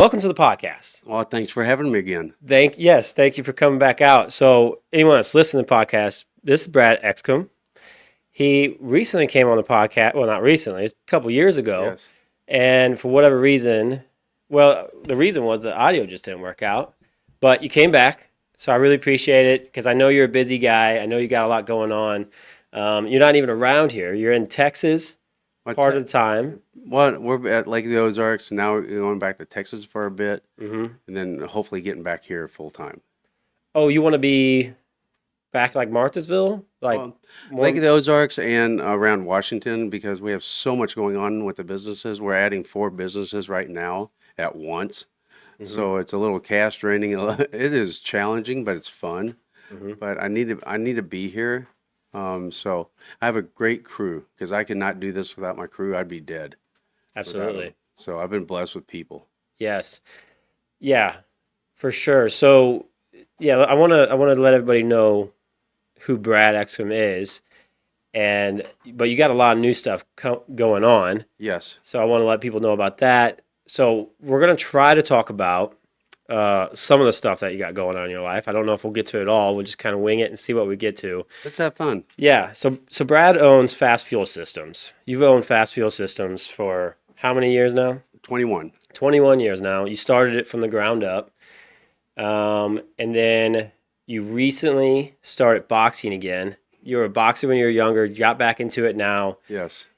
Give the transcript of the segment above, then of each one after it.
Welcome to the podcast. Well, thanks for having me again. Thank you for coming back out. So, anyone that's listening to the podcast, this is Brad Ekstam. He recently came on the podcast. Well, not recently, it's a couple years ago. Yes. And for whatever reason, the reason was the audio just didn't work out. But you came back, so I really appreciate it because I know you're a busy guy. I know you got a lot going on. You're not even around here. You're in Texas What's part of that? the time. Well, we're at Lake of the Ozarks, and now we're going back to Texas for a bit, hmm and then hopefully getting back here full time. Oh, you want to be back like Marthasville? Like Well, Lake more? of the Ozarks and around Washington because we have so much going on with the businesses. We're adding 4 businesses right now at once, hmm so it's a little cash draining. It is challenging, but it's fun. hmm But I need to be here. So I have a great crew because I could not do this without my crew. I'd be dead without them. Absolutely. So I've been blessed with people. Yes. Yeah, for sure. So, yeah, I want to let everybody know who Brad Exum is, and but you got a lot of new stuff going on. Yes. So I want to let people know about that. So we're gonna try to talk about some of the stuff that you got going on in your life. I don't know if we'll get to it all. We'll just kind of wing it and see what we get to. Let's have fun. Yeah. So Brad owns FASS Fuel Systems. You've owned FASS Fuel Systems for how many years now? 21. 21 years now. You started it from the ground up. And then you recently started boxing again. You were a boxer when you were younger, got back into it now. Yes.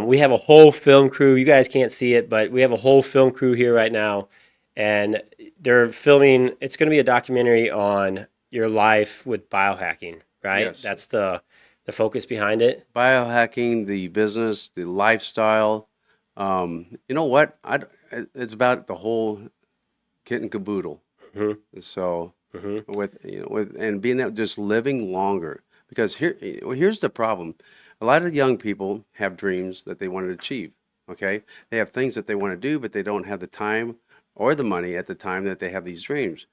We have a whole film crew. You guys can't see it, but we have a whole film crew here right now. And they're filming, it's going to be a documentary on your life with biohacking, right? Yes. That's the focus behind it. Biohacking, the business, the lifestyle. You know what? It's about the whole kit and caboodle. hmm So hmm with and being out just living longer because here's the problem. A lot of young people have dreams that they want to achieve. Okay, they have things that they want to do, but they don't have the time or the money at the time that they have these dreams.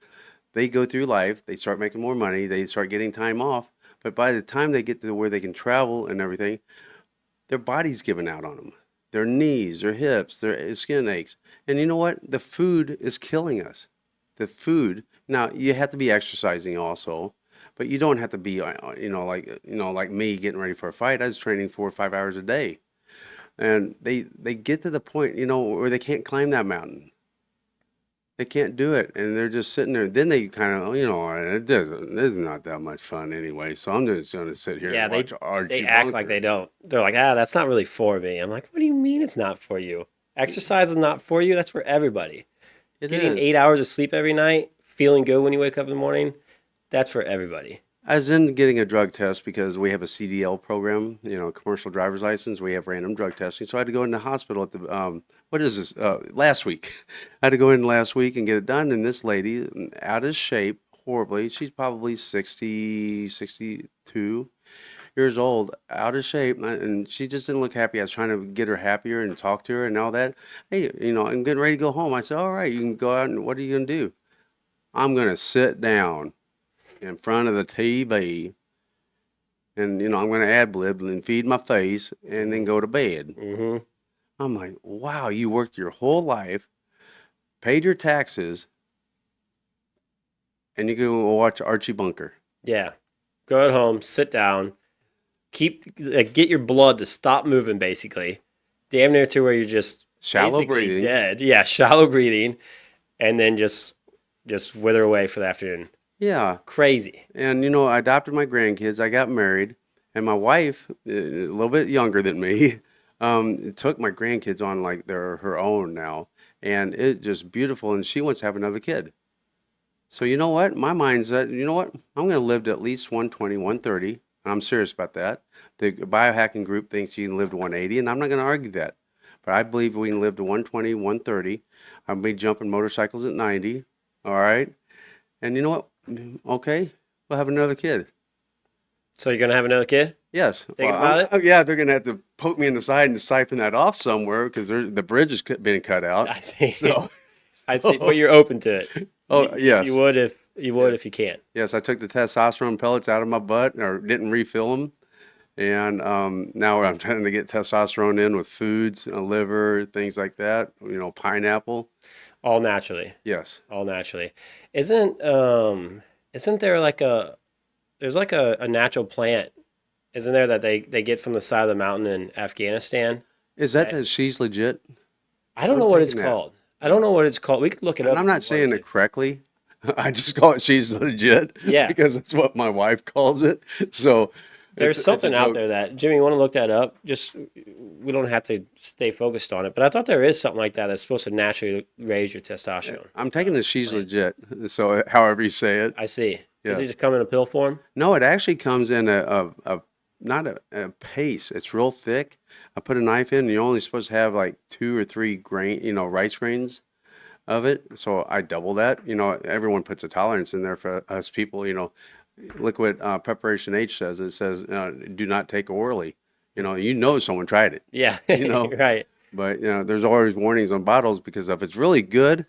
They go through life, they start making more money, they start getting time off, but by the time they get to where they can travel and everything, their body's giving out on them. Their knees, their hips, their skin aches. And you know what? The food is killing us. The food. Now, you have to be exercising also, but you don't have to be, like me getting ready for a fight. I was training 4 or 5 hours a day. And they get to the point, where they can't climb that mountain. They can't do it, and they're just sitting there. Then they kind of, it doesn't. It's not that much fun anyway. So I'm just going to sit here Yeah, and watch they Archie act like Bunker. they don't. They're like, that's not really for me. I'm like, what do you mean it's not for you? Exercise is not for you. That's for everybody. It Getting is. 8 hours of sleep every night, feeling good when you wake up in the morning, that's for everybody. I was in getting a drug test because we have a CDL program, commercial driver's license. We have random drug testing. So I had to go in the hospital at the, what is this, last week. I had to go in last week and get it done. And this lady, out of shape, horribly, she's probably 60, 62 years old, out of shape. And she just didn't look happy. I was trying to get her happier and talk to her and all that. Hey, I'm getting ready to go home. I said, all right, you can go out and what are you going to do? I'm going to sit down in front of the TV and I'm going to ad lib and feed my face and then go to bed. hmm I'm like, wow, you worked your whole life, paid your taxes, and you go watch Archie Bunker. Yeah. Go at home, sit down, get your blood to stop moving, basically. Damn near to where you're just Shallow basically breathing. dead. Yeah, shallow breathing, and then just wither away for the afternoon. Yeah. Crazy. And I adopted my grandkids. I got married, and my wife, a little bit younger than me, took my grandkids on like they're her own now, and it's just beautiful. And she wants to have another kid. So you know what? My mindset, you know what? I'm going to live to at least 120, 130. And I'm serious about that. The biohacking group thinks you can live to 180, and I'm not going to argue that. But I believe we can live to 120, 130. I'll be jumping motorcycles at 90. All right. And you know what? Okay. We'll have another kid. So you're gonna have another kid? Yes. Thinking about it? Yeah, they're going to have to poke me in the side and siphon that off somewhere because the bridge has been cut out. I see. So, I see. But you're open to it. oh, You yes. would if Yes. you can. Yes, I took the testosterone pellets out of my butt or didn't refill them. And now I'm trying to get testosterone in with foods, liver, things like that, pineapple. All naturally. Yes. All naturally. Isn't isn't there like there's like a natural plant, isn't there, that they get from the side of the mountain in Afghanistan? Is that she's legit? I don't I'm know what it's taking that. called. I don't know what it's called. We could look it And up I'm if you not wanted saying to. it correctly. I just call it she's legit Yeah. because that's what my wife calls it. So There's it's a something out joke. there that Jimmy, you want to look that up? Just we don't have to stay focused on it, but I thought there is something like that that's supposed to naturally raise your testosterone. I'm taking the she's Plant. legit. So however you say it. I see. Does Yeah. it just come in a pill form? No, it actually comes in a not a paste. It's real thick. I put a knife in, and you're only supposed to have like 2 or 3 rice grains of it. So I double that. Everyone puts a tolerance in there for us people. Look what Preparation H says. It says, do not take orally. Someone tried it. Yeah, You know, right. but there's always warnings on bottles because if it's really good,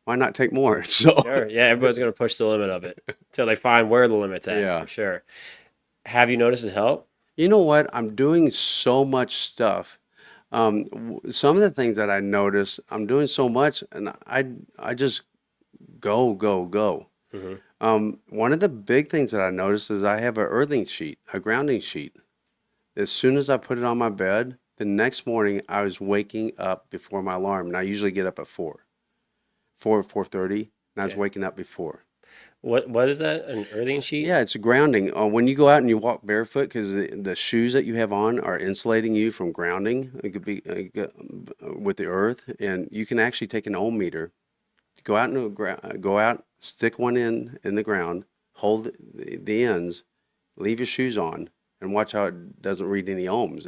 why not take more? So Sure. Yeah, everybody's going to push the limit of it until they find where the limit's at, yeah. for sure. Have you noticed it help? You know what? I'm doing so much stuff. Some of the things that I notice, I'm doing so much, and I just go, go, go. Hmm. One of the big things that I noticed is I have a earthing sheet, a grounding sheet. As soon as I put it on my bed, the next morning I was waking up before my alarm, and I usually get up at 4:30, and I was Okay. waking up before. What is that? An earthing sheet? Yeah, it's a grounding. When you go out and you walk barefoot, because the shoes that you have on are insulating you from grounding. It could be with the earth, and you can actually take an ohm meter, go out, stick one in the ground, hold the ends, leave your shoes on, and watch how it doesn't read any ohms.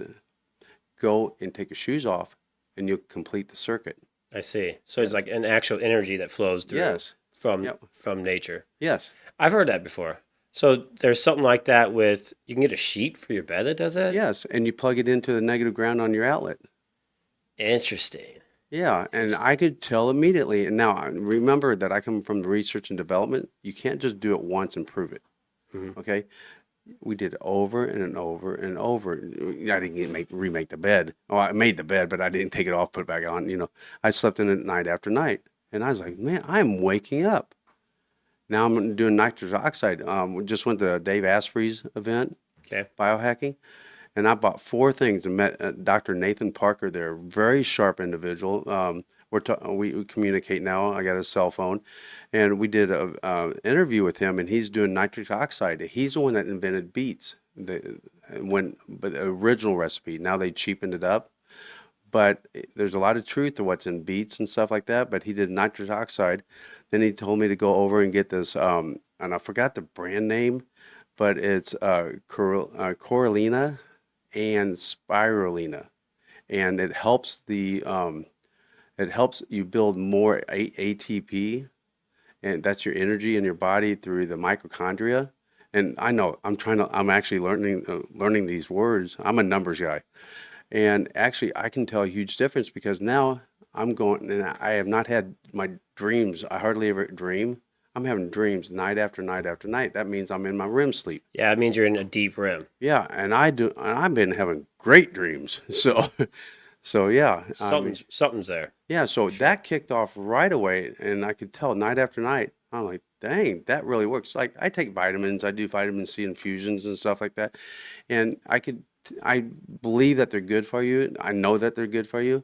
Go and take your shoes off, and you'll complete the circuit. I see. So it's Yes. like an actual energy that flows through Yes. from Yep. from nature. Yes. I've heard that before. So there's something like that with you can get a sheet for your bed that does that? Yes. And you plug it into the negative ground on your outlet. Interesting. Yeah, and I could tell immediately. And now remember that I come from the research and development. You can't just do it once and prove it. Hmm. Okay, we did it over and over and over. I didn't remake the bed. Oh, I made the bed, but I didn't take it off, put it back on. I slept in it night after night, and I was like, man, I'm waking up. Now I'm doing nitrous oxide. We just went to Dave Asprey's event, Okay. Biohacking. And I bought 4 things and met Dr. Nathan Parker there, very sharp individual. We communicate now. I got his cell phone, and we did a interview with him. And he's doing nitric oxide. He's the one that invented beets. But the original recipe. Now they cheapened it up. But there's a lot of truth to what's in beets and stuff like that. But he did nitric oxide. Then he told me to go over and get this, and I forgot the brand name, but it's Coralina and spirulina, and it helps you build more ATP, and that's your energy in your body through the mitochondria. And I know I'm actually learning these words. I'm a numbers guy, and actually I can tell a huge difference because now I'm going, and I have not had my dreams. I hardly ever dream. I'm having dreams night after night after night. That means I'm in my REM sleep. Yeah, it means you're in a deep rim. Yeah, and I've been having great dreams. So yeah, I mean, Something's there. yeah, so For sure. that kicked off right away, and I could tell night after night. I'm like, dang, that really works. Like I take vitamins, I do vitamin C infusions and stuff like that, and I believe that they're good for you. I know that they're good for you,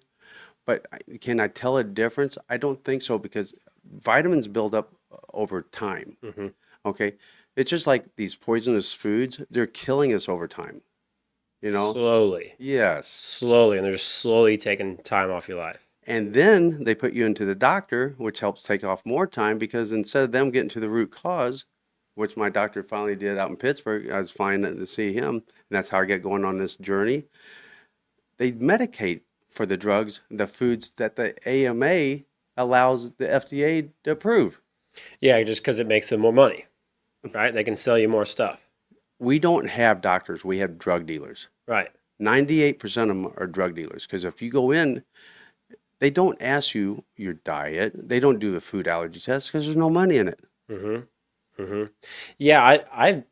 but can I tell a difference? I don't think so because vitamins build up over time. Hmm. Okay, it's just like these poisonous foods; they're killing us over time. You know? Slowly. Yes. Slowly. And they're just slowly taking time off your life. And then they put you into the doctor, which helps take off more time because instead of them getting to the root cause, which my doctor finally did out in Pittsburgh, I was flying to see him, and that's how I get going on this journey. They medicate for the drugs, the foods that the AMA allows the FDA to approve. Yeah, just because it makes them more money, right? They can sell you more stuff. We don't have doctors, we have drug dealers. Right. 98% of them are drug dealers because if you go in, they don't ask you your diet. They don't do a food allergy test because there's no money in it. Mm-hmm. Mm-hmm. Yeah, I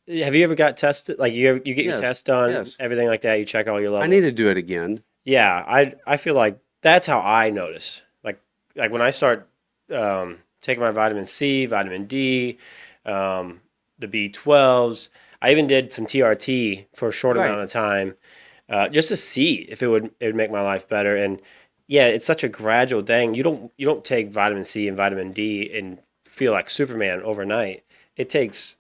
have you ever got tested? Like you get your Yes, test done, yes. everything like that. You check all your I need levels. to do it again. Yeah, I feel like that's how I notice. Like like when I start taking my vitamin C, vitamin D, the B12s. I even did some TRT for a short Right. amount of time, just to see if it would make my life better. And yeah, it's such a gradual thing. You don't take vitamin C and vitamin D and feel like Superman overnight. It takes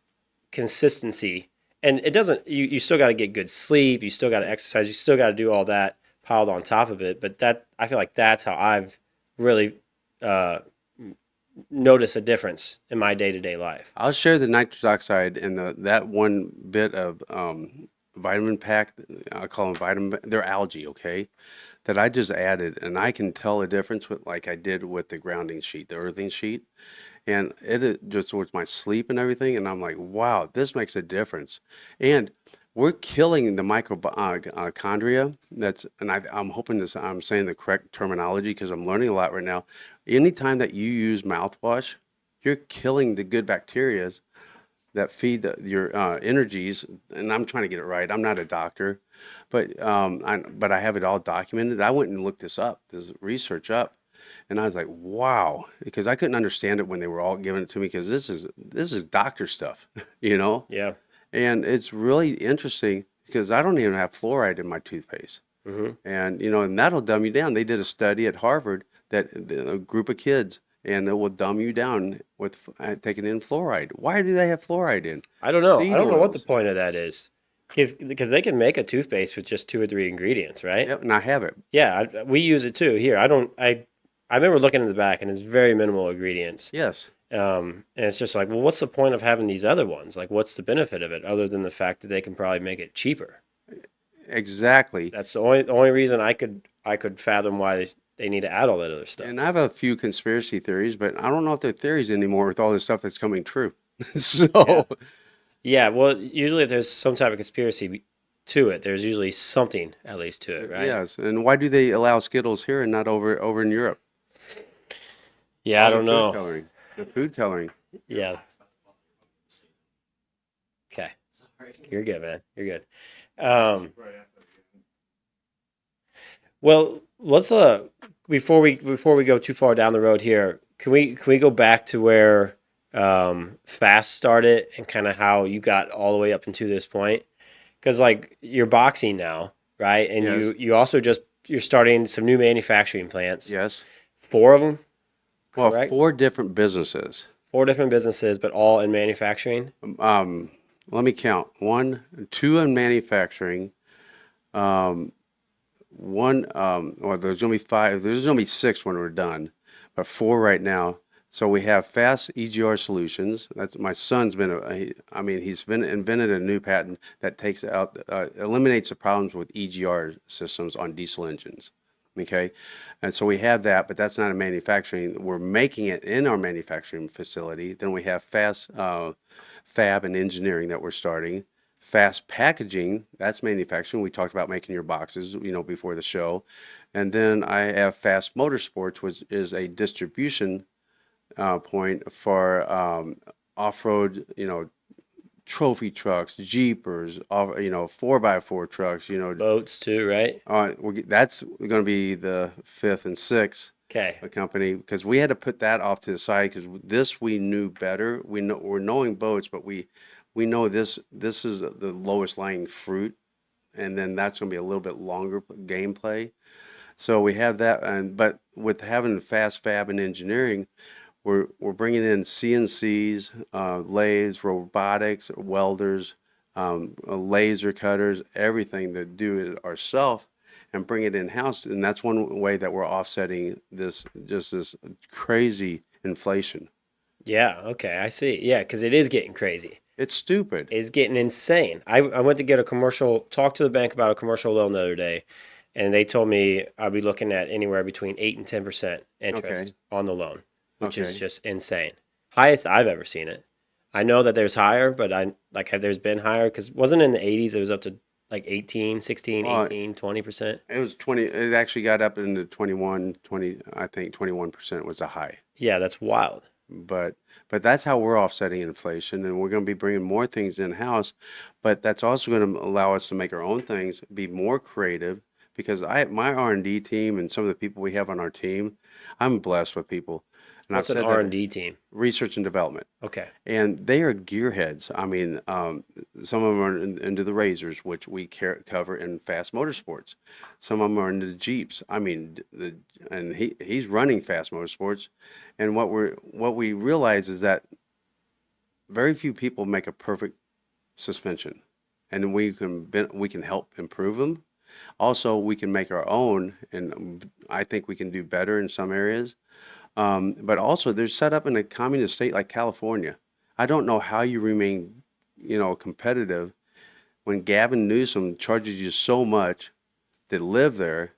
consistency, and it doesn't. You still got to get good sleep. You still got to exercise. You still got to do all that piled on top of it. But that I feel like that's how I've really uh, noticed a difference in my day to day life. I'll share the nitrous oxide and that one bit of vitamin pack. I call them vitamin. They're algae, okay? That I just added, and I can tell a difference with like I did with the grounding sheet, the earthing sheet, and just with my sleep and everything. And I'm like, wow, this makes a difference. And we're killing the mitochondria. I'm hoping this. I'm saying the correct terminology because I'm learning a lot right now. Anytime that you use mouthwash, you're killing the good bacteria that feed your energies. And I'm trying to get it right. I'm not a doctor, but I have it all documented. I went and looked this research up, and I was like, wow, because I couldn't understand it when they were all giving it to me because this is doctor stuff, you know. Yeah. And it's really interesting because I don't even have fluoride in my toothpaste. Hmm. And, and that'll dumb you down. They did a study at Harvard that a group of kids, and it will dumb you down with taking in fluoride. Why do they have fluoride in? I don't know. I Seed don't know what the oils. point of that is, because they can make a toothpaste with just two or three ingredients, right? Yep, and I have it. Yeah, we use it too here. I don't. I remember looking in the back, and it's very minimal ingredients. Yes, And it's just like, well, what's the point of having these other ones? Like, what's the benefit of it other than the fact that they can probably make it cheaper? exactly. That's the only reason I could fathom why they need to add all that other stuff. And I have a few conspiracy theories, but I don't know if they're theories anymore with all this stuff that's coming true. Yeah. So, Yeah. Well, usually if there's some type of conspiracy to it, there's usually something at least to it, right? yes. And why do they allow Skittles here and not over in Europe? Yeah, I All the don't food know. coloring. The food coloring. Yeah. Okay. You're good, man. You're good. Um, well, let's before we go too far down the road here, can we go back to where FASS started and kind of how you got all the way up into this point? Because like you're boxing now, right? And you Yes. you also you're starting some new manufacturing plants. Yes. Four of them, Well, correct? four different businesses. Four different businesses, but all in manufacturing. Um, Let me count. One, two in manufacturing. Um, or there's gonna be five. There's gonna be six when we're done, but four right now. So we have Fast EGR Solutions. That's my son's been. He's been invented a new patent that takes out, eliminates the problems with EGR systems on diesel engines. Okay, and so we have that, but that's not a manufacturing. We're making it in our manufacturing facility. Then we have Fast Fab and engineering that we're starting. Fast packaging, that's manufacturing. We talked about making your boxes, before the show. And then I have Fast Motorsports, which is a distribution point for off-road, trophy trucks, jeepers, 4x4 trucks, Boats too, right? that's going to be the fifth and sixth Okay. company because we had to put that off to the side because this we knew better. We're knowing boats, but we know this is the lowest lying fruit, and then that's going to be a little bit longer gameplay. So we have that, but with having fast fab and engineering, we're bringing in CNCs, lathes, robotics, welders, laser cutters, everything to do it ourselves and bring it in house. And that's one way that we're offsetting this crazy inflation. Yeah. Okay. I see. Yeah, because it is getting crazy. It's stupid. It's getting insane. I went to get a commercial, talked to the bank about a commercial loan the other day, and they told me I'd be looking at anywhere between 8 and 10% Okay. interest on the loan, which is Okay. just insane. Highest I've ever seen it. I know that there's higher, but have there's been higher because wasn't in the 80s it was up to like 18, 16, Well, 18, 20%. it was 20. It actually got up into 21, 20. I think 21% was a high. Yeah, that's wild. But that's how we're offsetting inflation, and we're going to be bringing more things in house. But that's also going to allow us to make our own things, be more creative. Because my R&D team and some of the people we have on our team, I'm blessed with people, and I've What's an said that R&D team? research and development. Okay. And they are gearheads. I mean, some of them are into the razors, which we cover in fast motorsports. Some of them are into the Jeeps. I mean, and he's running fast motorsports. And what we realize is that very few people make a perfect suspension, and we can help improve them. Also, we can make our own, and I think we can do better in some areas. But also, they're set up in a communist state like California. I don't know how you remain, competitive when Gavin Newsom charges you so much to live there,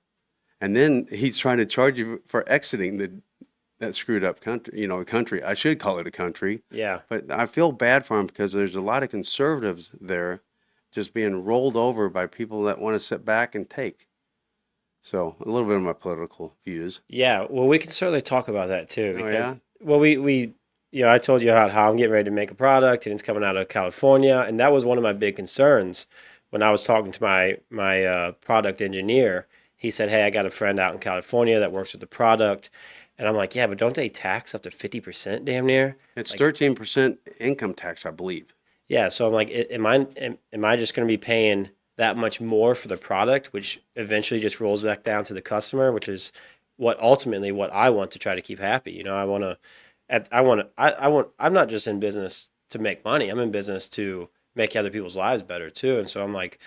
and then he's trying to charge you for exiting that screwed up country. Country. I should call it a country, Yeah. but I feel bad for him because there's a lot of conservatives there, just being rolled over by people that want to sit back and take. So a little bit of my political views. Yeah, well, we can certainly talk about that too Oh yeah. because, well, I told you how I'm getting ready to make a product and it's coming out of California, and that was one of my big concerns when I was talking to my product engineer. He said, "Hey, I got a friend out in California that works with the product," and I'm like, "Yeah, but don't they tax up to 50% damn near?" It's Like, 13% income tax, I believe. yeah, so I'm like, am I just going to be paying that much more for the product, which eventually just rolls back down to the customer, which is what I want to try to keep happy. I want to, I'm not just in business to make money. I'm in business to make other people's lives better too. And so I'm like,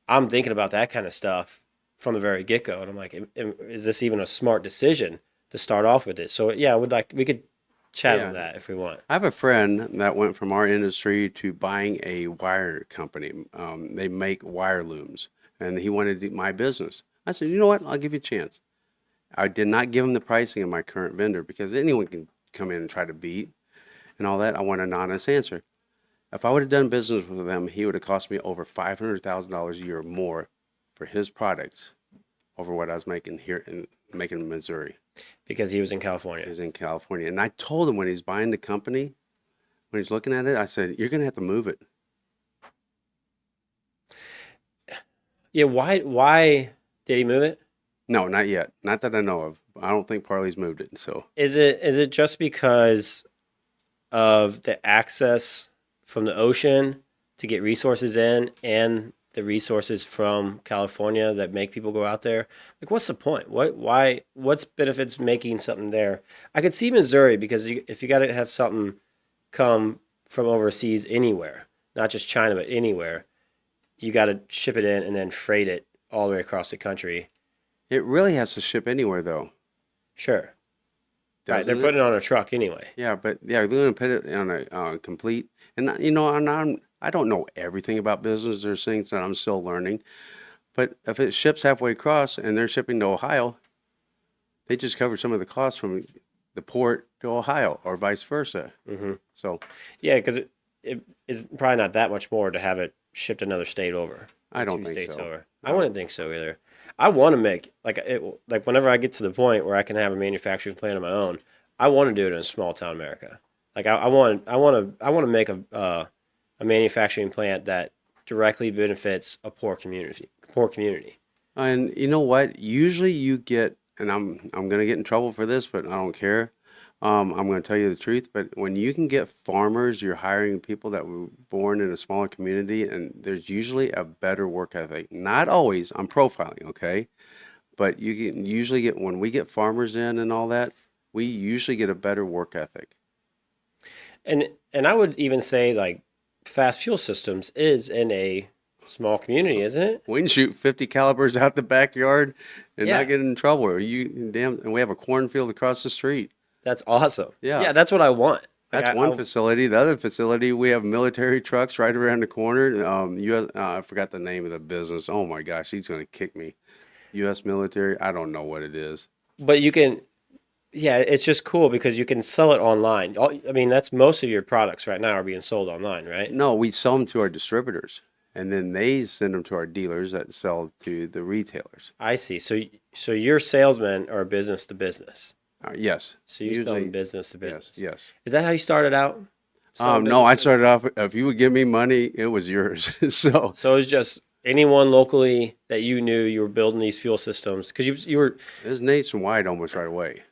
I'm thinking about that kind of stuff from the very get go. And I'm like, is this even a smart decision to start off with it? So yeah, we could chat on Yeah. that if we want. I have a friend that went from our industry to buying a wire company. They make wire looms, and he wanted my business. I said, you know what? I'll give you a chance. I did not give him the pricing of my current vendor because anyone can come in and try to beat and all that. I want an honest answer. If I would have done business with him, he would have cost me over $500,000 a year more for his products over what I was making here in Missouri. Because he was in California. He's in California. And I told him when he's buying the company, when he's looking at it, I said, you're going to have to move it. Yeah, why did he move it? No, not yet. Not that I know of. I don't think Parley's moved it. So, Is it just because of the access from the ocean to get resources in and the resources from California that make people go out there? Like, what's the point? What's benefits making something there? I could see Missouri because if you got to have something come from overseas anywhere, not just China, but anywhere, you got to ship it in and then freight it all the way across the country. it really has to ship anywhere, though, Sure. Right. They're doesn't it? putting it on a truck anyway. Yeah, but yeah, they're going to put it on a complete. And I don't know everything about business. There's things that I'm still learning. But if it ships halfway across and they're shipping to Ohio, they just cover some of the costs from the port to Ohio or vice versa. Hmm. So Yeah, because it is probably not that much more to have it shipped another state over, I or don't two think states so. over. I No. wouldn't think so either. I want to make like whenever I get to the point where I can have a manufacturing plant of my own, I want to do it in a small town America. Like I want to make a manufacturing plant that directly benefits a poor community. Poor community. And you know what? Usually you get, and I'm gonna get in trouble for this, but I don't care. I'm gonna tell you the truth. But when you can get farmers, you're hiring people that were born in a smaller community, and there's usually a better work ethic. Not always. I'm profiling, okay? But you can usually get when we get farmers in and all that, we usually get a better work ethic. And I would even say like FASS Fuel Systems is in a small community, isn't it? We can shoot 50 calibers out the backyard and not Yeah. get in trouble. Or you damn, and we have a cornfield across the street. That's awesome. Yeah. Yeah, that's what I want. Like That's one facility. The other facility, we have military trucks right around the corner. I forgot the name of the business. Oh my gosh, he's going to kick me. U.S. military. I don't know what it is. but you can, yeah, it's just cool because you can sell it online. I mean, that's most of your products right now are being sold online, right? No, we sell them to our distributors, and then they send them to our dealers that sell to the retailers. I see. So your salesmen are business to business. Yes, So you sell them usually. business to Yes, business. yes. Is that how you started out? Selling No, business I to business? started off. If you would give me money, it was yours. So So it was just anyone locally that you knew you were building these fuel systems because you were it was nationwide almost right away.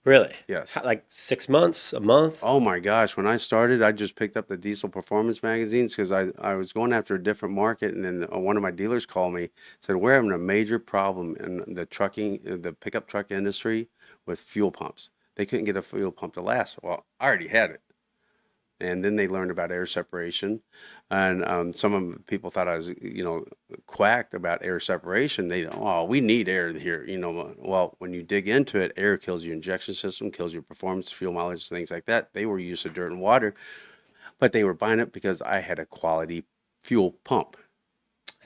Really? Yes. Like 6 months, a month? Oh my gosh, when I started, I just picked up the Diesel Performance magazines because I was going after a different market, and then one of my dealers called me, said, "We're having a major problem in the trucking, the pickup truck industry with fuel pumps. They couldn't get a fuel pump to last." Well, I already had it. And then they learned about air separation, and some of the people thought I was, quacked about air separation. They, oh, we need air here, Well, when you dig into it, air kills your injection system, kills your performance, fuel mileage, things like that. They were used to dirt and water, but they were buying it because I had a quality fuel pump.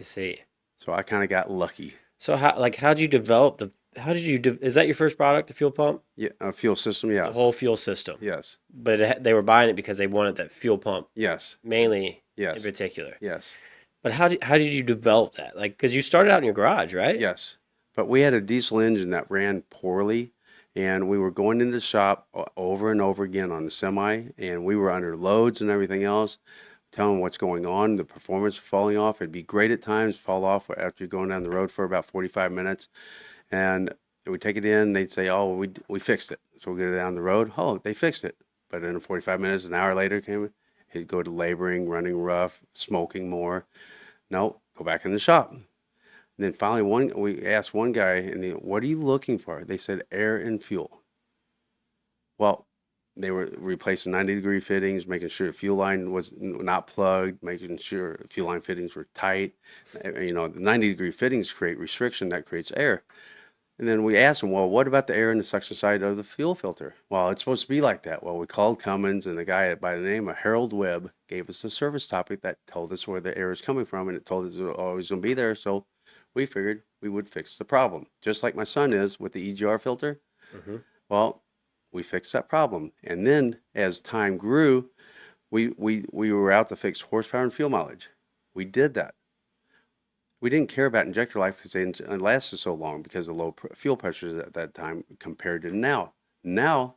I see. So I kind of got lucky. So how did you develop is that your first product, the fuel pump? Yeah, a fuel system. The Yeah. whole fuel system. Yes. But they were buying it because they wanted that fuel pump Yes. mainly in Yes. particular. Yes. But how did you develop that? Like, because you started out in your garage, right? Yes, but we had a diesel engine that ran poorly, and we were going into the shop over and over again on the semi, and we were under loads and everything else, telling them what's going on. The performance falling off. It'd be great at times, fall off after you're going down the road for about 45 minutes, and we take it in. They'd say, "Oh, we fixed it." So we get it down the road. Oh, they fixed it. But in 45 minutes, an hour later, it'd go to laboring, running rough, smoking more. No, go back in the shop. And then finally, we asked one guy, "What are you looking for?" They said, "Air and fuel." Well, they were replacing 90-degree fittings, making sure the fuel line was not plugged, making sure fuel line fittings were tight. The 90-degree fittings create restriction that creates air. And then we asked them, "Well, what about the air in the suction side of the fuel filter?" "Well, it's supposed to be like that." Well, we called Cummins, and a guy by the name of Harold Webb gave us a service topic that told us where the air is coming from, and it told us it was always going to be there. So we figured we would fix the problem, just like my son is with the EGR filter. Hmm. Well, we fixed that problem. And then as time grew, we were out to fix horsepower and fuel mileage. We did that. We didn't care about injector life because they lasted so long because of low fuel pressures at that time compared to now. Now,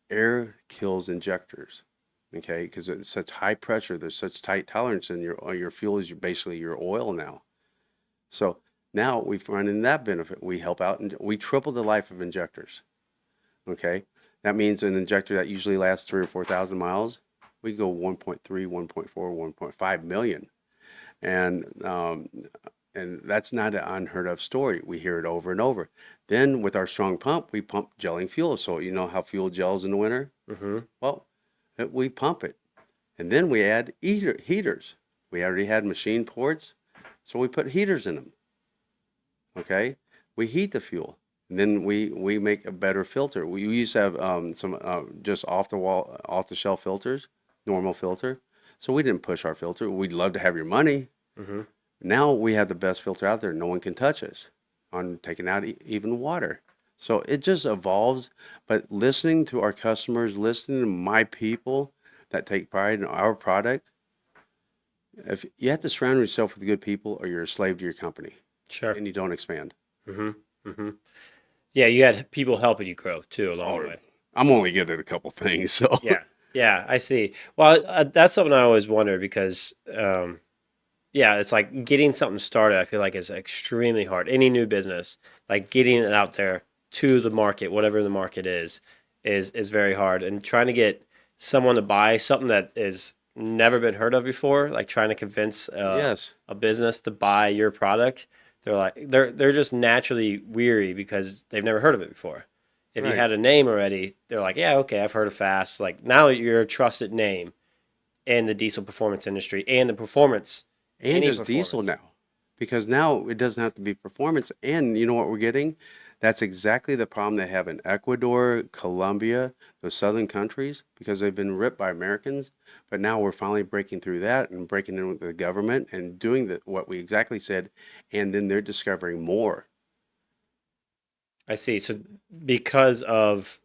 air kills injectors, okay? Because it's such high pressure, there's such tight tolerance, and your fuel is basically your oil now. So now we've run in that benefit. We help out and we triple the life of injectors, okay? That means an injector that usually lasts 3 or 4,000 miles, we go 1.3, 1.4, 1.5 million. And and that's not an unheard of story. We hear it over and over. Then with our strong pump, we pump gelling fuel. So you know how fuel gels in the winter? Hmm. Well, we pump it. And then we add heaters. We already had machine ports, so we put heaters in them. Okay? We heat the fuel. And then we make a better filter. We used to have some just off the shelf filters, normal filter. So we didn't push our filter. We'd love to have your money. Hmm. Now we have the best filter out there. No one can touch us on taking out even water. So it just evolves. But listening to our customers, listening to my people that take pride in our product, if you have to surround yourself with good people or you're a slave to your company Sure. and you don't expand. Hmm. Hmm. Yeah, you had people helping you grow too along the Oh, way. I'm only good at a couple things. So Yeah. Yeah, I see. Well, that's something I always wonder because, yeah, it's like getting something started. I feel like is extremely hard. Any new business, like getting it out there to the market, whatever the market is very hard. And trying to get someone to buy something that is never been heard of before, like trying to convince yes, a business to buy your product, they're just naturally weary because they've never heard of it before. If you right. had a name already, they're like, yeah, okay, I've heard of FASS. Like now you're a trusted name in the diesel performance industry and the performance, And any just diesel performance. now, because now it doesn't have to be performance. And you know what we're getting? That's exactly the problem they have in Ecuador, Colombia, those southern countries, because they've been ripped by Americans. But now we're finally breaking through that and breaking in with the government and doing what we exactly said. And then they're discovering more. I see. So because of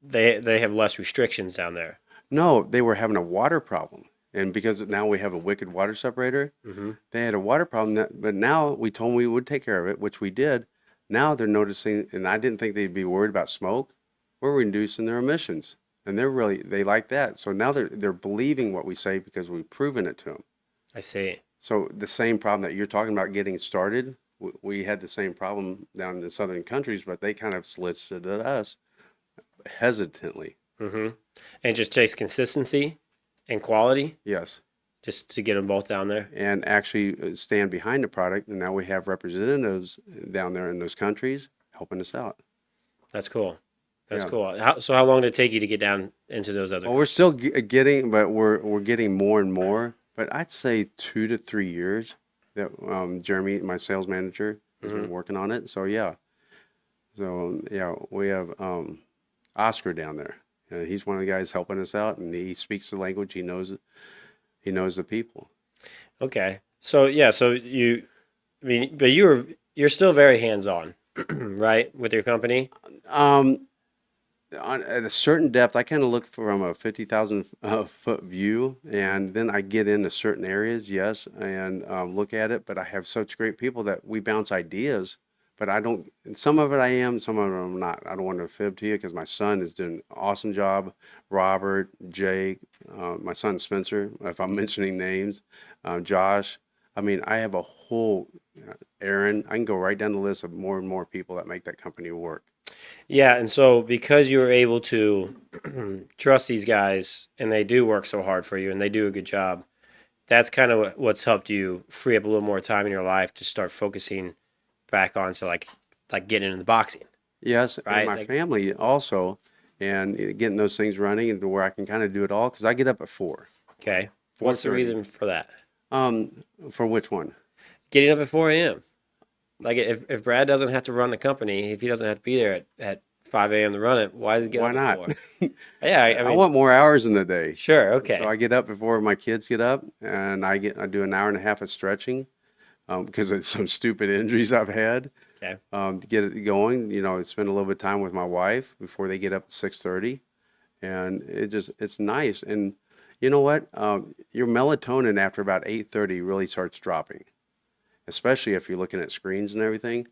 they have less restrictions down there. No, they were having a water problem. And because now we have a wicked water separator, Hmm. they had a water problem but now we told them we would take care of it, which we did. Now they're noticing, and I didn't think they'd be worried about smoke. We're reducing their emissions, and they like that. So now they're believing what we say because we've proven it to them. I see. So the same problem that you're talking about getting started, we had the same problem down in the southern countries, but they kind of solicited us. hesitantly. Mm-hmm. And it just takes consistency and quality Yes. just to get them both down there. And actually stand behind the product. And now we have representatives down there in those countries helping us out. That's cool. That's Yeah. cool. So how long did it take you to get down into those other Well, we're countries? still getting, but we're getting more and more. But I'd say 2 to 3 years that Jeremy, my sales manager, has Mm-hmm. been working on it. So yeah, yeah, we have Oscar down there. He's one of the guys helping us out, and he speaks the language. He knows the people. Okay. So yeah, so I mean, but you're still very hands-on, right, with your company? Um, at a certain depth, I kind of look from a 50,000 foot view, and then I get into certain areas, yes, and look at it. But I have such great people that we bounce ideas. But I don't. Some of it I am, some of it I'm not. I don't want to fib to you because my son is doing an awesome job. Robert, Jake, my son Spencer, if I'm mentioning names, Josh. I mean, I have a whole Aaron. I can go right down the list of more and more people that make that company work. Yeah, and so because you were able to trust these guys and they do work so hard for you and they do a good job, that's kind of what's helped you free up a little more time in your life to start focusing back on to like getting into the boxing, Yes, and right? my Like, family also, and getting those things running and to where I can kind of do it all because I get up at okay, four what's the thirty. reason for that? For which one? Getting up at 4 a.m. Like if Brad doesn't have to run the company, if he doesn't have to be there at 5 a.m. to run it, why does he get Why up at not? 4? Yeah, I I mean, want more hours in the day, sure, so okay, I get up before my kids get up, and I do an hour and a half of stretching because of some stupid injuries I've had. okay, To get it going, spend a little bit of time with my wife before they get up at 6:30, and it's nice. And you know what? Your melatonin after about 8:30 really starts dropping, especially if you're looking at screens and everything.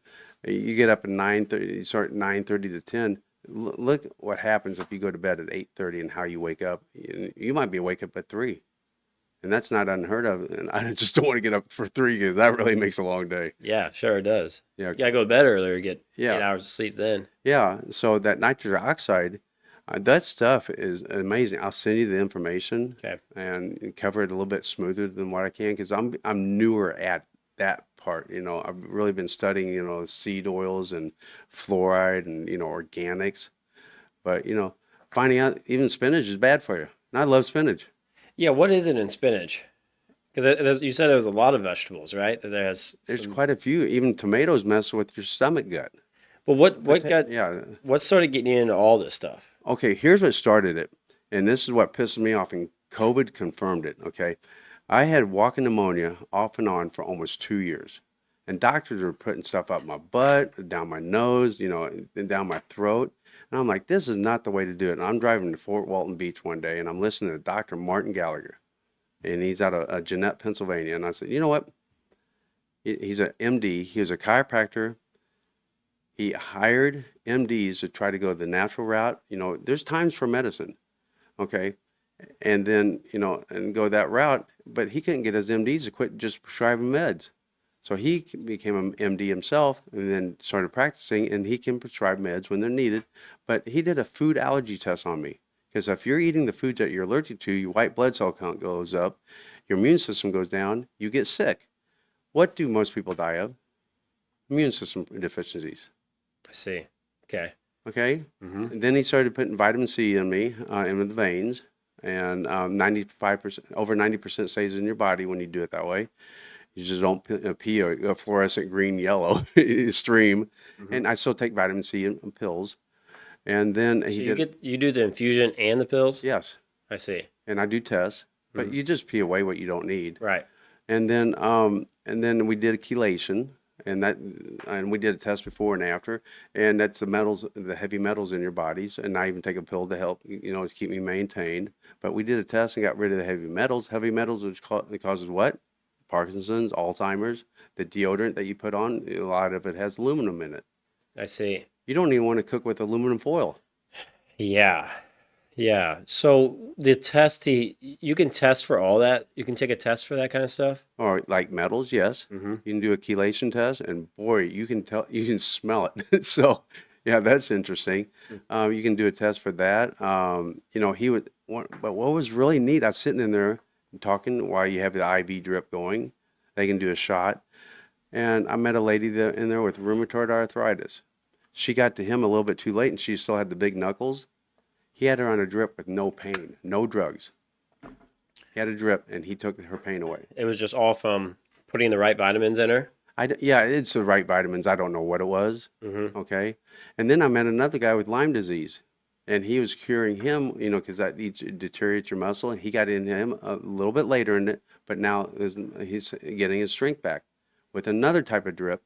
You get up at 9:30, you start 9:30 to 10. Look what happens if you go to bed at 8:30 and how you wake up. You might be wake up at 3, and that's not unheard of. And I just don't want to get up for 3 because that really makes a long day. yeah, sure it does. Yeah, You gotta go to bed earlier to get eight yeah, hours of sleep then. yeah. So that nitrous oxide, that stuff is amazing. I'll send you the information Okay, and cover it a little bit smoother than what I can because I'm newer at that part. I've really been studying, seed oils and fluoride and organics. But finding out even spinach is bad for you. And I love spinach. yeah, what is it in spinach? Because you said there was a lot of vegetables, right? That there has There's some. quite a few. Even tomatoes mess with your stomach gut. But Yeah. what started getting you into all this stuff? Okay, here's what started it. And this is what pissed me off, and COVID confirmed it. Okay. I had walking pneumonia off and on for almost 2 years. And doctors were putting stuff up my butt, down my nose, and down my throat. And I'm like, this is not the way to do it. And I'm driving to Fort Walton Beach one day and I'm listening to Dr. Martin Gallagher. And he's out of Jeanette, Pennsylvania. And I said, you know what? He's an MD. He was a chiropractor. He hired MDs to try to go the natural route. There's times for medicine, okay? And then, and go that route. But he couldn't get his MDs to quit just prescribing meds. So he became an MD himself and then started practicing, and he can prescribe meds when they're needed. But he did a food allergy test on me. Because if you're eating the foods that you're allergic to, your white blood cell count goes up, your immune system goes down, you get sick. What do most people die of? Immune system deficiencies. I see. Okay. Okay. Mm-hmm. And then he started putting vitamin C in me, in the veins, and 95%, over 90% stays in your body when you do it that way. You just don't pee a fluorescent green yellow stream. Mm-hmm. And I still take vitamin C and pills. And then he So did, you do the infusion and the pills? yes. I see. And I do tests, but Mm-hmm. you just pee away what you don't need. Right. And then we did a chelation, and we did a test before and after, and that's the metals, the heavy metals in your bodies. And I even take a pill to help, to keep me maintained. But we did a test and got rid of the heavy metals. Heavy metals, which causes what? Parkinson's, Alzheimer's. The deodorant that you put on, a lot of it has aluminum in it. I see. You don't even want to cook with aluminum foil. Yeah. Yeah. So the you can test for all that. You can take a test for that kind of stuff. Or like metals, yes. Mm-hmm. You can do a chelation test, and boy, you can smell it. So Yeah, that's interesting. You can do a test for that. But what was really neat, I was sitting in there talking while you have the IV drip going. They can do a shot. And I met a lady there, in there with rheumatoid arthritis. She got to him a little bit too late and she still had the big knuckles. He had her on a drip with no pain, no drugs. He had a drip and he took her pain away. It was just all from putting the right vitamins in her. Yeah, it's the right vitamins. I don't know what it was. Hmm. Okay. And then I met another guy with Lyme disease and he was curing him, because that deteriorates your muscle. And he got in him a little bit later in it, but now he's getting his strength back with another type of drip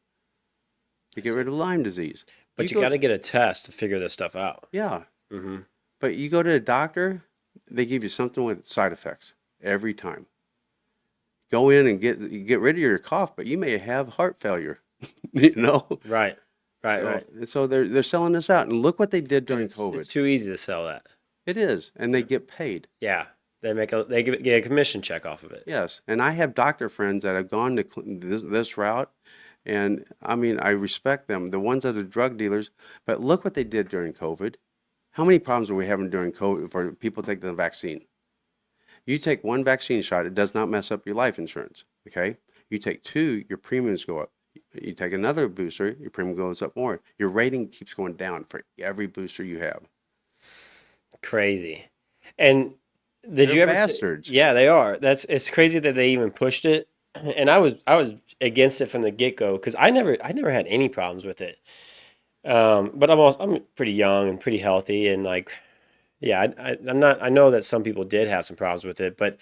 to get rid of Lyme disease. But you got to get a test to figure this stuff out. Yeah, Hmm. but you go to a doctor, they give you something with side effects every time. Go in and get rid of your cough, but you may have heart failure, you know. Right, right, So, right. so they're selling this out, and look what they did during It's COVID. too easy to sell that. It is, and they get paid. Yeah, get a commission check off of it. Yes, and I have doctor friends that have gone to this route, and I mean I respect them. The ones that are drug dealers, but look what they did during COVID. How many problems were we having during COVID for people taking the vaccine? You take one vaccine shot, it does not mess up your life insurance. Okay. You take two, your premiums go up. You take another booster, your premium goes up more. Your rating keeps going down for every booster you have. Crazy. And did They're you ever? bastards. Yeah, they are. It's crazy that they even pushed it. And I was against it from the get go because I never had any problems with it. But I'm pretty young and pretty healthy and like yeah I'm not. I know that some people did have some problems with it, but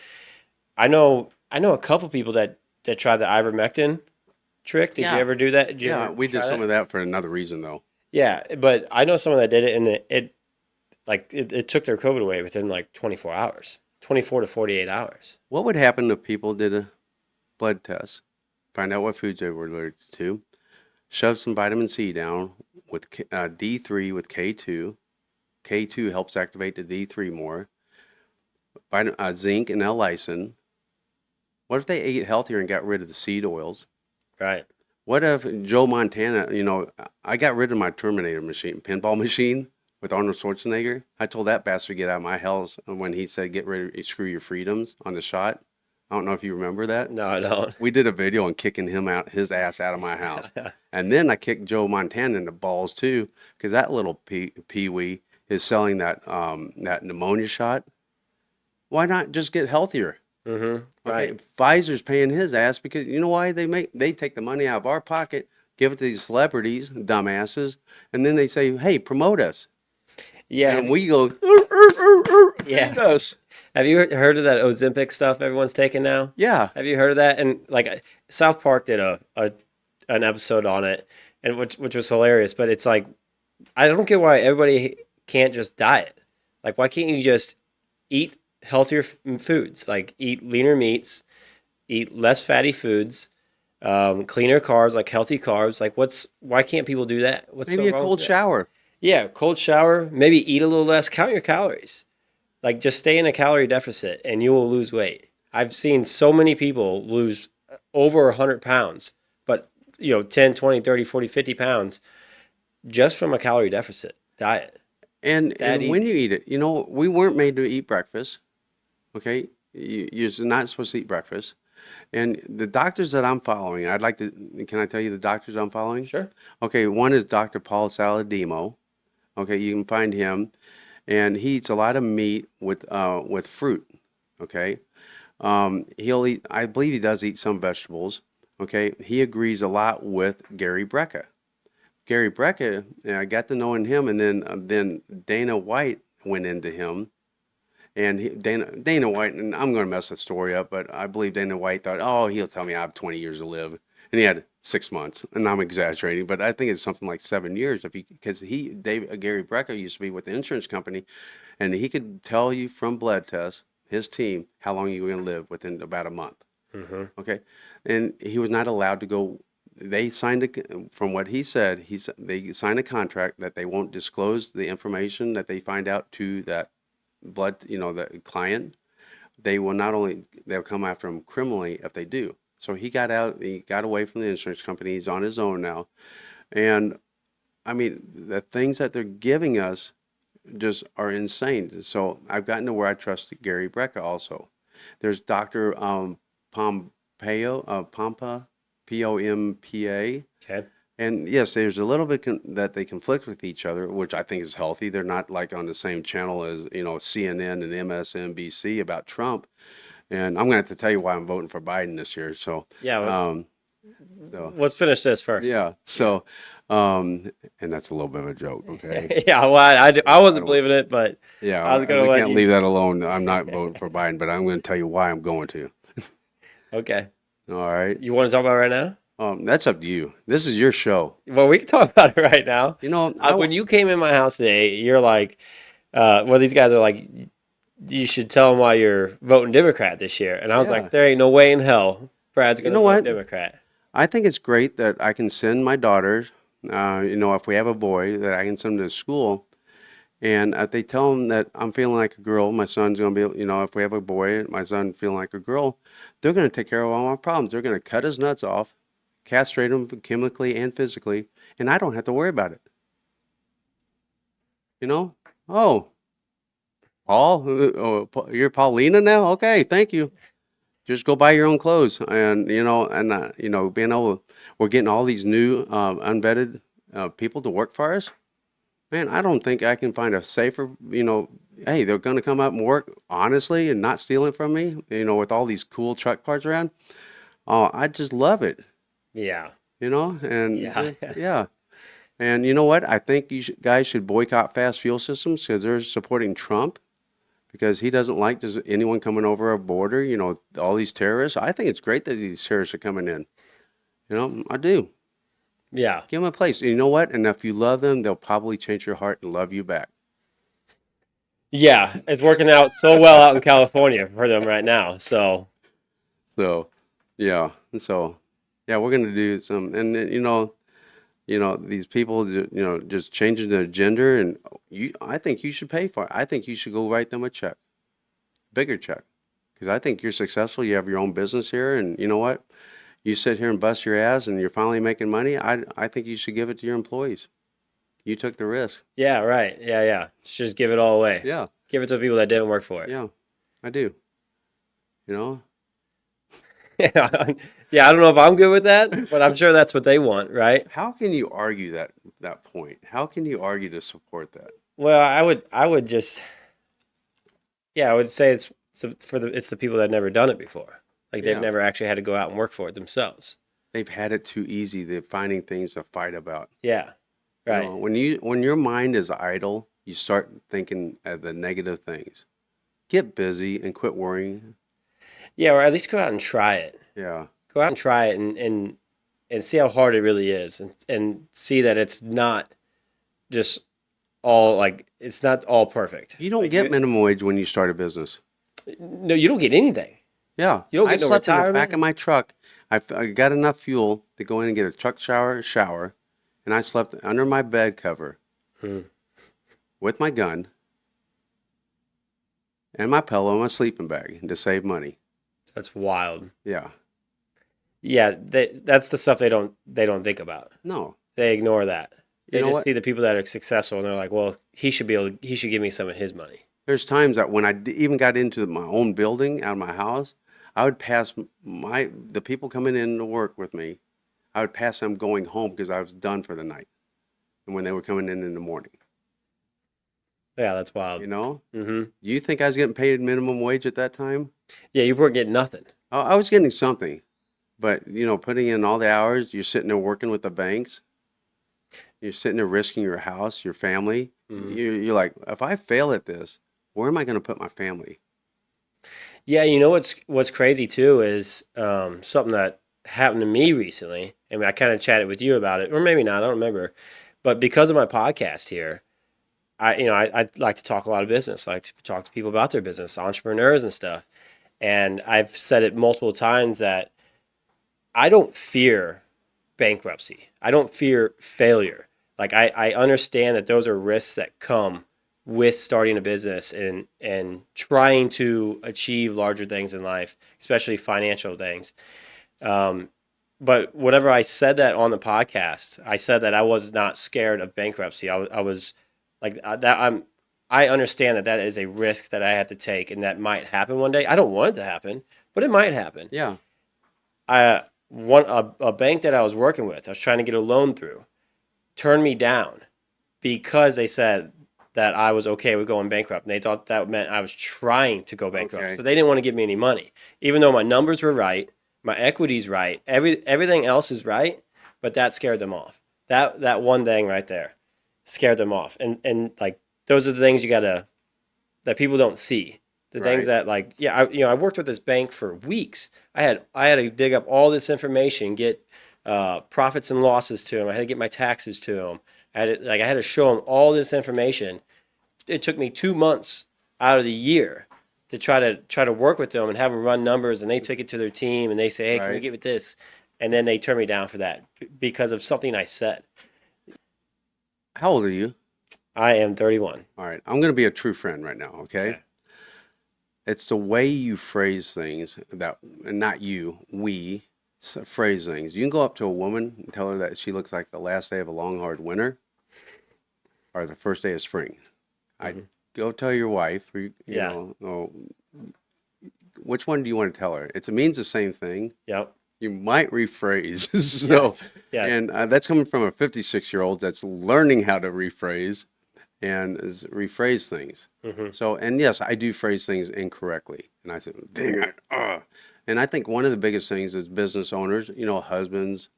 I know a couple people that tried the ivermectin trick. Did you Yeah. ever do that? Did you Yeah. ever We did try some that? of that for another reason, though. Yeah, but I know someone that did it and it took their COVID away within like 24 hours, 24 to 48 hours. What would happen if people did a blood test, find out what foods they were allergic to, shove some vitamin C down with D3 with K2? K2 helps activate the D3 more. Zinc and L-lysine. What if they ate healthier and got rid of the seed oils? Right. What if Joe Montana, I got rid of my Terminator machine, pinball machine with Arnold Schwarzenegger. I told that bastard to get out of my house when he said, get rid of, screw your freedoms on the shot. I don't know if you remember that. No, I don't. We did a video on kicking his ass out of my house. And then I kicked Joe Montana in the balls too, because that little peewee is selling that pneumonia shot. Why not just get healthier? Mm-hmm. Okay, Right. Pfizer's paying his ass because you know why they take the money out of our pocket, give it to these celebrities, dumbasses, and then they say, "Hey, promote us," Yeah. and we go, Yeah. "Feed us." Have you heard of that Ozempic stuff everyone's taking now? Yeah, Have you heard of that? And like South Park did an episode on it, and which was hilarious. But it's like I don't get why everybody can't just diet. Like why can't you just eat healthier foods? Like eat leaner meats, eat less fatty foods, cleaner carbs, like healthy carbs. Like why can't people do that? What's so maybe a wrong with cold that? shower. Yeah, cold shower. Maybe eat a little less. Count your calories. Like just stay in a calorie deficit and you will lose weight. I've seen so many people lose over 100 pounds, but 10, 20, 30, 40, 50 pounds just from a calorie deficit diet. That And when you easy. eat it, we weren't made to eat breakfast. Okay, you're not supposed to eat breakfast. And the doctors that I'm following, can I tell you the doctors I'm following? Sure. Okay, one is Dr. Paul Saladimo. Okay, you can find him, and he eats a lot of meat with fruit. Okay, he'll eat. I believe he does eat some vegetables. Okay, he agrees a lot with Gary Brecka. Gary Brecka, I got to knowing him, and then Dana White went into him, and Dana White, and I'm going to mess the story up, but I believe Dana White thought, oh, he'll tell me I have 20 years to live, and he had 6 months, and I'm exaggerating, but I think it's something like 7 years because Gary Brecka used to be with the insurance company, and he could tell you from blood tests, his team, how long you were going to live within about a month. Hmm. Okay, and he was not allowed to go. They signed from what he said. They signed a contract that they won't disclose the information that they find out to that the client. They will not only they'll come after him criminally if they do. So he got out. He got away from the insurance company. He's on his own now, and I mean, the things that they're giving us just are insane. So I've gotten to where I trust Gary Brecka also. There's Dr. Pompeo, Pompa, Pompa. Okay. And yes, there's a little bit that they conflict with each other, which I think is healthy. They're not like on the same channel as, CNN and MSNBC about Trump. And I'm going to have to tell you why I'm voting for Biden this year. Yeah. Um, so Let's finish this first. yeah. And that's a little bit of a joke. Okay. Yeah. Well, I I wasn't don't. believing it, but I was Yeah, gonna we let can't you. leave that alone. I'm not voting for Biden, but I'm going to tell you why I'm going to. Okay. All right. You want to talk about it right now? That's up to you. This is your show. Well, we can talk about it right now. You know, When you came in my house today, you're like, well, these guys are like, you should tell them why you're voting Democrat this year. And I was yeah. like, there ain't no way in hell Brad's You going to know vote what? Democrat. I think it's great that I can send my daughters, if we have a boy, that I can send them to school. And if they tell them that I'm feeling like a girl, my son's going to be, if we have a boy, my son feeling like a girl, they're going to take care of all my problems. They're going to cut his nuts off, castrate him chemically and physically, and I don't have to worry about it. Oh, Paul, you're Paulina now? Okay, thank you. Just go buy your own clothes. And, being able, we're getting all these new unvetted people to work for us. Man, I don't think I can find a safer, hey, they're going to come up and work honestly and not stealing from me, with all these cool truck parts around. Oh, I just love it, Yeah. and Yeah. yeah. And you know what? I think guys should boycott FASS Fuel Systems because they're supporting Trump because he doesn't like just anyone coming over our border, all these terrorists. I think it's great that these terrorists are coming in. I do. Yeah. Give them a place. And you know what? And if you love them, they'll probably change your heart and love you back. Yeah. It's working out so well out in California for them right now. So, So, yeah. And so, yeah, we're going to do some, and then, these people, just changing their gender, and I think you should pay for it. I think you should go write them a check, bigger check, because I think you're successful. You have your own business here, and you know what? You sit here and bust your ass, and you're finally making money. I think you should give it to your employees. You took the risk. yeah, right. Yeah, yeah. Just give it all away. Yeah, Give it to the people that didn't work for it. yeah, I do. You know, Yeah. Yeah, I don't know if I'm good with that, but I'm sure that's what they want, right? how can you argue that point? How can you argue to support that? Well, I would just yeah, I would say it's the people that have never done it before. Like they've Yeah, never actually had to go out and work for it themselves. they've had it too easy. They're finding things to fight about. Yeah. Right. When your mind is idle, you start thinking of the negative things. Get busy and quit worrying. Yeah, or at least go out and try it. Yeah. Go out and try it and see how hard it really is and see that it's not just all like it's not all perfect. You don't Like get minimum wage when you start a business. no, you don't get anything. Yeah. You don't I get no slept in the back retirement. of my truck. I got enough fuel to go in and get a truck shower, and I slept under my bed cover Hmm. with my gun and my pillow and my sleeping bag to save money. That's wild. Yeah. Yeah, that's the stuff they don't think about. No. They ignore that. You They know just what? see the people that are successful and they're like, well, he should give me some of his money. There's times that when even got into my own building out of my house, I would pass the people coming in to work with me. I would pass them going home because I was done for the night, and when they were coming in the morning, Yeah, that's wild. Hmm. do you think I was getting paid minimum wage at that time? Yeah, you weren't getting nothing. I was getting something, but putting in all the hours, you're sitting there working with the banks, you're sitting there risking your house, your family. Hmm. You're like, if I fail at this, where am I going to put my family? Yeah, you know what's crazy too is something that happened to me recently. I mean, I kind of chatted with you about it, or maybe not. I don't remember. But because of my podcast here, I like to talk a lot of business. I like to talk to people about their business, entrepreneurs and stuff. And I've said it multiple times that I don't fear bankruptcy. I don't fear failure. Like I understand that those are risks that come with starting a business and trying to achieve larger things in life, especially financial things. Um, but whenever I said that on the podcast, I said that I was not scared of bankruptcy. I was like that. I understand that that is a risk that I had to take, and that might happen one day. I don't want it to happen, but it might happen. Yeah. A bank that I was working with, I was trying to get a loan through, turned me down because they said that I was okay with going bankrupt, and they thought that meant I was trying to go bankrupt. Okay. So they didn't want to give me any money, even though my numbers were right, my equity's right, everything else is right, but that scared them off. That one thing right there scared them off, and like those are the things you gotta that people don't see. The things Right. that like I worked with this bank for weeks. I had to dig up all this information, get profits and losses to them. I had to get my taxes to them. I had to show them all this information. It took me 2 months out of the year to try to work with them and have them run numbers. And they took it to their team and they say, "Hey, can we Right. get with this?" And then they turn me down for that because of something I said. How old are you? I am 31. All right. I'm going to be a true friend right now. Okay. Okay. It's the way you phrase things that, and not you, we phrase things. You can go up to a woman and tell her that she looks like the last day of a long, hard winter or the first day of spring. I go tell your wife, or you Yeah. know, oh, which one do you want to tell her? It means the same thing. Yep. You might rephrase. So, Yeah. and that's coming from a 56-year-old that's learning how to rephrase and rephrase things. So, and yes, I do phrase things incorrectly. And I say, dang it. And I think one of the biggest things is business owners, husbands,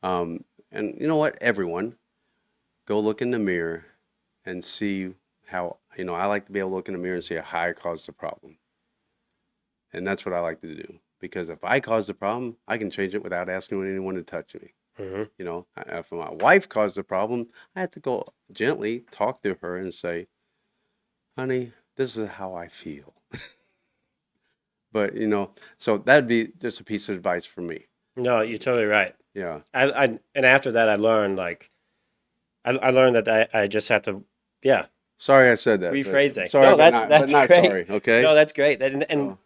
and you know what? Everyone, go look in the mirror and see how, I like to be able to look in the mirror and see how I caused the problem. And that's what I like to do. Because if I cause the problem, I can change it without asking anyone to touch me. If my wife caused the problem, I have to go gently talk to her and say, honey, this is how I feel. But, so that'd be just a piece of advice for me. No, you're totally right. Yeah. And after that, I learned I learned that I just have to, yeah, Sorry I said that. rephrase things. Sorry, No, but that's not great. sorry. Okay. No, that's great. And So,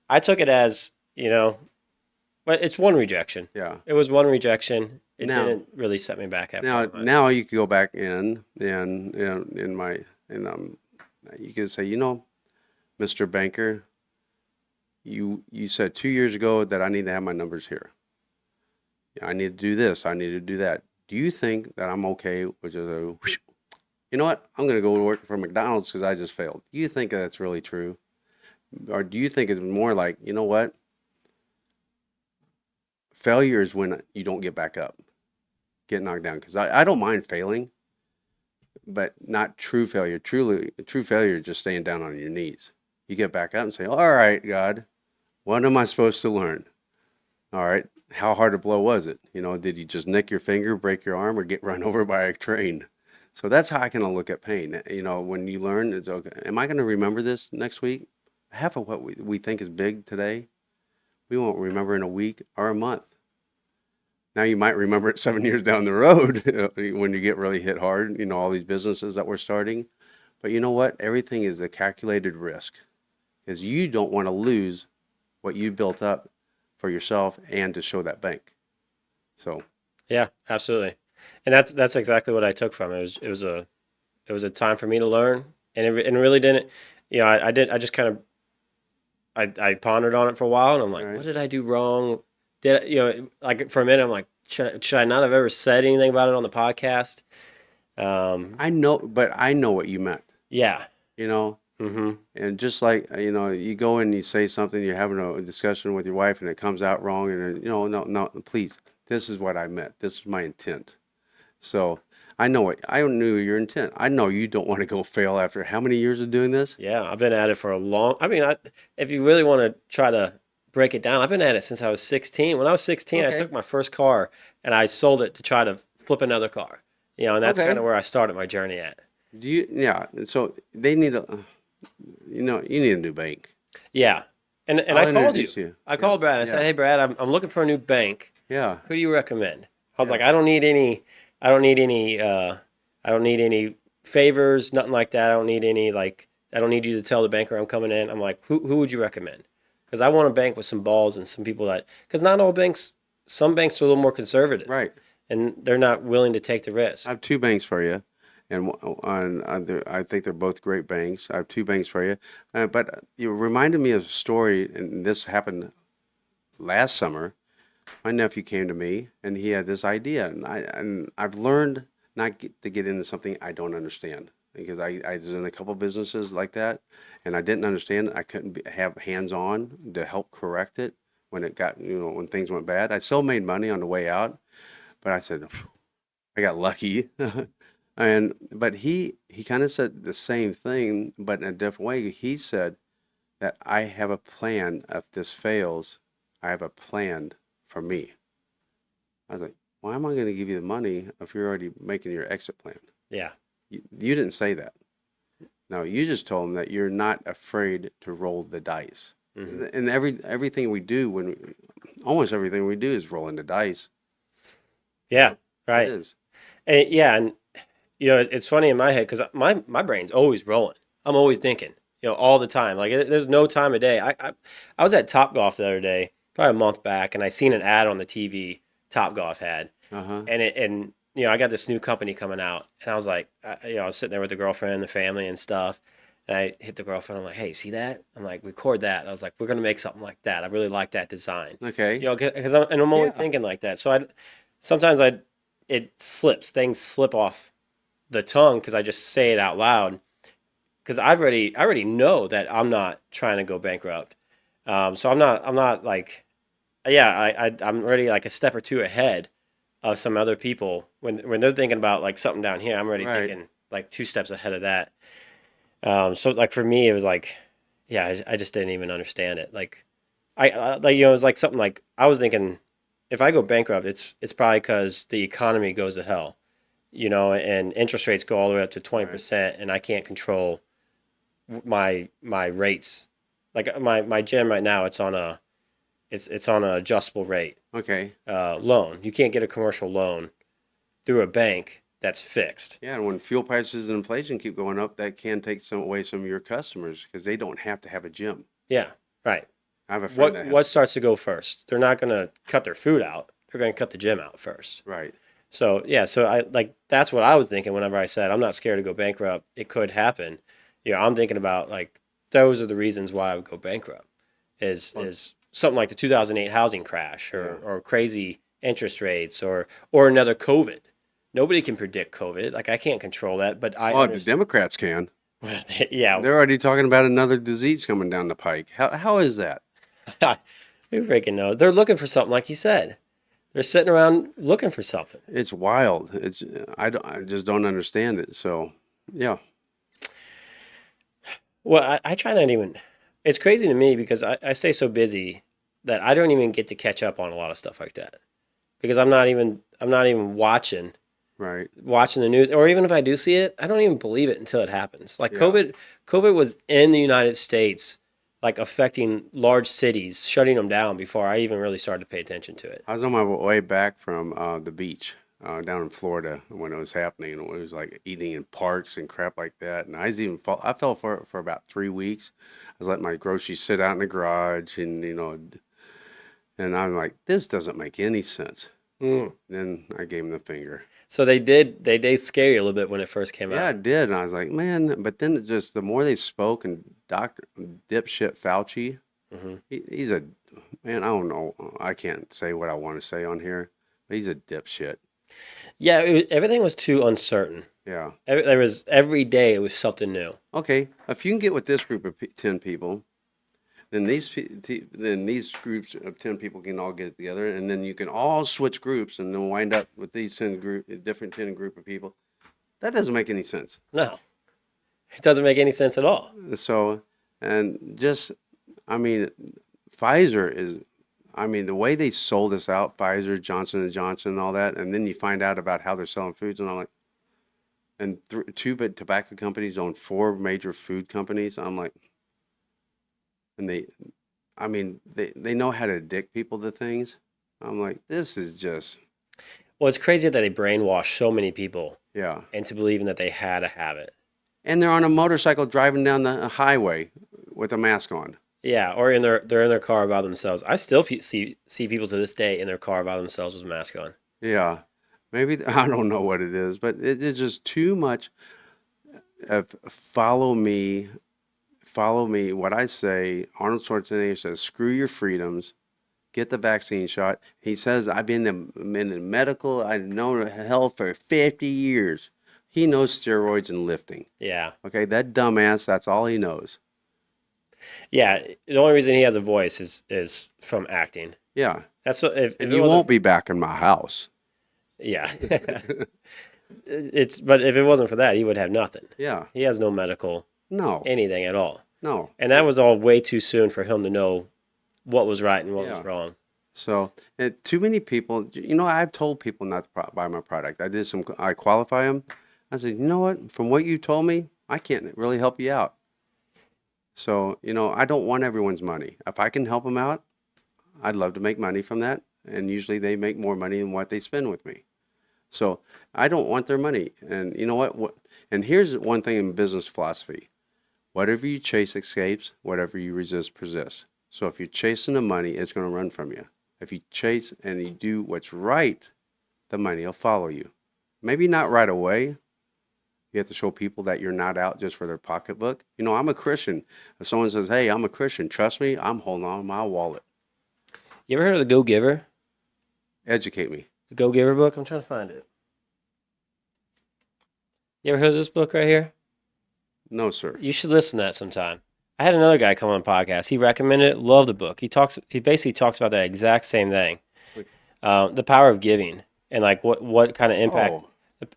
I took it as, but it's one rejection. yeah. It was one rejection. It Now- didn't really set me back after Now, that much. now you could go back in and in my and you could say, Mr. Banker, you said 2 years ago that I need to have my numbers here. I need to do this. I need to do that. Do you think that I'm okay with just you know what? I'm going to go work for McDonald's because I just failed. Do you think that's really true? Or do you think it's more like, you know what? Failure is when you don't get back up, get knocked down. Because I don't mind failing, but not true failure. True failure is just staying down on your knees. You get back up and say, all right, God, what am I supposed to learn? All right, how hard a blow was it? Did you just nick your finger, break your arm, or get run over by a train? So that's how I kind of look at pain. When you learn, it's okay. Am I going to remember this next week? Half of what we think is big today, we won't remember in a week or a month. Now you might remember it 7 years down the road when you get really hit hard, all these businesses that we're starting. But you know what? Everything is a calculated risk because you don't want to lose what you built up for yourself and to show that bank. So, Yeah, absolutely. And that's exactly what I took from it. It was a time for me to learn, and it really didn't. I just kind of I pondered on it for a while, and I'm like, Right. what did I do wrong? Like for a minute, I'm like, should I not have ever said anything about it on the podcast? I know what you meant, Yeah. Mm-hmm. and just like, you go and you say something, you're having a discussion with your wife and it comes out wrong. And, no, please, this is what I meant. This is my intent. So I knew your intent. I know you don't want to go fail after how many years of doing this? Yeah, I've been at it for a long. I mean, if you really want to try to break it down, I've been at it since I was 16. When I was 16, I Okay. took my first car and I sold it to try to flip another car. And that's Okay. kind of where I started my journey at. Yeah. So they need you need a new bank. Yeah, and I'll I called introduce you. you. I called Brad. I said, Yeah. "Hey, Brad, I'm looking for a new bank. Yeah. Who do you recommend?" I was Yeah. like, "I don't need any. I don't need any. I don't need any favors. Nothing like that. I don't need any like. I don't need you to tell the banker I'm coming in." I'm like, "Who would you recommend?" Because I want a bank with some balls and some people because not all banks some banks are a little more conservative, Right. and they're not willing to take the I risk. have two banks for you, and I think they're both great banks. I have two banks for you, but you reminded me of a story, and this happened last summer. My nephew came to me, and he had this idea, and I've learned not to get into something I don't understand because I was in a couple businesses like that, and I didn't understand it. I couldn't have hands on to help correct it when it got when things went bad. I still made money on the way out, but I said I got lucky. And but he kind of said the same thing, but in a different way. He said that I have a plan. If this fails, I have a plan for me. I was like, why am I going to give you the money if you're already making your exit plan? Yeah. You didn't say that. No, you just told him that you're not afraid to roll the dice. Hmm. And everything we do almost everything we do is rolling the dice. You Yeah. know, it Right. is. And yeah, and it's funny in my head because my brain's always rolling. I'm always thinking, all the time. Like there's no time of day. I was at Top Golf the other day, probably a month back, and I seen an ad on the TV Top Golf had, Uh-huh. and I got this new company coming out, and I was like, I was sitting there with the girlfriend, the family, and stuff. And I hit the girlfriend. I'm like, "Hey, see that?" I'm like, "Record that." I was like, "We're gonna make something like that. I really like that design." Okay. Because I'm only Yeah. thinking like that. So sometimes it slips. Things slip off the tongue because I just say it out loud. Because I already know that I'm not trying to go bankrupt. So I'm not like, yeah, I'm already like a step or two ahead of some other people when they're thinking about like something down here. I'm already Right. thinking like two steps ahead of that. So like for me, it was like, yeah, I just didn't even understand it. Like like it was like something like I was thinking, if I go bankrupt, it's probably because the economy goes to hell, and interest rates go all the way up to Right. 20%, and I can't control my rates. Like my gym right now, it's on an adjustable rate Okay. loan. You can't get a commercial loan through a bank that's fixed. Yeah, and when fuel prices and inflation keep going up, that can take some of your customers because they don't have to have a gym. Yeah, right. I have a friend What that has what a gym. starts to go first? They're not gonna cut their food out. They're gonna cut the gym out first. Right. So yeah, so I like that's what I was thinking whenever I said I'm not scared to go bankrupt. It could happen. I'm thinking about like those are the reasons why I would go bankrupt. Well, Is something like the 2008 housing crash yeah. or crazy interest rates or another COVID. Nobody can predict COVID. Like I can't control that, but I Oh, the understand. Democrats can. Yeah, They're already talking about another disease coming down the pike. How is that? who freaking knows? They're looking for something, like you said. They're sitting around looking for something. It's wild. I just don't understand it. So, yeah. Well, I try not even. It's crazy to me because I stay so busy that I don't even get to catch up on a lot of stuff like that because I'm not even Right. watching the news, or even if I do see it, I don't even believe it until it happens. Like Yeah. COVID was in the United States, like affecting large cities, shutting them down before I even really started to pay attention to it. I was on my way back from the beach down in Florida when it was happening, and it was like eating in parks and crap like that. And I fell for about 3 weeks. I was letting my groceries sit out in the garage, and and I'm like, this doesn't make any sense. Mm. Then I gave him the finger. So they did scare you a little bit when it first came Yeah, out. I did. And I was like, man, but then the more they spoke, and Dr. Dipshit Fauci, Hmm. he's a man. I don't know. I can't say what I want to say on here, but he's a dipshit. Yeah, everything was too uncertain. Yeah. There was every day it was something new. Okay. If you can get with this group of 10 people, then these groups of 10 people can all get together, and then you can all switch groups, and then wind up with these 10 group of people. That doesn't make any sense. No, it doesn't make any sense at all. So, and just, I mean, Pfizer is, I mean, the way they sold us out, Pfizer, Johnson and Johnson, and all that, and then you find out about how they're selling foods, and I'm like, and two big tobacco companies own four major food companies. I'm like, and I mean, they know how to addict people to things. I'm like, this is just, Well, it's crazy that they brainwashed so many people yeah. into believing that they had to have it. And they're on a motorcycle driving down the highway with a mask on. Yeah, or they're in their car by themselves. I still see people to this day in their car by themselves with a mask on. Yeah. Maybe I don't know what it is, but it's just too much of follow me. What I say, Arnold Schwarzenegger says, screw your freedoms, get the vaccine shot. He says, I've been in medical, I've known health for 50 years. He knows steroids and lifting. Yeah, Okay, that dumbass, that's all he knows. yeah. The only reason he has a voice is from acting. Yeah. That's what, if And it you wasn't. won't be back in my house. Yeah, it's but if it wasn't for that, he would have nothing. Yeah. He has no medical No. anything at all, No. and that was all way too soon for him to know what was right and what was Yeah. wrong. So, too many people, I've told people not to buy my product. I qualify them. I said, you know what? From what you told me, I can't really help you out. So, I don't want everyone's money. If I can help them out, I'd love to make money from that. And usually they make more money than what they spend with me. So I don't want their money. And you know what? And here's one thing in business philosophy. Whatever you chase escapes, whatever you resist persists. So if you're chasing the money, it's going to run from you. If you chase and you do what's right, the money will follow you. Maybe not right away. You have to show people that you're not out just for their pocketbook. I'm a Christian. If someone says, hey, I'm a Christian, trust me, I'm holding on to my wallet. You ever heard of the Go Giver? Educate me. The Go Giver book? I'm trying to find it. You ever heard of this book right here? No, sir. You should listen to that sometime. I had another guy come on the podcast. He recommended it. Love the book. He basically talks about that exact same thing, the power of giving and like what kind of impact Oh,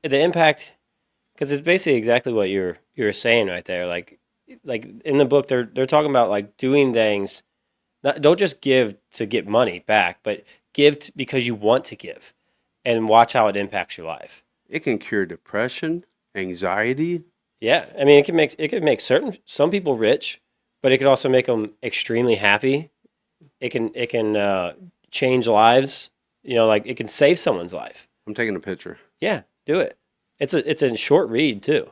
the impact because it's basically exactly what you're saying right there. Like in the book, they're talking about like doing things. Don't just give to get money back, but because you want to give, and watch how it impacts your life. it can cure depression, anxiety. Yeah, I mean, it can make some people rich, but it could also make them extremely happy. It can change lives. Like it can save someone's life. I'm taking a picture. Yeah, do it. It's a short read too.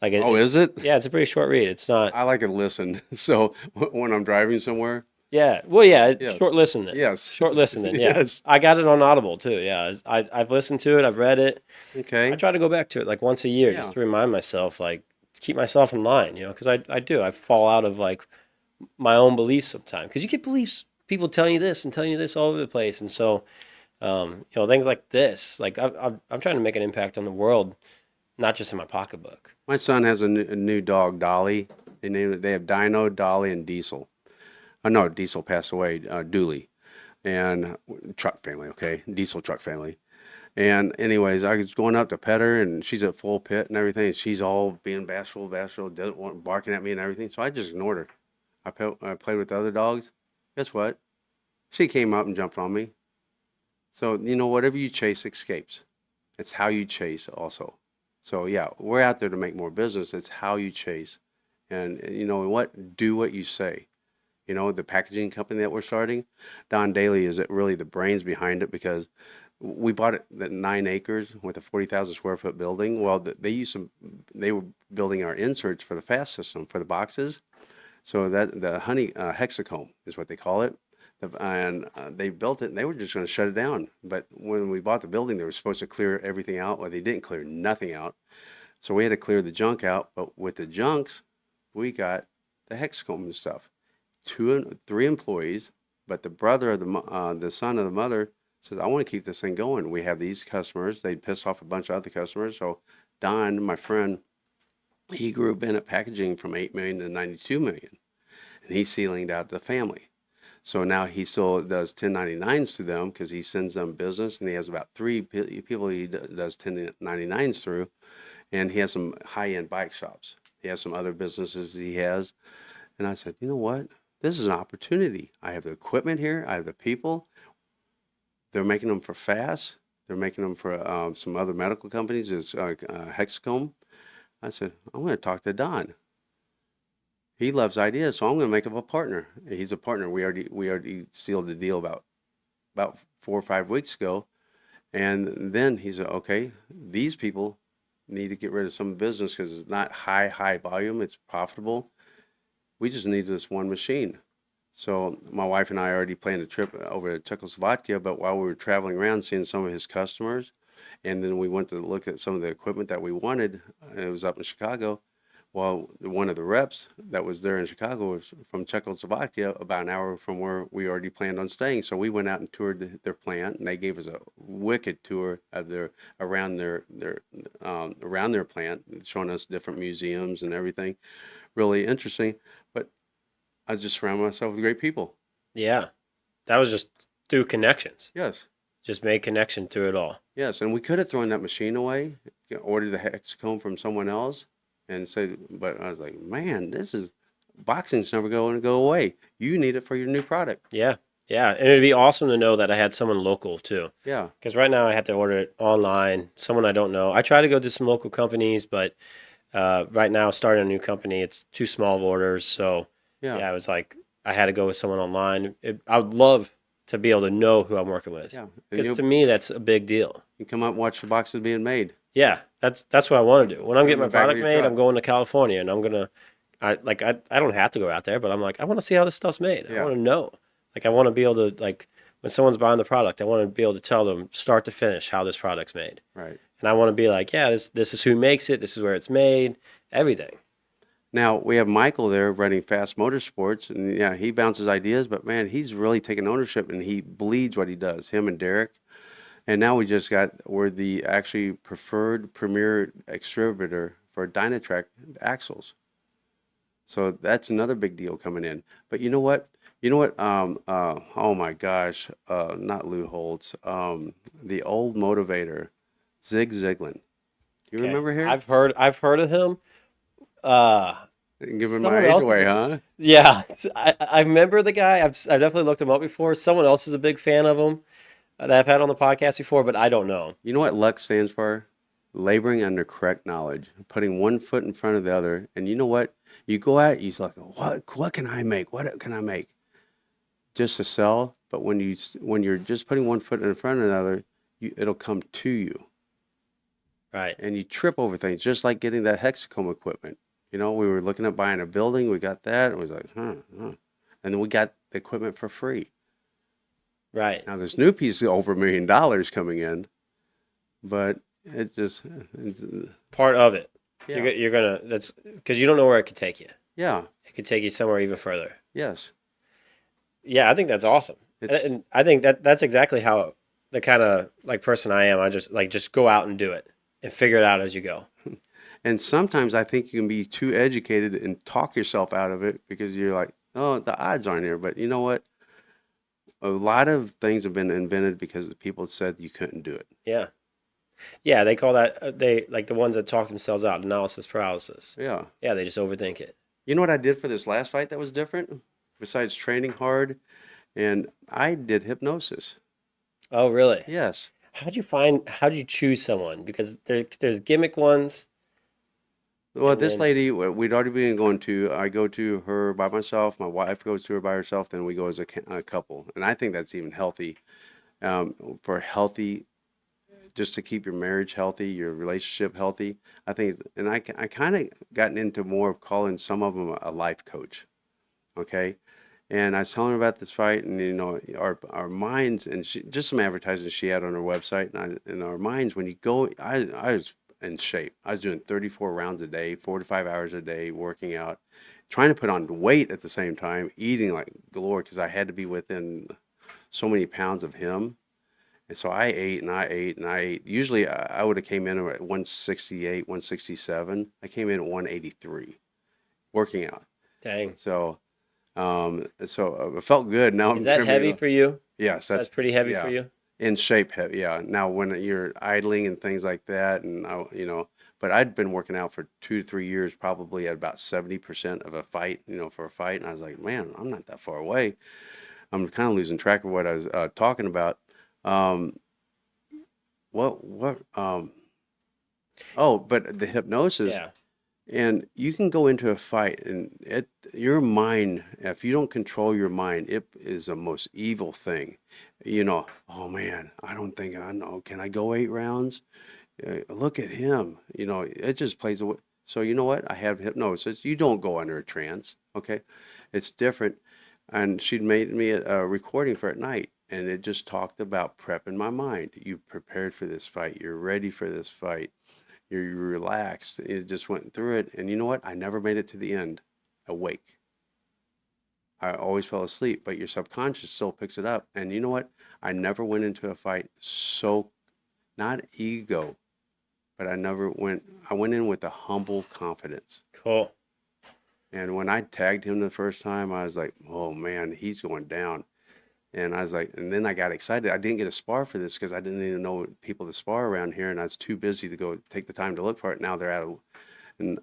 Like Oh, it's is it? yeah, it's a pretty short read. It's not. I like to listen. So when I'm driving somewhere, Yeah, well, yeah, yes, short listen then. yes, Short listen then. Yeah, yes. I got it on Audible too. Yeah, I've listened to it. I've read it. I Okay. try to go back to it like once a year just Yeah. to remind myself, like to keep myself in line. Because I do. I fall out of like my own beliefs sometimes because you get beliefs people telling you this and telling you this all over the place, and so things like this. Like I'm trying to make an impact on the world, not just in my pocketbook. My son has a new dog, Dolly. They have Dino, Dolly, and Diesel. Oh no, Diesel passed away, Dooley, and truck family. Okay, Diesel truck family. And anyways, I was going up to pet her, and she's at full pit and everything. And she's all being bashful, doesn't want barking at me and everything. So I just ignored her. I played with the other dogs. Guess what? She came up and jumped on me. So whatever you chase escapes. It's how you chase also. So yeah, we're out there to make more business. It's how you chase, and you know what? Do what you say. The packaging company that we're starting, Don Daly is really the brains behind it because we bought it at 9 acres with a 40,000 square foot building. Well, they were building our inserts for the FASS system for the boxes. So that the honey hexacomb is what they call it. And they built it and they were just going to shut it down. But when we bought the building, they were supposed to clear everything out. Well, they didn't clear nothing out. So we had to clear the junk out. But with the junks, we got the hexacomb and stuff. 3 employees, but the brother of the son of the mother says, I want to keep this thing going. We have these customers. They piss off a bunch of other customers. So Don, my friend, he grew Bennett Packaging from 8 million to 92 million. And he ceilinged out the family. So now he still does 1099s to them because he sends them business, and he has about three people he does 1099s through, and he has some high-end bike shops. He has some other businesses he has, and I said, you know what? This is an opportunity. I have the equipment here. I have the people. They're making them for FASS. They're making them for some other medical companies. It's Hexacomb. I said, I'm going to talk to Don. He loves ideas, so I'm going to make him a partner. He's a partner. We already sealed the deal about 4 or 5 weeks ago, and then he said, okay, these people need to get rid of some business because it's not high volume. It's profitable. We just need this one machine. So my wife and I already planned a trip over to Czechoslovakia, but while we were traveling around seeing some of his customers, and then we went to look at some of the equipment that we wanted, it was up in Chicago. Well, one of the reps that was there in Chicago was from Czechoslovakia, about an hour from where we already planned on staying. So we went out and toured their plant, and they gave us a wicked tour of their around their plant, showing us different museums and everything. Really interesting. But I just surrounded myself with great people. Yeah. That was just through connections. Yes, Just made connection through it all. yes, and we could have thrown that machine away, ordered the hexacomb from someone else, and said, but I was like, man, this is boxing's never going to go away. You need it for your new product. Yeah. Yeah. And it'd be awesome to know that I had someone local too. Yeah, Because right now I have to order it online, someone I don't know. I try to go to some local companies, but right now starting a new company, it's too small of orders. So yeah, yeah, I was like, I had to go with someone online. I would love to be able to know who I'm working with. yeah. And Because to me, that's a big deal. you come up and watch the boxes being made. Yeah, that's what I want to do. When I'm Put 'em getting in my the back of product your made, truck. I'm going to California and I'm gonna I don't have to go out there, but I'm like, I want to see how this stuff's made. I Yeah, want to know. Like I want to be able to like when someone's buying the product, I want to be able to tell them start to finish how this product's made. right. And I want to be like, yeah, this is who makes it, this is where it's made, everything. Now we have Michael there running Fast Motorsports, and yeah, he bounces ideas, but man, he's really taking ownership and he bleeds what he does. Him and Derek. And now we're the actually preferred premier distributor for Dynatrack axles. So that's another big deal coming in. But you know what? You know what? Oh my gosh, not Lou Holtz. The old motivator, Zig Ziglar. Do you Okay. remember here? I've heard of him. Uh Giving my someone age else is away, a, huh? yeah, I remember the guy. I've definitely looked him up before. Someone else is a big fan of him that I've had on the podcast before, but I don't know him. You know what LUX stands for? Laboring under correct knowledge, putting one foot in front of the other. And you know what? You go out, you're like, what can I make? What can I make? Just to sell. But when you're just putting one foot in front of another, it'll come to you, Right. and you trip over things. Just like getting that hexacomb equipment. You know, we were looking at buying a building. We got that. It was like, and then we got the equipment for free. Right. Now this new piece is over $1 million coming in, but it just, it's, Part of it. yeah, You're gonna that's because you don't know where it could take you. yeah, It could take you somewhere even further. yes. Yeah, I think that's awesome, It's and I think that's exactly how the kind of like person I am. I just go out and do it and figure it out as you go. and sometimes I think you can be too educated and talk yourself out of it because you're like, oh, the odds aren't here. But you know what? A lot of things have been invented because the people said you couldn't do it. Yeah, yeah. They call that they like the ones that talk themselves out, analysis paralysis. Yeah. Yeah, they just overthink it. You know what I did for this last fight that was different? Besides training hard, and I did hypnosis. Oh, really? Yes. How'd you choose someone? Because there's gimmick ones, Well, and this then lady, we'd already been going to, I go to her by myself, my wife goes to her by herself, then we go as a couple. And I think that's even healthy, for healthy, just to keep your marriage healthy, your relationship healthy. I think, and I kind of gotten into more of calling some of them a life coach. Okay. And I was telling her about this fight, and you know, our minds, and just some advertising she had on her website, and in our minds, when you go, I was in shape. I was doing 34 rounds a day, 4 to 5 hours a day, working out, trying to put on weight at the same time, eating like galore because I had to be within so many pounds of him. And so I ate and I ate and I ate. Usually I would have came in at 168, 167. I came in at 183 working out. dang, So it felt good. Now is I'm that trimming. heavy for you? Yes, That's pretty heavy for yeah, you. in shape. Yeah. Now when you're idling and things like that, and you know, but I'd been working out for 2 to 3 years, probably at about 70% of a fight. You know, for a fight, and I was like, man, I'm not that far away. I'm kind of losing track of what I was talking about. Um, what? Oh, but the hypnosis. Yeah. And you can go into a fight, and your mind, if you don't control your mind, it is the most evil thing. You know, oh man, I don't think I know. Can I go 8 rounds? Look at him. You know, it just plays away. So you know what? I have hypnosis. You don't go under a trance, okay? It's different. And she'd made me a recording for at night, and it just talked about prepping my mind. You prepared for this fight. You're ready for this fight. You're relaxed. It just went through it, and you know what? I never made it to the end awake. I always fell asleep, but your subconscious still picks it up. And you know what? I never went into a fight so not ego, but I went in with a humble confidence. Cool. And when I tagged him the first time, I was like, oh man, he's going down. And I was like, and then I got excited. I didn't get a spar for this because I didn't even know people to spar around here, and I was too busy to go take the time to look for it. Now they're out of, and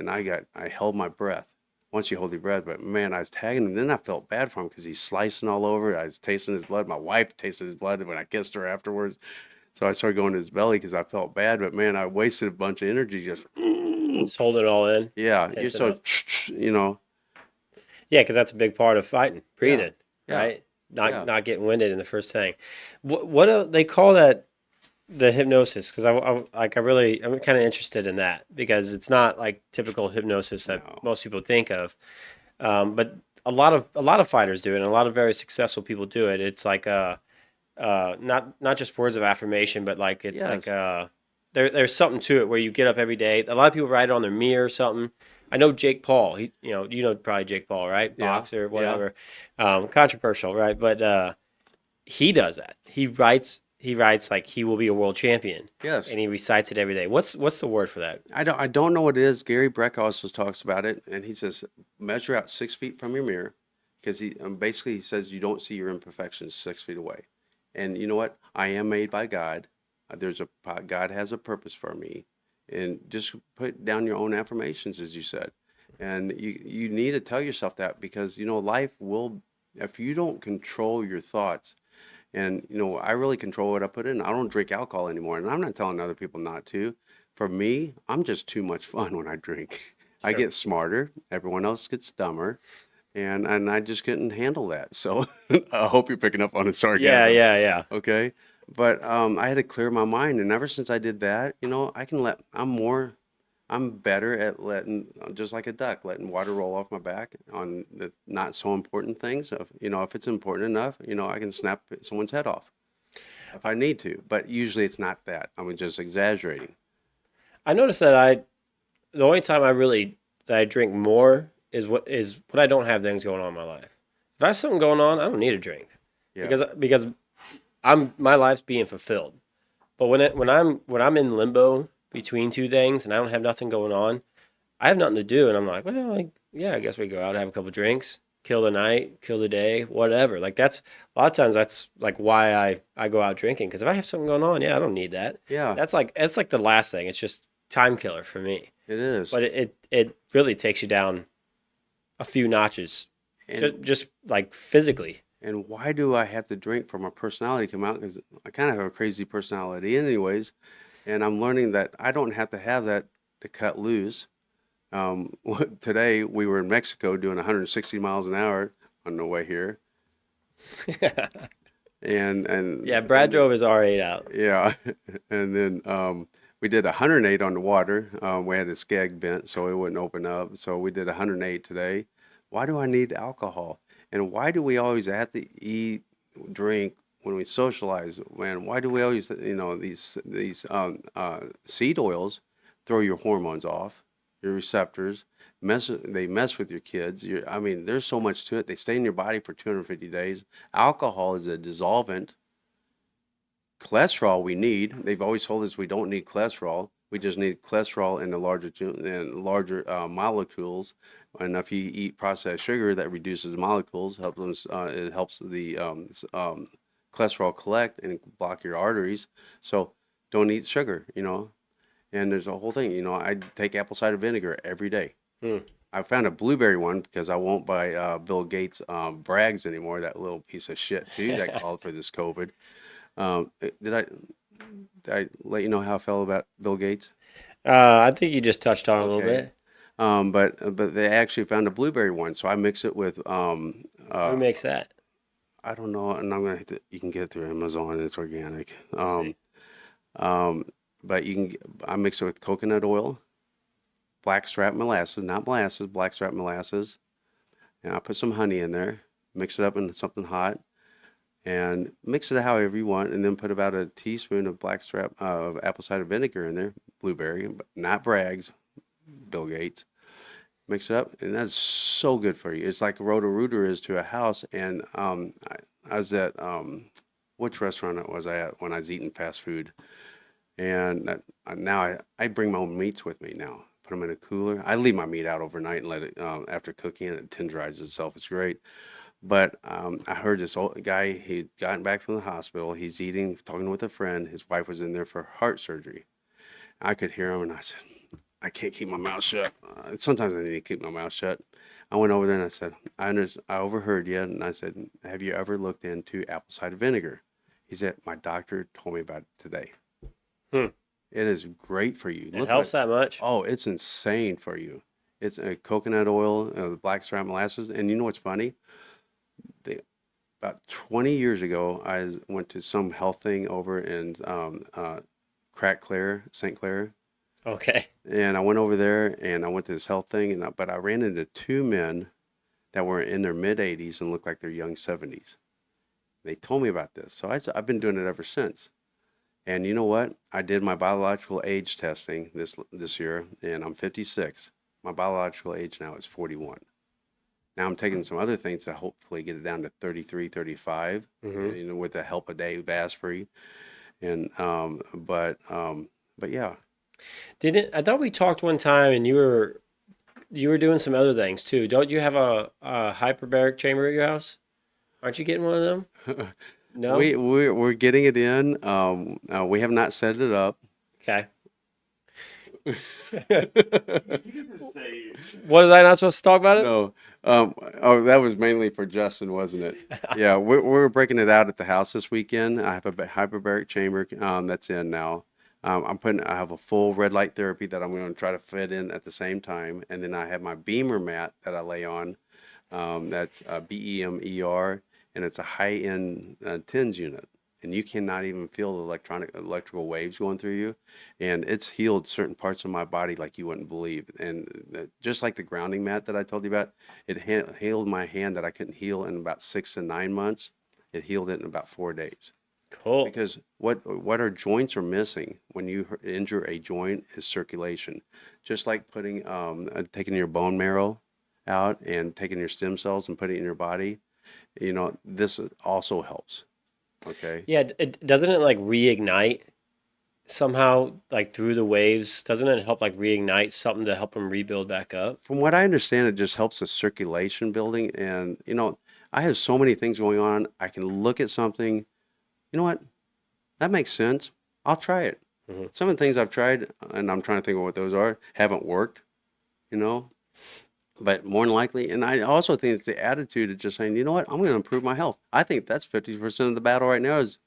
I held my breath. Once you hold your breath, but man, I was tagging him. Then I felt bad for him because he's slicing all over. I was tasting his blood. My wife tasted his blood when I kissed her afterwards. So I started going to his belly because I felt bad. But man, I wasted a bunch of energy just. Just hold it all in, Yeah, you're tense it so, up. you know, Yeah, because that's a big part of fighting, yeah, breathing, yeah, right? Not yeah. not getting winded in the first thing. What they call that the hypnosis? Because I'm kind of interested in that because it's not like typical hypnosis that No. most people think of. But a lot of fighters do it, and a lot of very successful people do it. It's like not just words of affirmation, but like it's like Yes. there's something to it where you get up every day. A lot of people write it on their mirror or something. I know Jake Paul. You know probably Jake Paul, right? Yeah. Boxer, Yeah. whatever. Controversial, right? But he does that. He writes like he will be a world champion, Yes. and he recites it every day. What's the word for that? I don't know what it is. Gary Breck also talks about it, and he says measure out 6 feet from your mirror, because he basically he says you don't see your imperfections 6 feet away, and you know what? I am made by God. God has a purpose for me, and just put down your own affirmations, as you said, and you need to tell yourself that, because life will, if you don't control your thoughts. And I really control what I put in. I don't drink alcohol anymore, and I'm not telling other people not to. For me, I'm just too much fun when I drink. I Sure. get smarter, everyone else gets dumber, and I just couldn't handle that. So I hope you're picking up on the Yeah, sarcasm. yeah, yeah. Okay? But I had to clear my mind, and ever since I did that, I'm better at letting, just like a duck, letting water roll off my back on the not so important things. If it's important enough, I can snap someone's head off if I need to. But usually it's not that. I'm just exaggerating. I noticed that the only time that I drink more is when I don't have things going on in my life. If I have something going on, I don't need a drink Yeah. because my life's being fulfilled. But when I'm in limbo between two things and I don't have nothing going on, I have nothing to do, and I'm like, well, like, yeah, I guess we go out, have a couple drinks, kill the night, kill the day, whatever. Like that's a lot of times that's like why I go out drinking because if I have something going on, yeah, I don't need that. Yeah, That's like the last thing. It's just time killer for me. it is. But it really takes you down a few notches, And just like physically. and why do I have to drink for my personality to come out? Because I kind of have a crazy personality, anyways. And I'm learning that I don't have to have that to cut loose. Today we were in Mexico doing 160 miles an hour on the way here, and Yeah, and Brad and drove his R8 out. yeah, and then we did 108 on the water. We had a skeg bent so it wouldn't open up. So we did 108 today. Why do I need alcohol? And why do we always have to eat, drink when we socialize? Man, why do we always, these seed oils throw your hormones off, your receptors, they mess with your kids. I mean, there's so much to it. They stay in your body for 250 days. Alcohol is a dissolvent. Cholesterol we need. They've always told us we don't need cholesterol. We just need cholesterol in the larger molecules. And if you eat processed sugar, that reduces the molecules. It helps the cholesterol collect and block your arteries. So don't eat sugar. And there's a whole thing. I take apple cider vinegar every day. Hmm. I found a blueberry one because I won't buy Bill Gates Bragg's anymore. That little piece of shit too that called for this COVID. Did I let you know how I felt about Bill Gates? I think you just touched on it a little Okay. bit. But they actually found a blueberry one, so I mix it with Who makes that? I don't know, and I'm gonna hit you can get it through Amazon. It's organic. Let's see. Um, but I mix it with coconut oil, blackstrap molasses, not molasses, blackstrap molasses. And I put some honey in there, mix it up into something hot, and mix it however you want, and then put about a teaspoon of blackstrap of apple cider vinegar in there, blueberry, but not Bragg's, Bill Gates. Mix it up, and that's so good for you. It's like a Roto-Rooter is to a house. And I was at which restaurant it was I at when I was eating fast food, and now I bring my own meats with me now. Put them in a cooler. I leave my meat out overnight and let it after cooking it tenderizes itself. It's great. But I heard this old guy. He'd gotten back from the hospital. He's eating, talking with a friend. His wife was in there for heart surgery. I could hear him, and I said, I can't keep my mouth shut. Sometimes I need to keep my mouth shut. I went over there and I said, I overheard you. And I said, have you ever looked into apple cider vinegar? He said, my doctor told me about it today. Hmm. It is great for you. It Look what, helps that much? oh, it's insane for you. It's coconut oil, the blackstrap molasses. And you know what's funny? They, about 20 years ago, went to some health thing over in Crack Clare, St. Clair. Okay. And I went over there and I went to this health thing, but I ran into two men that were in their mid 80s and looked like their young 70s. They told me about this. So I've been doing it ever since. And you know what? I did my biological age testing this year, and I'm 56. My biological age now is 41. Now I'm taking some other things to hopefully get it down to 33, 35, Hmm. with the help of Dave Asprey. And but yeah. Didn't I thought we talked one time and you were doing some other things too. Don't you have a hyperbaric chamber at your house? Aren't you getting one of them? No? We're getting it in. We have not set it up. Okay. What is I not supposed to talk about it? No. Oh, that was mainly for Justin, wasn't it? Yeah, we're breaking it out at the house this weekend. I have a hyperbaric chamber that's in now. I have a full red light therapy that I'm going to try to fit in at the same time, and then I have my beamer mat that I lay on. That's BEMER, and it's a high-end TENS unit, and you cannot even feel the electrical waves going through you, and it's healed certain parts of my body like you wouldn't believe. And just like the grounding mat that I told you about, it healed my hand that I couldn't heal in about 6 to 9 months. It healed it in about 4 days. Cool. Because what our joints are missing when you injure a joint is circulation. Just like taking your bone marrow out and taking your stem cells and putting it in your body, this also helps. Okay. Yeah, doesn't it like reignite somehow like through the waves? Doesn't it help like reignite something to help them rebuild back up? From what I understand, it just helps the circulation building. And, I have so many things going on. I can look at something, you know what? That makes sense. I'll try it. Hmm. Some of the things I've tried, and I'm trying to think of what those are, haven't worked, you know? But more than likely, and I also think it's the attitude of just saying, you know what, I'm going to improve my health. I think that's 50% of the battle right now is,